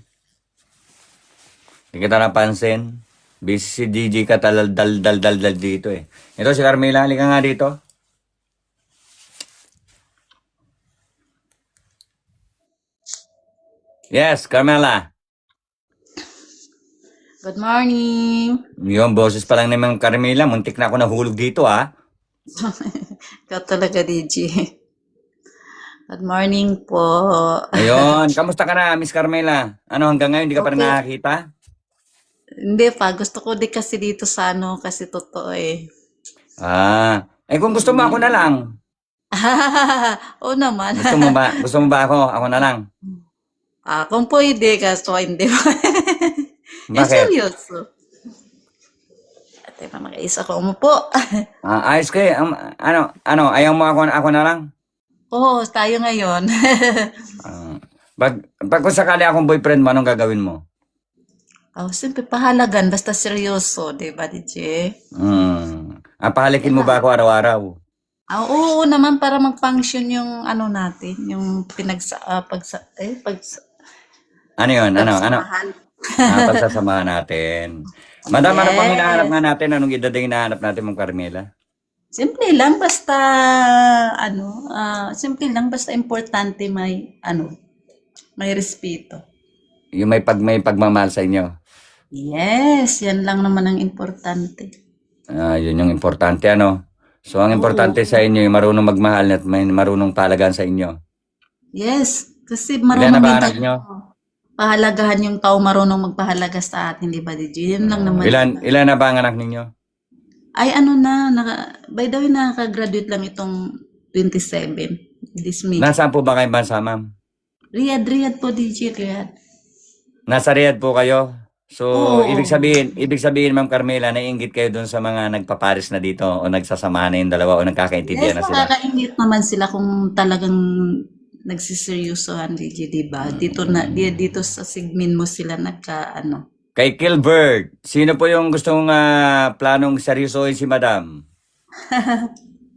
Hindi kita napansin. Busy si Gigi ka dal dito eh. Ito si Carmela, halika nga dito. Yes, Carmela. Good morning. Yung boses pa lang naman Carmela, muntik na ako nahulog dito ha. Ikaw talaga, DJ. Good morning po. Ayun, kamusta ka na, Miss Carmela? Ano, hanggang ngayon, hindi ka pa rin nakakita? Hindi pa. Gusto ko di kasi dito sa kasi totoo eh. Kung gusto mo, ako na lang. Oo naman. Gusto mo ba ako? Ako na lang. Kung pwede, kaso hindi pa. Bakit? Seryoso. Ate, mag-isa ko umupo. Ayos kayo. Ayaw mo ako na lang? Oo, tayo ngayon. Pag kung sakali akong boyfriend mo, anong gagawin mo? Siyempre, pahalagan. Basta seryoso, di ba, DJ? Pahalikin mo ba ako araw-araw? Oo naman, para mag-function yung natin, yung Ano yun? Pagsasamahan natin. Madam, ano pang hinahanap nga natin? Anong edad ang hinahanap natin, Ma'am Carmela? Simple lang, basta, importante may respeto. Yung may pagmamahal sa inyo? Yes, yan lang naman ang importante. Yun yung importante, ano? So, ang importante sa inyo, yung marunong magmahal at may marunong palagaan sa inyo. Yes, kasi Ilan marunong na ba din anak tayo nyo? pahalagahan yung tao marunong magpahalaga sa atin, di ba, DJ? Yan lang naman. Ilan na ba ang anak ninyo? Ay, by the way, nakaka-graduate lang itong 27. This May. Nasaan po ba kayo bansa, ma'am? Riyadh po, DJ, Riyadh. Nasa Riyadh po kayo? So, Oo. ibig sabihin, Ma'am Carmela, naiinggit kayo dun sa mga nagpaparis na dito o nagsasamahan na yung dalawa o nagkakaintindihan Yes, na sila. nakakaingit naman sila kung talagang nagsiseryosohan, DJ, di ba? Dito sa segment mo sila nagka-ano. Kay Kilbert, sino po yung gustong planong seryosohin si Madam?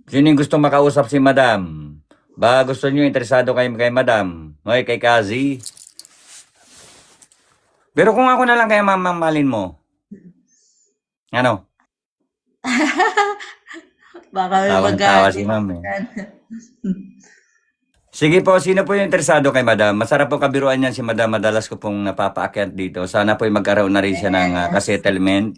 Sino yung gustong makausap si Madam? Ba gusto niyo interesado kayo kay Madam? Hoy, kay Kazi. Pero kung ako na lang kaya mamamalin mo. Ano? Baka may Tawang-tawa magalit. si Ma'am eh. Sige po, sino po yung interesado kay Madam? Masarap po kabiruan yan si Madam. Madalas ko pong napapaakyat dito. Sana po magkaroon na rin siya ng ka-settlement.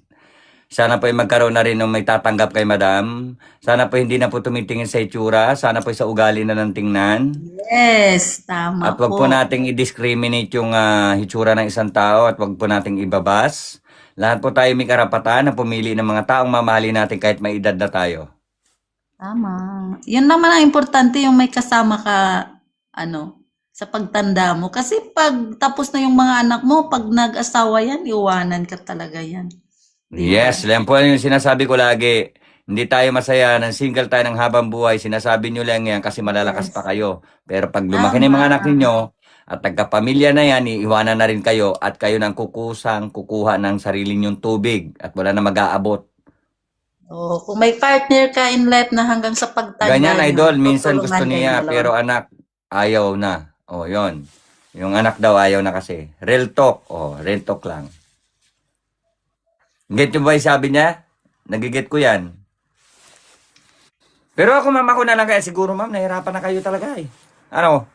Sana po magkaroon na rin ng may tatanggap kay Madam. Sana po hindi na po tumitingin sa itsura. Sana po sa ugali na ng tingnan. Yes, tama At wag po nating i-discriminate yung hitsura ng isang tao at wag po nating ibabas. Lahat po tayo may karapatan na pumili ng mga taong mamahalin natin kahit may edad na tayo. Tama. Yun naman ang importante, yung may kasama ka, sa pagtanda mo. Kasi pag tapos na yung mga anak mo, pag nag-asawa yan, iwanan ka talaga yan. Yes, yan po yung sinasabi ko lagi. Hindi tayo masaya ng single tayo ng habang buhay. Sinasabi nyo lang yan kasi malalakas pa kayo. Pero pag lumaki na yung mga anak ninyo at nagkapamilya na yan, iiwanan na rin kayo at kayo nang kukuha ng sarili nyong tubig at wala na mag-aabot. Oh, kung may partner ka in life na hanggang sa pagtanda. Ganyan, yun, idol. Minsan gusto tutulungan niya, kayong pero dalawa. anak, ayaw na. O, yon. Yung anak daw, ayaw na kasi. Real talk. O, real talk lang. Get yung ba yung sabi niya? Nagigit ko yan. Pero ako, ma'am, ako na lang kaya siguro, ma'am, nahirapan na kayo talaga eh. Ano?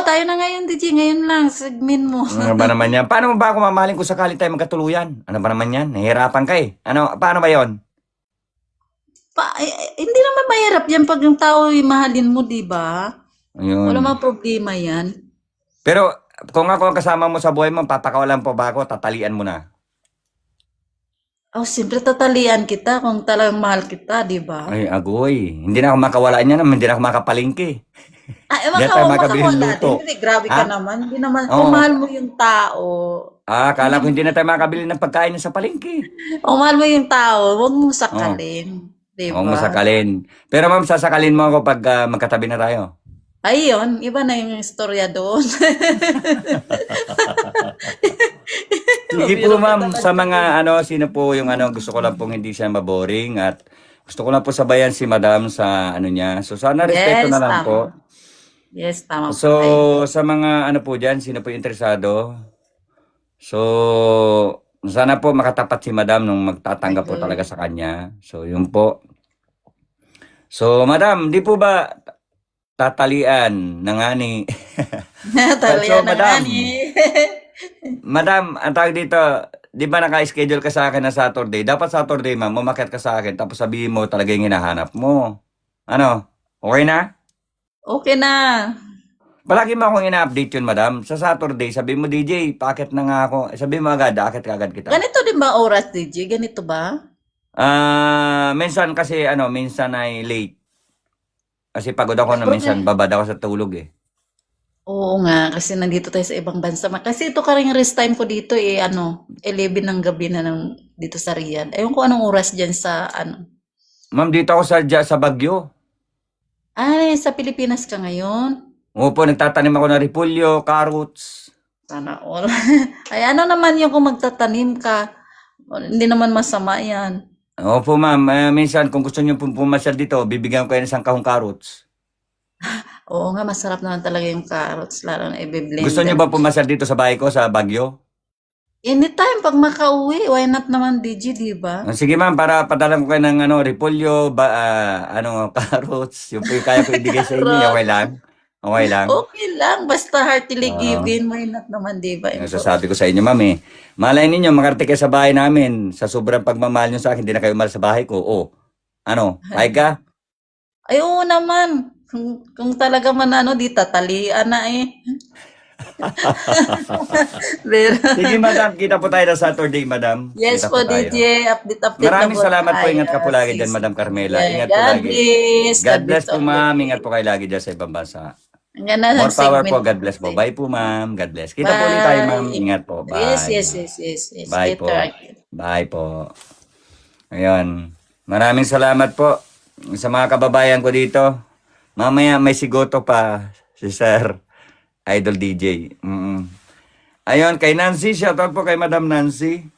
Tayo na ngayon, DJ. Ngayon lang, segment mo. Ano ba naman yan? Paano ba ako mamahalin kung sakali tayo magkatuluyan? Ano ba naman yan? Nahihirapan ka eh. Ano, paano ba yon? Hindi naman mahirap yan pag yung tao mahalin mo, di ba? Ayun. Wala mga problema yan. Pero, kung ako ang kasama mo sa buhay mo, papakawalan po ba ako? Tatalian mo na. Siyempre tatalian kita kung talagang mahal kita, di ba? Ay, agoy. Hindi na ako makawala niyan, hindi na ako makapalingki. Diyan tayo makabili ng luto. Hindi, grabe ka Ha? naman. Hindi naman, Oo. kung mahal mo yung tao, Akala ko hindi na tayo makabili ng pagkain sa palengke. kung mahal mo yung tao, huwag mo sakalin. Di ba? Huwag mo sakalin. Pero ma'am, sasakalin mo ako pag magkatabi na tayo. Ayun, iba na yung istorya doon. Sige po ma'am, sa mga sino po yung gusto ko lang pong hindi siya maboring at gusto ko lang po sabayan si madam sa niya. So sana respeto Yes, na lang tama. po. Yes, tama po So kayo. sa mga po dyan, sino po interesado? So sana po makatapat si madam nung magtatanggap po talaga sa kanya. So yun po. So madam, di po ba tatalian ng ani? Talian So, ng madam. ani. Madam, ang tawag dito, di ba naka-schedule ka sa akin na Saturday? Dapat Saturday, ma'am, umakyat ka sa akin, tapos sabihin mo talaga yung hinahanap mo. Ano? Okay na? Okay na. Palagi mo akong ina-update yun, madam. Sa Saturday, sabihin mo, DJ, paakit na nga ako. Sabihin mo agad, akit ka agad kita. Ganito din ba oras, DJ? Ganito ba? Minsan kasi, minsan ay late. Kasi pagod ako na Okay. minsan, babad ako sa tulog eh. Oo nga, kasi nandito tayo sa ibang bansa. Kasi ito ka rin rest time ko dito 11 ng gabi na dito sa Riyadh. Ayun ko anong oras dyan sa Ma'am, dito ako sa Baguio. sa Pilipinas ka ngayon? Opo, nagtatanim ako ng repolyo, carrots. Sana all. Ay, naman yung kung magtatanim ka? Hindi naman masama yan. Opo, ma'am. Minsan, kung gusto niyo pumasyal dito, bibigyan ko kayo ng isang kahong carrots. Oo nga, masarap naman talaga yung carrots, lalo na i-blend. Gusto niyo ba pumasyal dito sa bahay ko, sa Baguio? Anytime, pag makauwi, why not naman, DJ, di ba? Sige, ma'am, para padalan ko kayo ng repolyo, carrots. Yung po yung kaya ko ibigay sa inyo. Okay lang? Okay lang? Okay lang, basta heartily Oo. given, why not naman, di ba? Yung sasabi ko sa inyo, ma'am eh. Malay ninyo, makarating kayo sa bahay namin. Sa sobrang pagmamahal nyo sa akin, hindi na kayo umalis sa bahay ko. Ay ka? Ay, oo naman. Kung talaga man di tatalian na eh. Pero, Sige, madam. Kita po tayo na Saturday, madam. yes Kita po, tayo. DJ. Update Maraming na salamat po. tayo. Ingat ka po lagi dyan, Sige. Madam Carmela. Yeah, Ingat po God lagi. bless. God bless po, ulit. ma'am. Ingat po kayo lagi dyan sa ibang bansa. Hanggang na More ang power segment. po. God bless po. Bye po, ma'am. God bless. Kita po ulit tayo, ma'am. Ingat po. Bye. Yes. Bye po. Later. Bye po. Ayun. Maraming salamat po sa mga kababayan ko dito. Mamaya may sigoto pa si Sir Idol DJ. Ayun, kay Nancy. Shoutout po kay Madam Nancy.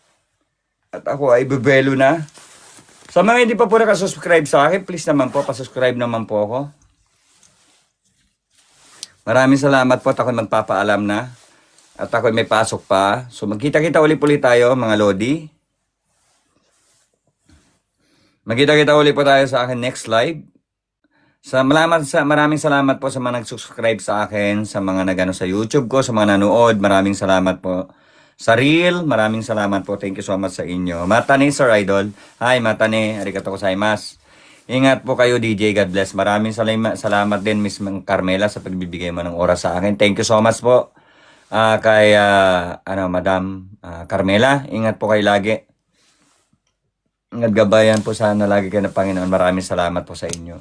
At ako ay bebelo na. Sa mga hindi pa po nakasubscribe sa akin, please naman po, pasubscribe naman po ako. Maraming salamat po at ako'y magpapaalam na. At ako'y may pasok pa. So magkita-kita ulit tayo mga Lodi. Magkita-kita ulit po tayo sa akin next live. Maraming salamat po sa mga nag-subscribe sa akin, sa mga nagano sa YouTube ko, sa mga nanood. Maraming salamat po. Sa Reel, maraming salamat po. Thank you so much sa inyo. Matane, Sir Idol. Hi, Matane. Arigato gozaimasu. Ingat po kayo, DJ. God bless. Maraming salamat din, Miss Carmela, sa pagbibigay mo ng oras sa akin. Thank you so much po kay Madam Carmela. Ingat po kayo lagi. Ingat gabayan po sana lagi kayo ng Panginoon. Maraming salamat po sa inyo.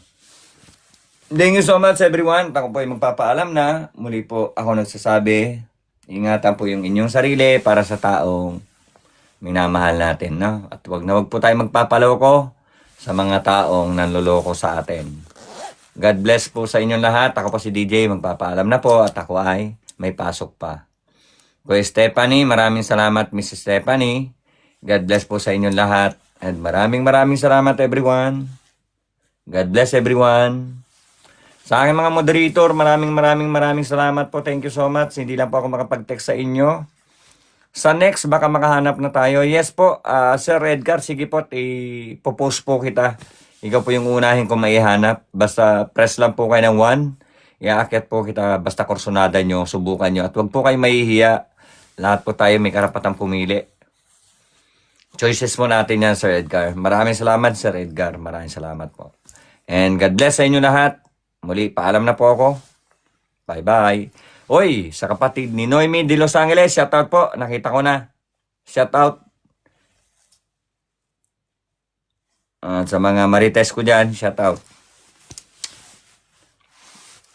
Thank you so much, everyone. Ako po ay magpapaalam na. Muli po ako nagsasabi, ingatan po yung inyong sarili para sa taong minamahal natin. No? At wag po tayo magpapaloko sa mga taong nanloloko sa atin. God bless po sa inyong lahat. Ako po si DJ, magpapaalam na po at ako ay may pasok pa. Kuya Stephanie, maraming salamat, Mrs. Stephanie. God bless po sa inyong lahat. And maraming salamat, everyone. God bless everyone. Sa aking mga moderator, maraming salamat po. Thank you so much. Hindi lang po ako makapag-text sa inyo. Sa next, baka makahanap na tayo. Yes po, Sir Edgar, sige po, ipopost po kita. Ikaw po yung unahin kung maihanap. Basta press lang po kayo ng 1. Iaakit po kita, basta kursonada nyo, subukan nyo. At huwag po kayo mahihiya. Lahat po tayo may karapatang pumili. Choices mo natin yan, Sir Edgar. Maraming salamat, Sir Edgar. Maraming salamat po. And God bless sa inyo lahat. Muli, paalam na po ako. Bye-bye. Oy, sa kapatid ni Noemi de Los Angeles, shoutout po. Nakita ko na. Shoutout. At sa mga marites ko dyan, shoutout.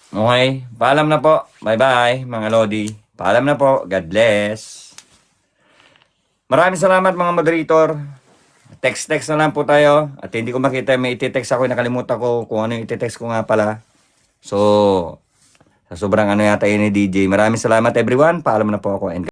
Okay, paalam na po. Bye-bye, mga Lodi. Paalam na po. God bless. Maraming salamat, mga moderator. Text na lang po tayo. At hindi ko makita, may iti-text ako. Nakalimutan ko kung ano yung iti-text ko nga pala. So, sa sobrang ano yata yun ni DJ. Maraming salamat everyone. Paalam na po ako. And